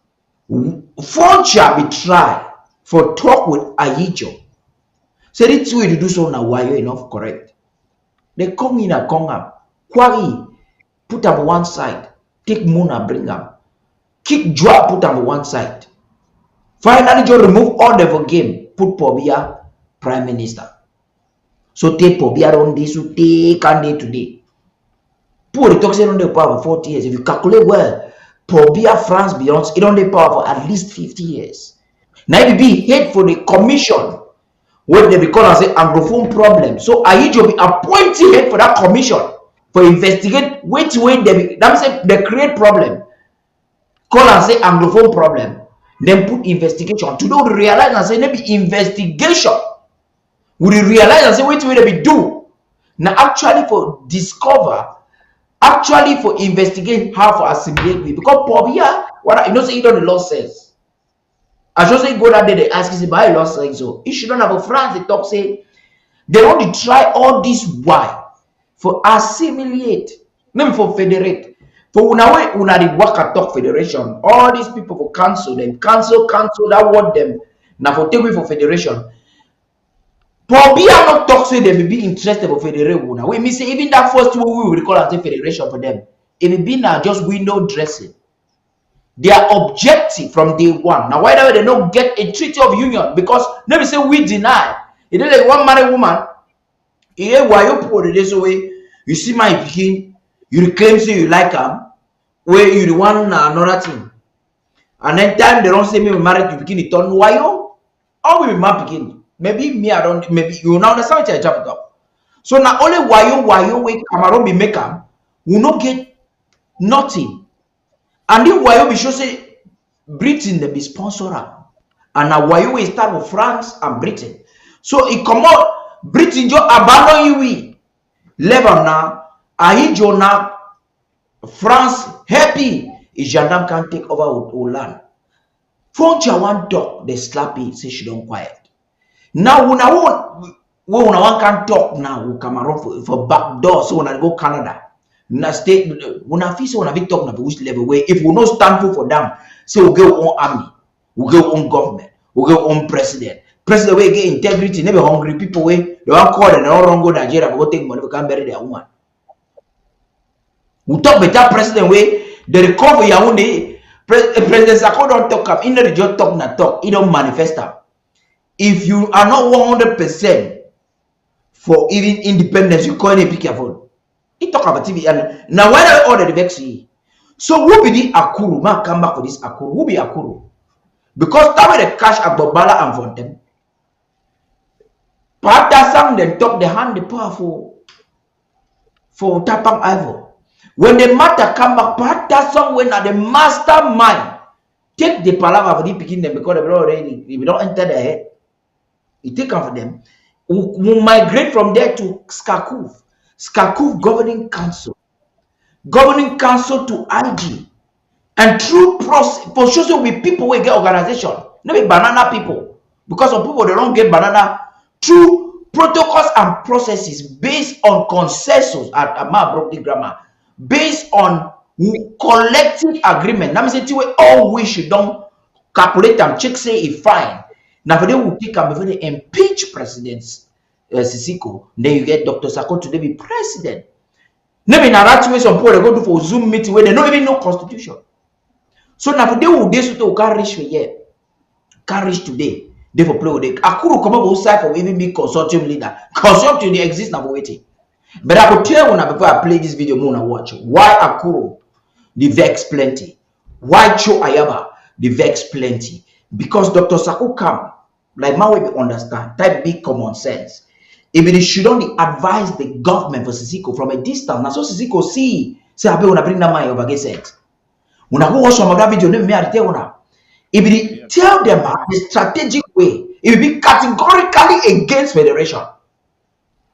Foncha be try for talk with Ayijo. Say the two way to do so now why you enough correct. They come in a come up. Quarry, put up one side. Take Muna, bring up. Kick Joa, put up one side. Finally, just remove all the game. Put Pobia Prime Minister. So take Pobia on this, so take day today. Poor the toxin on the power for 40 years. If you calculate well, Pobia France Beyond, it on the power for at least 50 years. Now it be head for the commission. What they be called as an Anglophone problem. So Ayijo be appointing head for that commission for investigate which way they create problem. Call and say Anglophone problem. Then put investigation. To know realize and say maybe investigation. We realize and say which way they be do. Now actually for discover, actually for investigate how to assimilate with. Because Pobia, what you know say it on the law says. I just say go that day they ask you by law saying so. You shouldn't have a France they talk say they want to try all this why for assimilate, not for federate. For una the worker talk federation. All these people for cancel them, cancel that word them. Now for take away for federation. Probably are not talk say they will be interested for federation. We may say even that first one we will call as a federation for them. It will be now just window dressing. Their objective from day one. Now, why do they not get a treaty of union? Because let me say we deny. It is like one married woman. Here, why you put it this way? You see my picking, you claim say you like them, where you the one another thing. And then time they don't say me married to begin it on why you? How will be my picking? Maybe me I don't. Maybe you now understand what I jump up. So now only why you wait Cameroon be make them, will not get nothing. And if why you show say Britain they be sponsor am, and now why you start with France and Britain. So it come out Britain just abandon you we leave am now. Ahijo now France happy if gendarme can take over with land. Frontier one talk they slap it say she don't quiet. Now when one can talk now we Cameroon for back door so when I go Canada. Na state when I feel so when I be talking about which level where if we no stand for them, say we go on army, we go on government, we go on president. President we get integrity, never hungry people way they want call and all wrong go Nigeria go take money, we can bury their woman. We talk better president way they recover your own day. President Sako don't talk up, in the just talk na talk, he don't manifest up. If you are not 100% for even independence, you call it pick your phone. He talk about TV and now why are all the vex? So who be the Akuru? Man, come back for this Akuru. Who be Akuru? Because that way the cash at Bobala and for them. Part that song then talk the hand the powerful for Tapang Ivo. When the matter come back, part that song when the mastermind take the palaver for the picking them because they already if you don't enter their head, you take them for them. We migrate from there to Skakuf. Skakuf Governing Council to IG, and through process for sure will be people will get organization, not be banana people, because some people they don't get banana through protocols and processes based on consensus at my broke the grammar, based on collective agreement. Now me say all we should don't calculate and check say it fine. Now for they will take them before they impeach presidents. Sisiko, then you get Dr. Sako today be president. Maybe now that way some people they go do for Zoom meeting where they don't even know constitution. So now for they will can reach for here, can reach today. They for play with it. Akuru come up outside for even be consortium leader. Consortium they exist now for waiting. But I could tell you before I play this video, more and watch why Akuru the vex plenty, why Cho Ayaba the vex plenty. Because Dr. Sako come like man we understand type big common sense. If it should only advise the government for Sisiko from a distance, now so Sisiko see, say, I want to bring that money over get sex. When I go watch some of that video, me I tell you if it tell them the strategic way, it will be categorically against federation.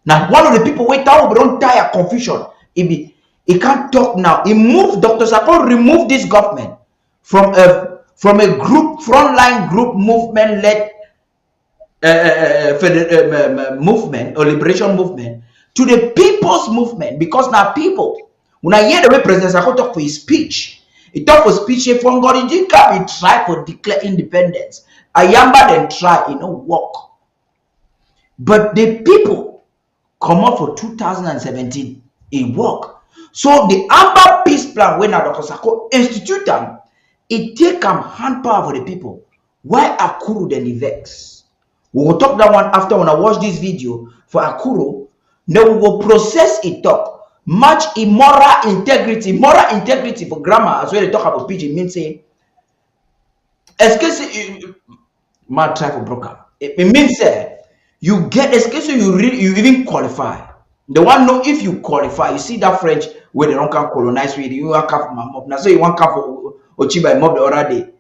Now, one of the people wait out, but don't tire confusion. If He can't talk now. He moved, Dr. Sako removed this government from a group, frontline group movement led movement or liberation movement to the people's movement, because now people, when I hear the way President Sako talk for his speech, he talk for speech from God, he try for declare independence. Ayamba then try, work. But the people come up for 2017, it work. So the Amber Peace Plan, when Dr. Sako institute them, it take hand power for the people. Why Akuru then the vex? We will talk that one after when I watch this video for Akuru. Now we will process it talk. Much immoral integrity for grammar, as well they talk about pidgin means say, excuse mad type of broker. It means you get excuse you even qualify. The one know if you qualify, you see that French where they don't come colonize with you want come for my mob. Now so you want come for Ochiba mob the other day.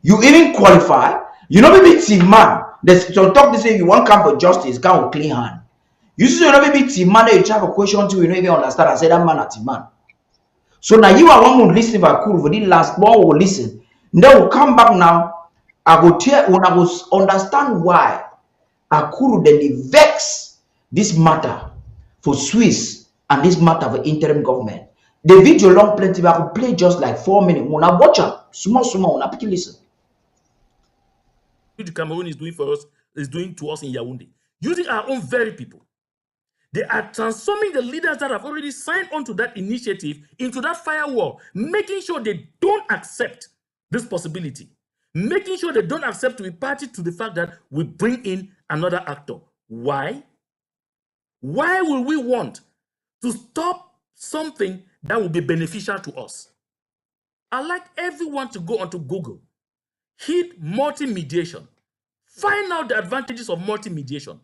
You even qualify, you know maybe team man. There's some talk they say you want come for justice, come with clean hand. You see, you know maybe team man that you try a question to, you don't even understand and say that man a team man. So now you are one who listen for Akuru for the last one will listen. Then we'll come back now. I go tell when I will understand why Akuru then they vex this matter for Swiss and this matter for interim government. The video long plenty, but I will play just like 4 minutes. When I watch it, small, when I pick listen.
The Cameroon is doing for us, is doing to us in Yaoundé, using our own very people. They are transforming the leaders that have already signed on to that initiative into that firewall, making sure they don't accept this possibility, making sure they don't accept to be party to the fact that we bring in another actor. Why? Why will we want to stop something that will be beneficial to us? I'd like everyone to go onto Google, hit multi-mediation, find out the advantages of multi-mediation,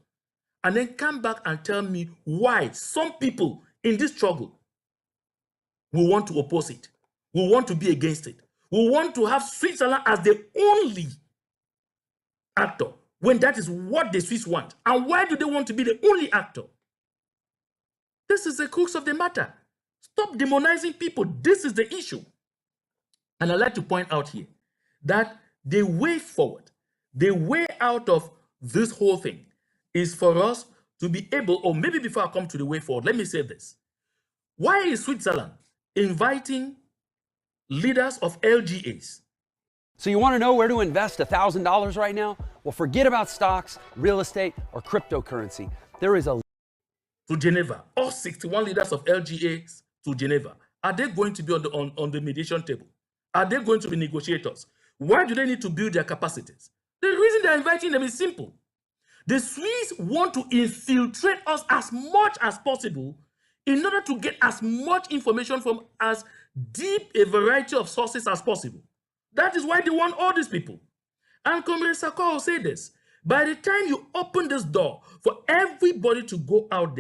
and then come back and tell me why some people in this struggle will want to oppose it, will want to be against it, will want to have Switzerland as the only actor, when that is what the Swiss want. And why do they want to be the only actor? This is the crux of the matter. Stop demonizing people. This is the issue. And I'd like to point out here that the way forward, the way out of this whole thing is for us to be able, or maybe before I come to the way forward, let me say this. Why is Switzerland inviting leaders of LGAs?
So you want to know where to invest $1,000 right now? Well, forget about stocks, real estate, or cryptocurrency. There is a
to Geneva, all 61 leaders of LGAs to Geneva. Are they going to be on the mediation table? Are they going to be negotiators? Why do they need to build their capacities? The reason they're inviting them is simple. The Swiss want to infiltrate us as much as possible in order to get as much information from as deep a variety of sources as possible. That is why they want all these people. And Comrade Sako will say this, by the time you open this door for everybody to go out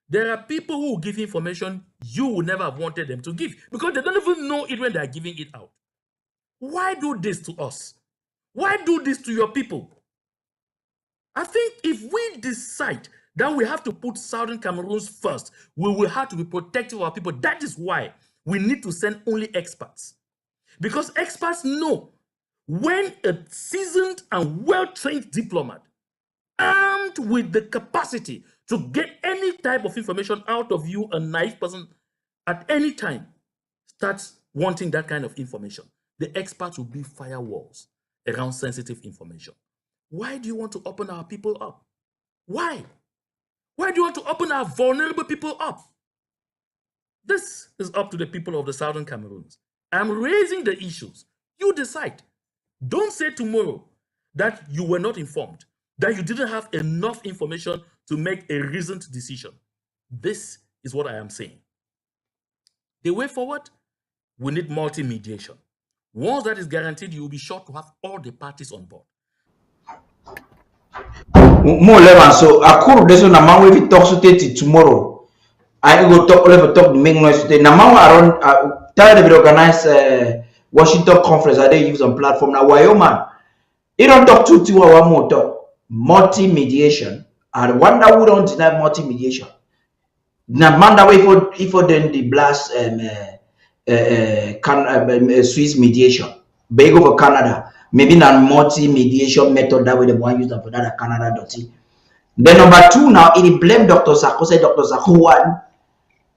there are people who will give information you would never have wanted them to give because they don't even know it when they are giving it out. Why do this to us? Why do this to your people? I think if we decide that we have to put Southern Cameroons first, we will have to be protective of our people. That is why we need to send only experts. Because experts know when a seasoned and well-trained diplomat, armed with the capacity to get any type of information out of you, a naive person, at any time, starts wanting that kind of information, the experts will be firewalls around sensitive information. Why do you want to open our people up? Why? Why do you want to open our vulnerable people up? This is up to the people of the Southern Cameroons. I'm raising the issues. You decide. Don't say tomorrow that you were not informed, that you didn't have enough information to make a reasoned decision. This is what I am saying. The way forward, we need multi-mediation. Once that is guaranteed, you will be sure to have all the parties on board.
More level, so Akuru this one a man we talk so tomorrow. I go talk the make noise today. Now man around tell them to organize Washington conference. I they use on platform now. Why man? He don't talk 2 hour more talk multi-mediation. And one that we don't deny multi-mediation. Na man that way for then the blast Swiss mediation. Beg over Canada. Maybe not multi-mediation method that way they want use them for that Canada dirty. Then number two now, it blame Dr. Sako, say Dr. Sako one.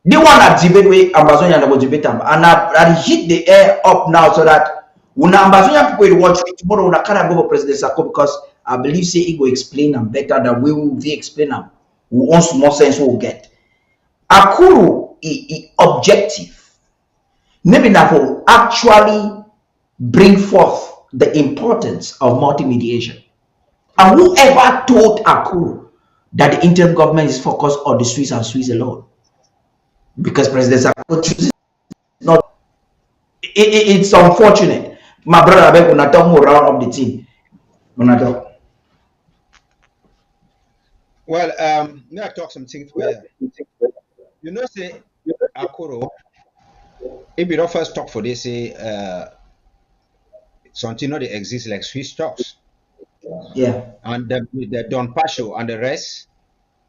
They want to debate with Amazonian about debate them. And I hit the air up now so that when Amazonian people will watch it tomorrow, we can't go for President Sako because I believe say he will explain them better than we will explain them. We want more sense we'll get. Akuru is objective. Maybe that will actually bring forth the importance of multi-mediation. And whoever told Akuru that the interim government is focused on the Swiss and Swiss alone? Because President Sako chooses not. It's unfortunate. My brother, I beg you, not talk more round of the team.
Well, now I talk some things where you know say Akuro. If we don't first talk for this, say something not they exist like Swiss stocks.
Yeah.
And the Don Pasho and the rest,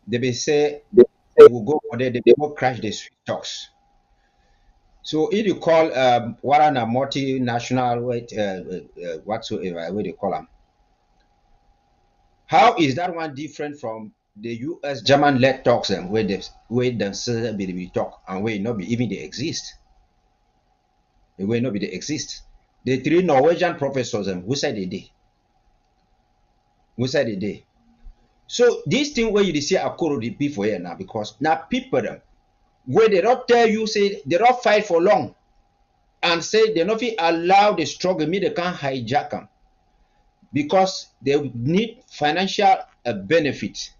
they be say they will go for there, they will crash the Swiss stocks. So if you call what a multinational whatsoever, what they call them, how is that one different from the U.S. German-led talks and where themselves be talk and where not be even they exist? It will not be they exist. The three Norwegian professors who said they did. Who said they did. So this thing where you see Akoro the be for here now because now people them where they don't tell you say they don't fight for long and say they not allow the struggle me they can't hijack them because they need financial benefit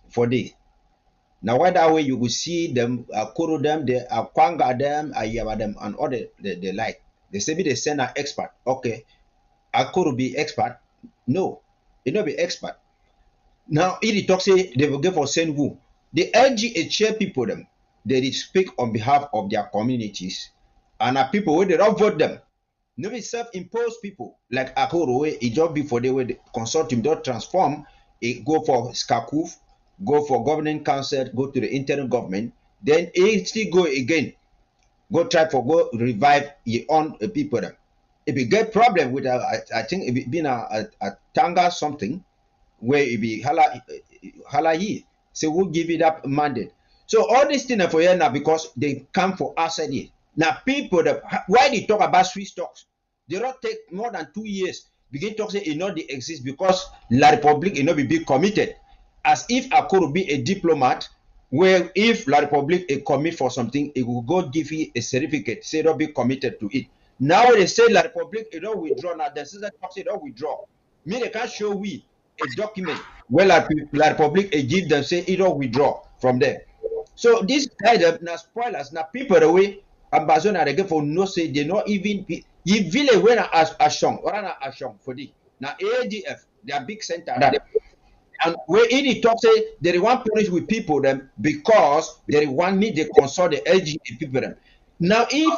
for this. Now why that way you will see them Akoro them, they Akwanga them, Ayawa them and all the like. They say they send an expert. Okay, Akoro be expert. No, it not be expert. Now, if the talk say they will go for send who, the LGA chair people them, they speak on behalf of their communities, and are people where they don't vote them. No be self-imposed people like Akoro, it just before they were consortium don't transform, it go for Skakuf, go for governing council, go to the internal government, then it still go again, go try for go revive your own people them. If you get problem with I think if it been a tanga something where it be hala ye say we'll give it up mandate. So all these things are for here now because they come for outside here. Now people that why they talk about Swiss stocks, they don't take more than 2 years begin talk say it not they exist because La Republique it not be committed as if I could be a diplomat where if La Republique is commit for something it will go give you a certificate say don't be committed to it. Now they say La Republique it don't withdraw now the citizen talk say don't withdraw. Me they can't show we a document where La Republique give them say it don't withdraw from there. So this guy now spoilers now people the way Amazon they get for no say they not even be you village when a song or an ashong for the now ADF their big center that and where it talk say they want punish with people them because they want me they consult the LGA people them. Now
in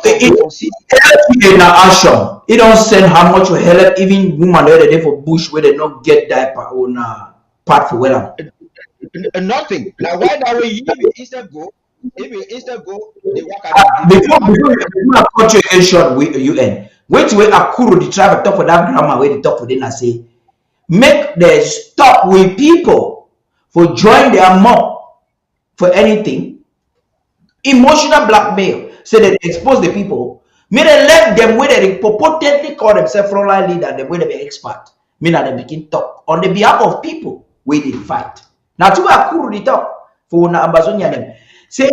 action, it don't send how much will help even woman the other day for bush where they not get that on part for well.
Nothing. Now why that way you instead go if you instead go they work
before contribution with UN. Wait till Akuru the tribe talk for that grammar where they talk for them and say make the stop with people for join their mob for anything. Emotional blackmail. So they expose the people. May they let them where they purportedly call themselves frontline leader, the way they be expert. May they begin talk on the behalf of people where they fight. Now to Akuru the talk for na Ambazonia them. Say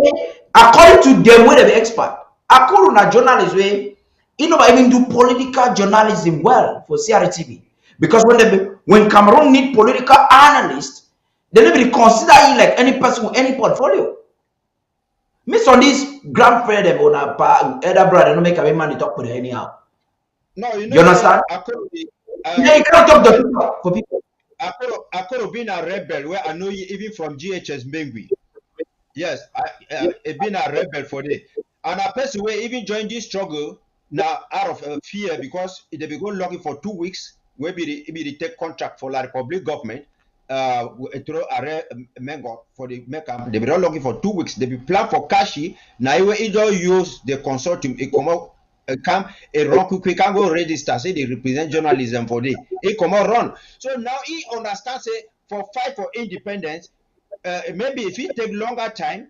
according to them where they be expert. Akuru na journalist way, you know even do political journalism well for CRTV. Because when Cameroon need political analysts, they never consider you like any person with any portfolio. Miss on this grandfather on a elder brother, no make a man to talk for them anyhow.
No,
you understand? Yeah, you cannot talk the talk for people.
I could have been a rebel where I know you even from GHS Mengwi. Yes, I been a rebel for this. And a person where even join this struggle now out of fear because they be going looking for 2 weeks, where they take contract for La Republic government. throw a mango for the makeup. They be not looking for 2 weeks. They be plan for cashy. Now you either use the consortium. It come out, come a run quick can go register. Say they represent journalism for the. It come out run. So now he understands. Say for fight for independence. Maybe if it take longer time,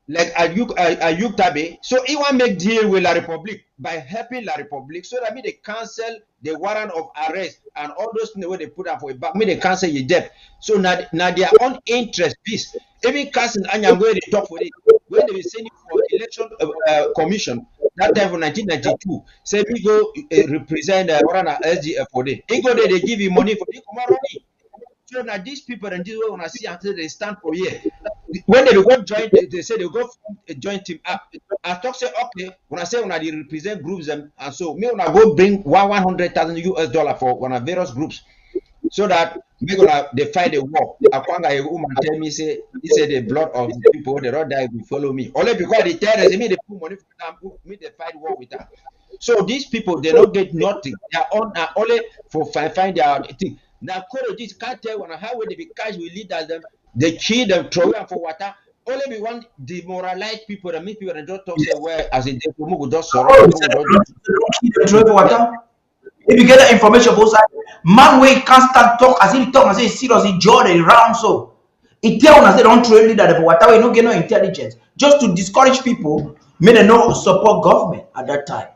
like Ayuk Tabe, so he want make deal with La Republic by helping La Republic, so that mean they cancel the warrant of arrest and all those things where they put up for it back, me they cancel your debt. So now their own interest piece. Even cancel Anyang where they talk for it, when they be sending for election commission that time for 1992, say we go represent warrant SGF for it. He go there, they give you money for it, come on, so now these people and this way when I see until they stand for year. When they go join, they say they go join team up. I talk say okay. When I say when I represent groups and so me when I go bring $100,000 for one of various groups, so that we gonna they fight the war. Akwanga a woman tell me say he said the blood of the people they don't die will follow me. Only because they tell us me they put money for them, me they fight war with them. So these people they don't get nothing. They are on only for find their thing. Now this can't tell when how they be cash we lead them. They kill them, throw them for water. Only we want demoralize people and make people and don't talk say where as in they just surround.
Throw for water. If you get that information both sides, man way can't start talk as if he talk and say serious, he jaw the round so. He tell us they don't throw leader for water, we don't get no intelligence. Just to discourage people, may they not support government at that time.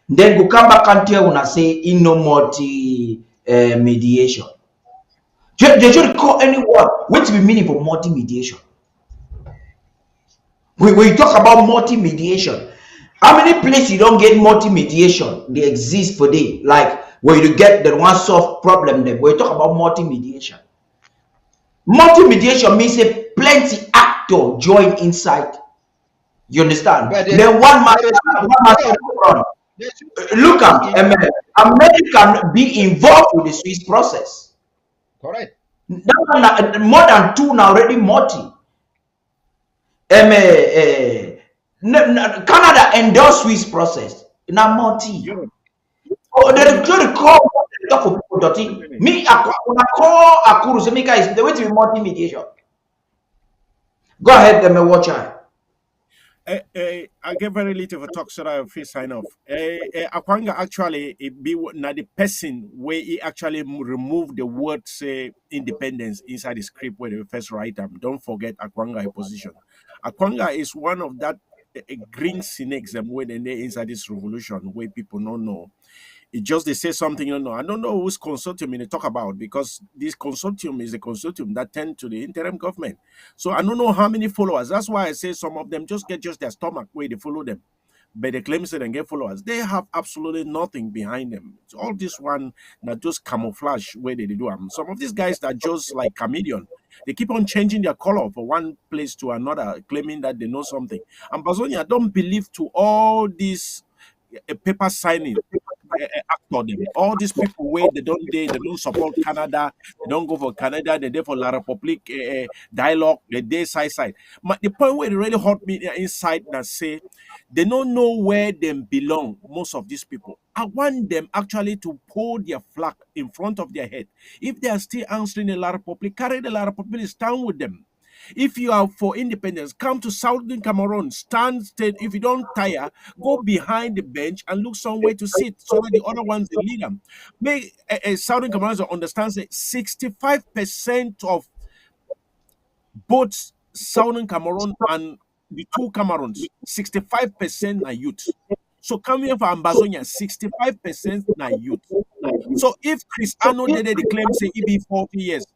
Then go come back and tell when I say in no multi mediation. They should call anyone which be meaning for multi-mediation. We talk about multi-mediation. How many places you don't get multi-mediation? They exist for day, like where you get the one solve problem there. We talk about multi-mediation. Multi-mediation means a plenty actor join inside. You understand? Then one man run. Look at America be involved with the Swiss process.
Correct.
More than two now already multi. Canada endorsed Swiss process. Now multi. Oh, they call talk for people dirty. Me, I call Akuru. So me guys, the way to be multi mediation. Go ahead, watch out.
I get very little for talk so that I feel sign off. Akwanga actually be now the person where he actually remove the word say independence inside the script where they first write them. Don't forget Akwanga position. Akwanga is one of that green snakes them when they inside this revolution where people don't know. It just they say something, you know. I don't know whose consortium they talk about because this consortium is a consortium that tend to the interim government. So I don't know how many followers. That's why I say some of them just get just their stomach where they follow them. But they claim say they get followers. They have absolutely nothing behind them. It's all this one that just camouflage where they do them. Some of these guys that just like chameleon. They keep on changing their color from one place to another, claiming that they know something. And Bazonia don't believe to all this paper signing actor them. All these people where they don't support Canada, they don't go for Canada, they there for La Republique dialogue, they side. But the point where it really hurt me inside that say they don't know where they belong, most of these people. I want them actually to pull their flag in front of their head. If they are still answering the La Republique, carry the La Republique, stand with them. If you are for independence, come to Southern Cameroon, stand. If you don't tire, go behind the bench and look somewhere to sit so that the other ones they lead them. Make Southern Cameroons understand that 65% of both Southern Cameroon and the two Cameroons, 65% are youth. So coming here for Ambazonia, 65% are youth. So if Cristiano did the claim say he be 40 years,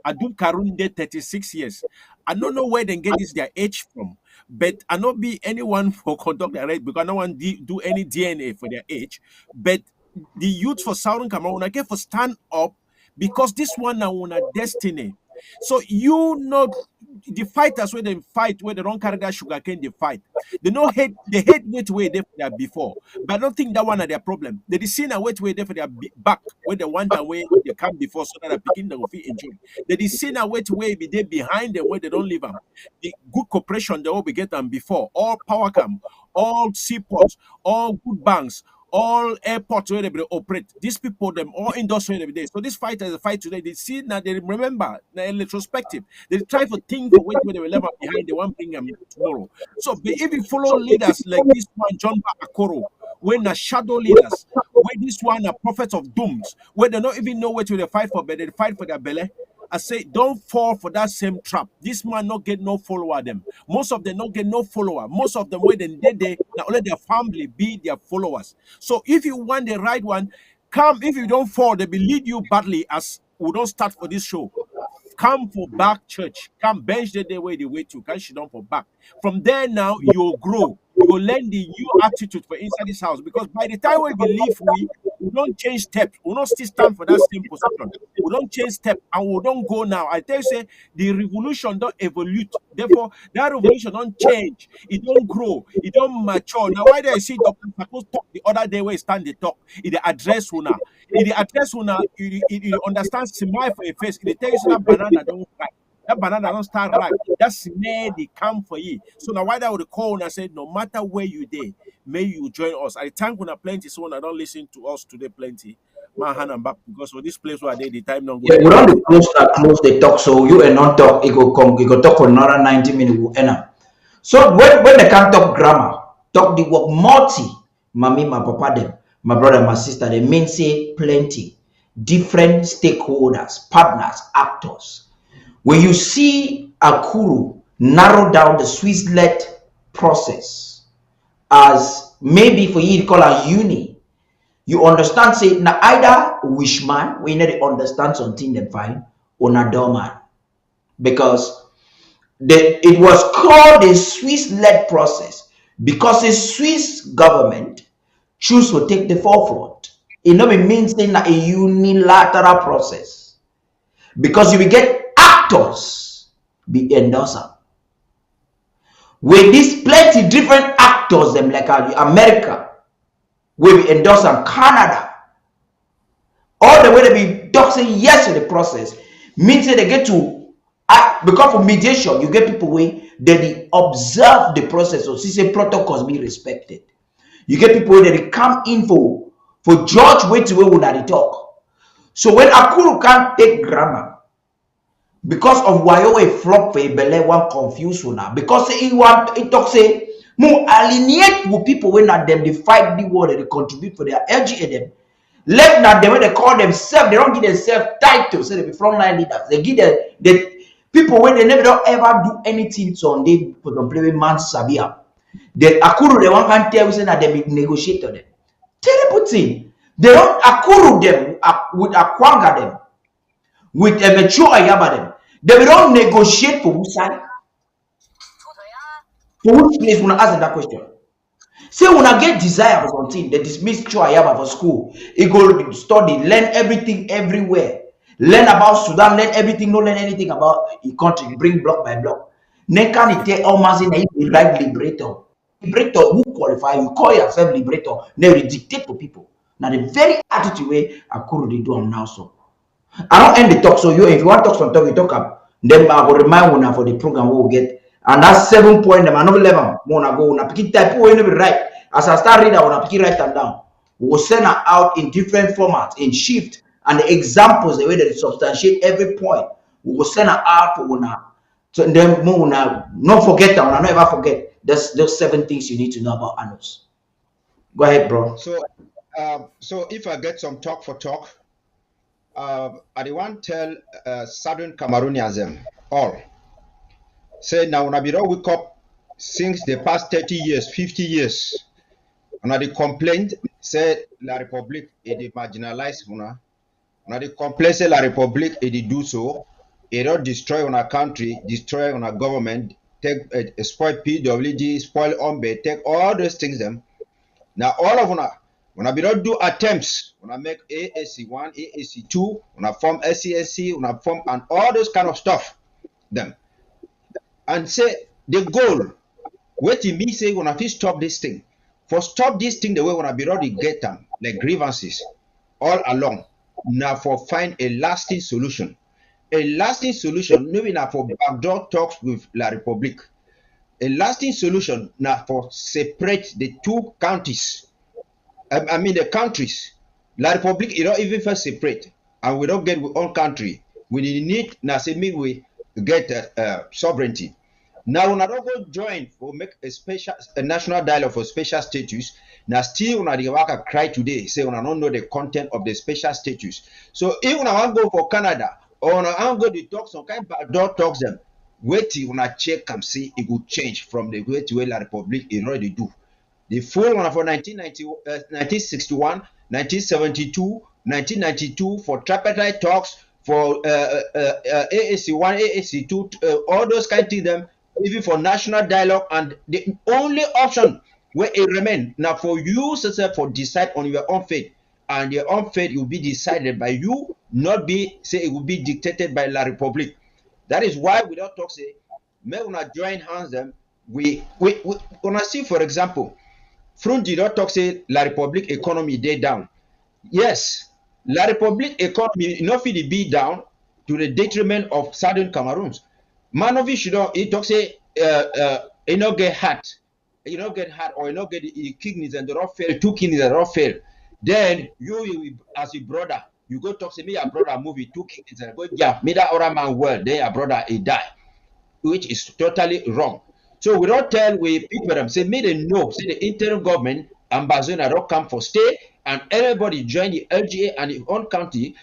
Adum Karun did 36 years. I don't know where they get this their age from, but I not be anyone for conduct their race because no one do any DNA for their age. But the youth for Southern Cameroon, I get for stand up because this one now on a destiny. So you know the fighters where they fight, where they don't carry that sugar cane, they fight. They know hate weight where they for their before. But I don't think that one are their problem. They seen a weight where they for their back, where they want away they come before so that they begin to feel enjoy. They seen a weight where be they behind them where they don't live them. The good cooperation they all be get them before, all power cam, all seaports, all good banks, all airports where they operate. These people, them all industry every day. So this fight is a fight today. They see now, they remember, now in retrospective. They try to think for where they will leave behind. They won't bring them tomorrow. So if you follow leaders like this one, John Akoro, when are shadow leaders, where this one are prophets of dooms, where they don't even know what they fight for, but they fight for their belly. I say, don't fall for that same trap. This man not get no follower them. Most of them not get no follower. Most of them where they not only their family be their followers. So if you want the right one, come. If you don't fall, they will lead you badly. As we don't start for this show. Come for back church. Come bench the day where they wait to. Come sit down for back. From there now you'll grow. You will learn the new attitude for inside this house. Because by the time we believe we don't change step. We don't still stand for that same position. We don't change step and we don't go now. I tell you, say the revolution don't evolve. Therefore, that revolution don't change. It don't grow. It don't mature. Now, why do I see Dr. Sakos talk the other day where he stand the talk? It address una. It address una. It understand smile for a face. It tell you say that banana don't cry. That banana don't start right. That's made they come for you. So now why that would call and say, no matter where you there, may you join us. I thank when plenty so when I don't listen to us today plenty. My hand and back because for this place where they the time don't go.
Yeah, we don't close the talk, so you and not talk, it go talk for another 90 minutes, we'll end up. So when they can't talk grammar, talk the word multi, mommy, my papa, them, my brother, my sister, they mean say plenty, different stakeholders, partners, actors. When you see Akuru narrow down the Swiss-led process as maybe for you to call a uni, you understand say na either wishman, we need to understand something they find, or na doorman. Because it was called a Swiss-led process because the Swiss government choose to take the forefront. It no means saying a unilateral process. Because you will get actors be endorser. With these plenty different actors, them like America, will be endorsing Canada. All the way they be saying yes to the process means that they get to act because of mediation. You get people where they observe the process, so see protocols be respected. You get people where they come in for judge wait to where would they talk. So when Akuru can't take grammar, because of why you flop for a belle one confuse now. Because he talk say more alienate with people when not them they fight the war, they contribute for their LGA them. Left not them when they call themselves, they don't give themselves titles, say they be frontline leaders. They give the people when they never don't ever do anything so they for them play with man Sabia. The Akuru they one can tell you say that they be negotiator them. Terrible thing. They don't Akuru them with Akwanga them. With a mature Ayaba them. They will not negotiate for which side? For which place when I ask that question? Say when I get desire for something, they dismiss Ayaba for school. It go study, learn everything everywhere. Learn about Sudan, learn everything, not learn anything about a country, bring block by block. Nekan it take almost in a right liberator. Liberator who qualify, you call yourself liberator, now you dictate for people. Now the very attitude way Akuru they do now so. I don't end the talk, so if you want to talk some talk, you talk up. Then I will remind you now for the program we will get. And that's 7 point, them another 11. Wanna go, wanna pick it type, who will be right. As I start reading, I wanna pick it right and down. We will send her out in different formats, in shift, and the examples, the way that it substantiate every point. We will send her out for una. So then, not forget that, not ever forget. There's those 7 things you need to know about Anus. Go ahead, bro.
So if I get some talk for talk, I want to tell Southern Cameroonians them all. Say now when I be wake up since the past 30 years, 50 years, and I complained, say La République est de marginalize una. When I complain say La République est de do so, it don't destroy our country, destroy our government, take spoil PWD, spoil Ombe, take all those things them. Now all of una. When I be not do attempts, when I make AAC1, AAC2, when I form SCSC, when I form and all those kind of stuff, them. And say the goal, what you mean say when I stop this thing, for stop this thing the way when I be already get them, like grievances, all along, now for find a lasting solution. A lasting solution, maybe now for backdoor talks with La République. A lasting solution now for separate the two counties. I mean the countries. La Republic, even first separate, and we don't get our own country. We need now say me we get sovereignty. Now when I don't go join or make a national dialogue for special status. Now still when I work cry today, say when I don't know the content of the special status. So if when I want to go for Canada or when I want to go to talk some kind of backdoor talks them, wait till when I check and see it will change from the way to La Republic in already do. The full one for 1961, 1972, 1992 for tripartite talks, for AAC1, AAC2, all those kind of things, them, even for national dialogue. And the only option where it remain now for you, sister, for decide on your own fate. And your own fate will be decided by you, not be, say, it will be dictated by La Republique. That is why we don't talk, say, may we not join hands them. We gonna see, for example, Front did not talk say La Republique economy day down. Yes, La Republique economy not fit be down to the detriment of Southern Cameroons. Manovi should not he talk say he not get hurt. You not get hurt or you not get kidneys and they don't fail, two kidneys and they don't fail. Then you as a brother, you go talk say me your brother movie two kidneys and go yeah, me that other man well, then your brother he die, which is totally wrong. So we don't tell we people them say me they know say the interim government ambassador don't come for stay and everybody join the LGA and the own county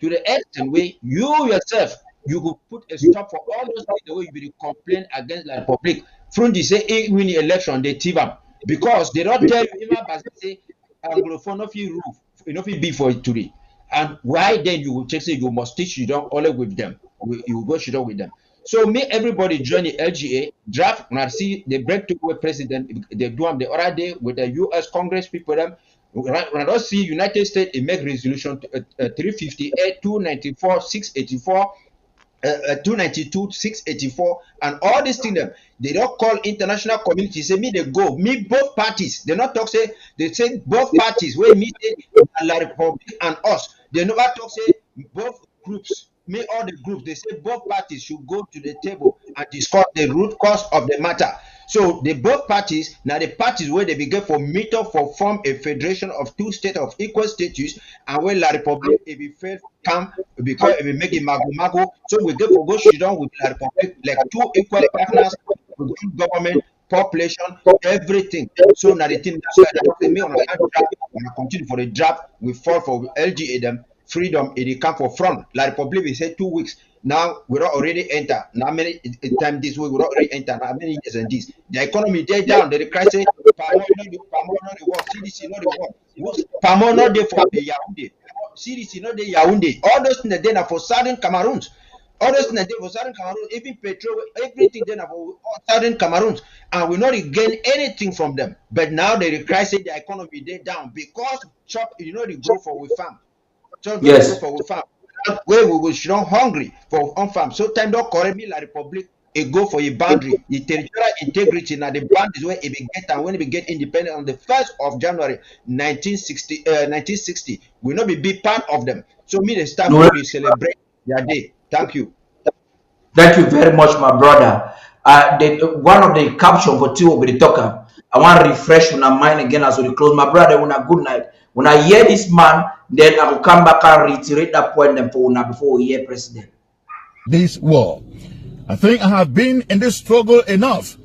to the extent where you yourself you could put a stop for all those things the way you be complain against the Republic. Frundi say he win the election they thief them because they don't tell you even ambassador say Anglophone of you roof enough be for it today. And why then you will check say you must teach you don't always with them. You go shit with them. So me, everybody join the LGA draft. When I see the breakthrough president, they do them the other day with the U.S. Congress people. Them when I don't see United States, it make resolution 358, 294, 684, 292, 684, and all these things. Them they don't call international community. Say me they go me both parties. They not talk say they say both parties. Where me La Republic and us. They never talk say both groups. Me all the groups they say both parties should go to the table and discuss the root cause of the matter. So the both parties now the parties where they begin for meet up for form a federation of two states of equal status and when La Republique if it fail come because if we make it mago. So we get for go sit down with La Republique like two equal partners with government, population, everything. So now the thing that's why they me on a draft, when I continue for the draft, we fall for LGA them. Freedom it come for front. La Republique we say 2 weeks. Now we don't already enter. Now many time this way we don't already enter. Now many years and this. The economy they down. The crisis say Pamo not the work. CDC not the work. Pamo not there for the Yaoundé. CDC not the Yaoundé. All those things then are for Southern Cameroons. All those things for Southern Cameroons. Even petrol, everything then are for Southern Cameroons, and we not gain anything from them. But now the crisis the economy they down because chop the growth for we farm. So
Yes.
for farm. Where we will strong hungry for on farm. So time don't correct me La Republique. It go for a boundary, the territorial integrity now the boundaries where it be get and when it be get independent on the 1st of January 1960 will not be part of them. So me the staff will celebrate their day. Thank you.
Thank you very much, my brother. One of the caption for two with the talker. I want to refresh my mind again as we close. My brother, when a good night. When I hear this man, then I will come back and reiterate that point before we hear president.
This war. I think I have been in this struggle enough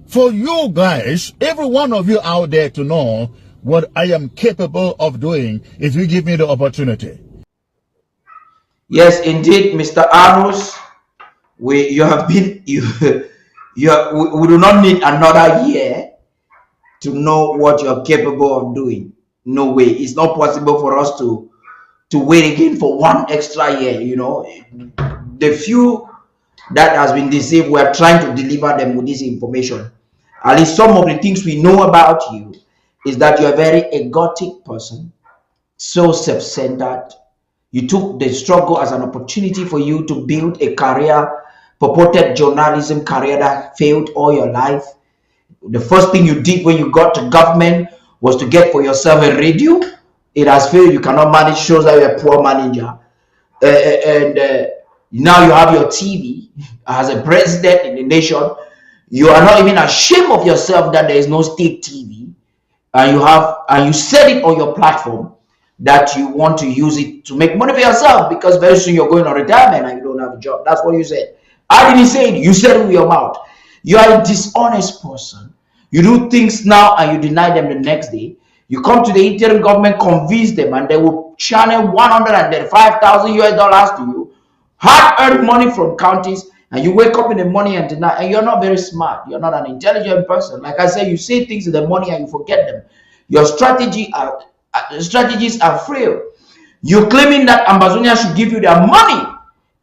for you guys, every one of you out there to know what I am capable of doing if you give me the opportunity.
Yes, indeed, Mr. Arnold. We do not need another year to know what you're capable of doing. No way. It's not possible for us to wait again for one extra year. The few that has been deceived, we are trying to deliver them with this information. At least some of the things we know about you is that you're a very egotic person, so self-centered. You took the struggle as an opportunity for you to build a career, purported journalism career that failed all your life. The first thing you did when you got to government was to get for yourself a radio. It has failed. You cannot manage shows that you're a poor manager. Now you have your TV as a president in the nation. You are not even ashamed of yourself that there is no state TV. and you said it on your platform that you want to use it to make money for yourself because very soon you're going on retirement and you don't have a job. That's what you said. I didn't say it. You said it with your mouth. You are a dishonest person. You do things now and you deny them the next day. You come to the interim government, convince them, and they will channel 135,000 US dollars to you, hard-earned money from counties, and you wake up in the morning and deny. And you're not very smart. You're not an intelligent person. Like I said, you say things in the morning and you forget them. Your strategies are frail. You're claiming that Ambazonia should give you their money.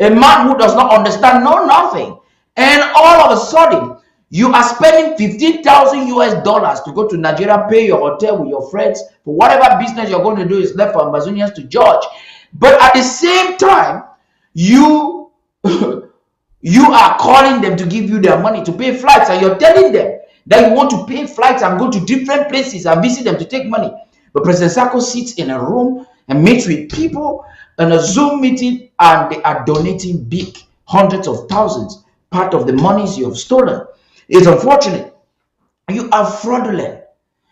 A man who does not understand, know nothing. And all of a sudden, you are spending 15,000 US dollars to go to Nigeria, pay your hotel with your friends for whatever business you're going to do is left for Ambazonians to judge. But at the same time, you you are calling them to give you their money to pay flights, and you're telling them that you want to pay flights and go to different places and visit them to take money. But President Sako sits in a room and meets with people in a Zoom meeting, and they are donating big, hundreds of thousands, part of the monies you have stolen. It's unfortunate. You are fraudulent.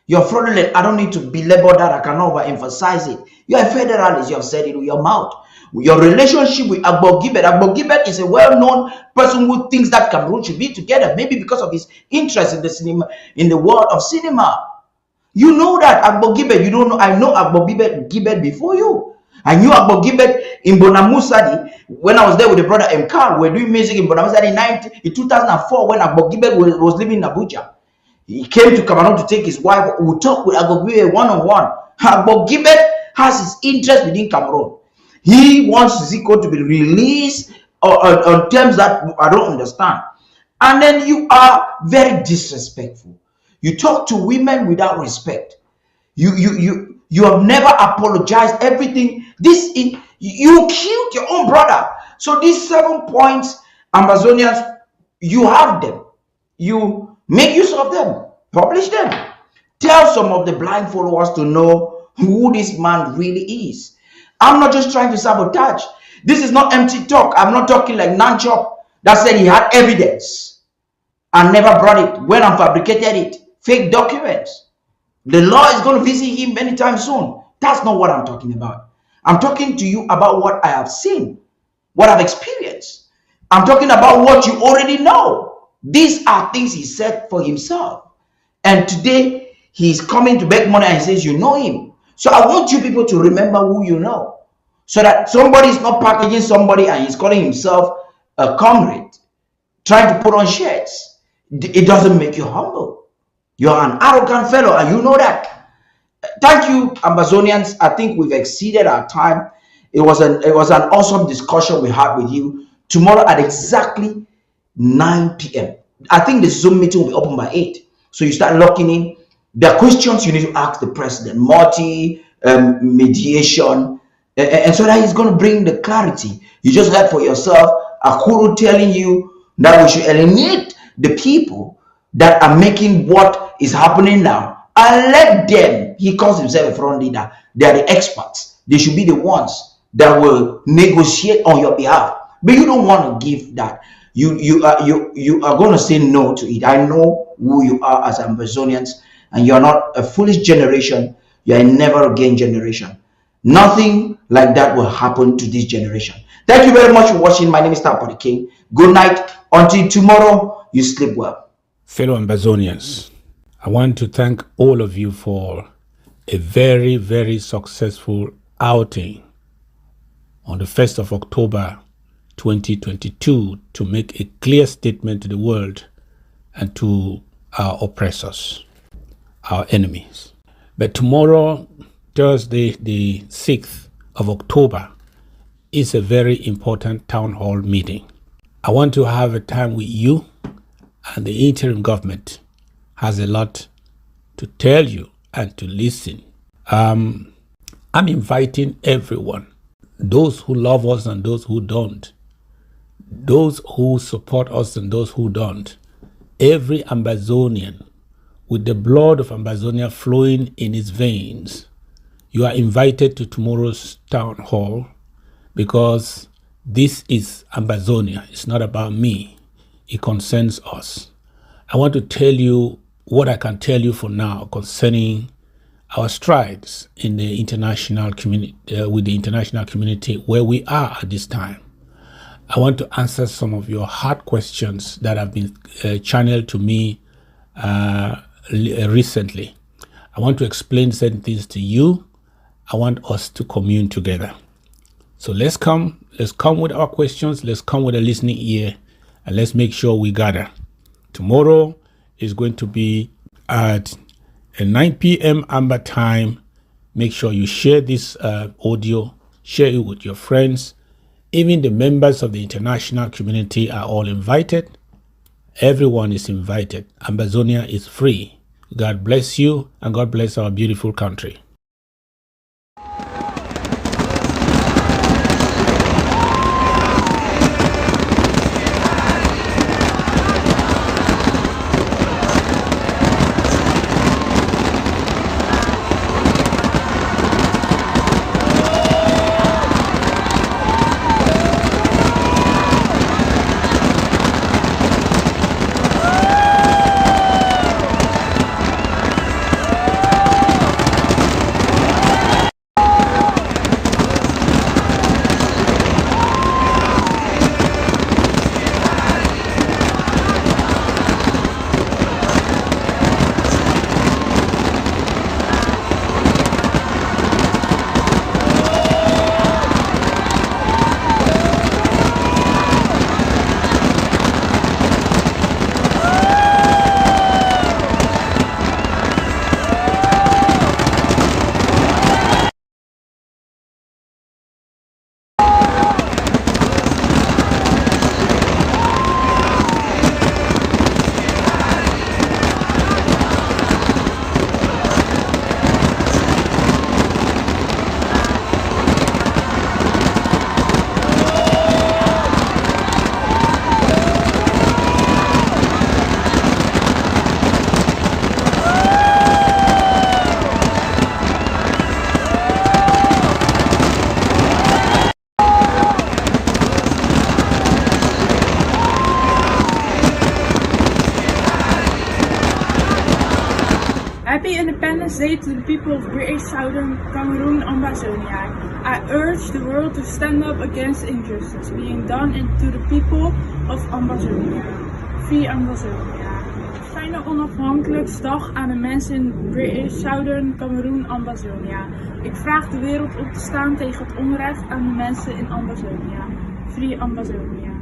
You're fraudulent. I don't need to belabor that. I cannot overemphasize it. You're a federalist. You have said it with your mouth. Your relationship with Agbo Gibet is a well-known person who thinks that Cameroon should be together, maybe because of his interest in the cinema, in the world of cinema. You know that Agbo Gibet. You don't know. I know Agbo Gibet before you. I knew Agbo Gibet in Bonamusadi when I was there with the brother M. Carl. We were doing music in Bonamusadi in 2004 when Agbo Gibet was living in Abuja. He came to Cameroon to take his wife. We talked with Agbo Gibet one-on-one. Agbo Gibet has his interest within Cameroon. He wants Zico to be released on terms that I don't understand. And then you are very disrespectful. You talk to women without respect. You have never apologized. Everything. You killed your own brother. So these 7 points, Ambazonians, you have them. You make use of them. Publish them. Tell some of the blind followers to know who this man really is. I'm not just trying to sabotage. This is not empty talk. I'm not talking like Nanchop that said he had evidence and never brought it when I fabricated it. Fake documents. The law is going to visit him anytime soon. That's not what I'm talking about. I'm talking to you about what I have seen, what I've experienced. I'm talking about what you already know. These are things he said for himself. And today, he's coming to beg money and he says, you know him. So I want you people to remember who you know. So that somebody is not packaging somebody and he's calling himself a comrade, trying to put on shirts. It doesn't make you humble. You're an arrogant fellow and you know that. Thank you, Ambazonians. I think we've exceeded our time. It was an awesome discussion we had with you. Tomorrow at exactly 9 p.m. I think the Zoom meeting will be open by 8. So you start locking in. There are questions you need to ask the president. Mediation. And so that he's going to bring the clarity. You just heard for yourself Akuru telling you that we should eliminate the people that are making what is happening now and let them. He calls himself a front leader. They are the experts. They should be the ones that will negotiate on your behalf. But you don't want to give that. You are going to say no to it. I know who you are as Ambazonians, and you're not a foolish generation. You're a never again generation. Nothing like that will happen to this generation. Thank you very much for watching. My name is Tapo the King. Good night. Until tomorrow, you sleep well.
Fellow Ambazonians, I want to thank all of you for a very, very successful outing on the 1st of October 2022 to make a clear statement to the world and to our oppressors, our enemies. But tomorrow, Thursday, the 6th of October, is a very important town hall meeting. I want to have a time with you, and the interim government has a lot to tell you and to listen. I'm inviting everyone, those who love us and those who don't, those who support us and those who don't, every Ambazonian with the blood of Ambazonia flowing in his veins. You are invited to tomorrow's town hall because this is Ambazonia. It's not about me. It concerns us. I want to tell you what I can tell you for now concerning
our strides in the international community, with the international community where we are at this time. I want to answer some of your hard questions that have been channeled to me recently. I want to explain certain things to you. I want us to commune together. So let's come with our questions. Let's come with a listening ear, and let's make sure we gather. Tomorrow is going to be at 9 p.m. Amber time. Make sure you share this audio, share it with your friends. Even the members of the international community are all invited. Everyone is invited. Ambazonia is free. God bless you, and God bless our beautiful country.
Happy Independence Day to the people of British Southern Cameroon, Ambazonia. I urge the world to stand up against injustice being done to the people of Ambazonia. Free Ambazonia. Fijne onafhankelijkheidsdag aan de mensen in British Southern Cameroon, Ambazonia. Ik vraag de wereld op te staan tegen het onrecht aan de mensen in Ambazonia. Free Ambazonia.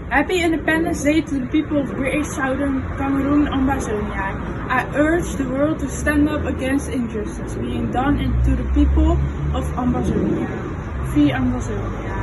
Happy Independence Day to the people of British Southern Cameroon, Ambazonia. I urge the world to stand up against injustice being done to the people of Ambazonia. Free Ambazonia.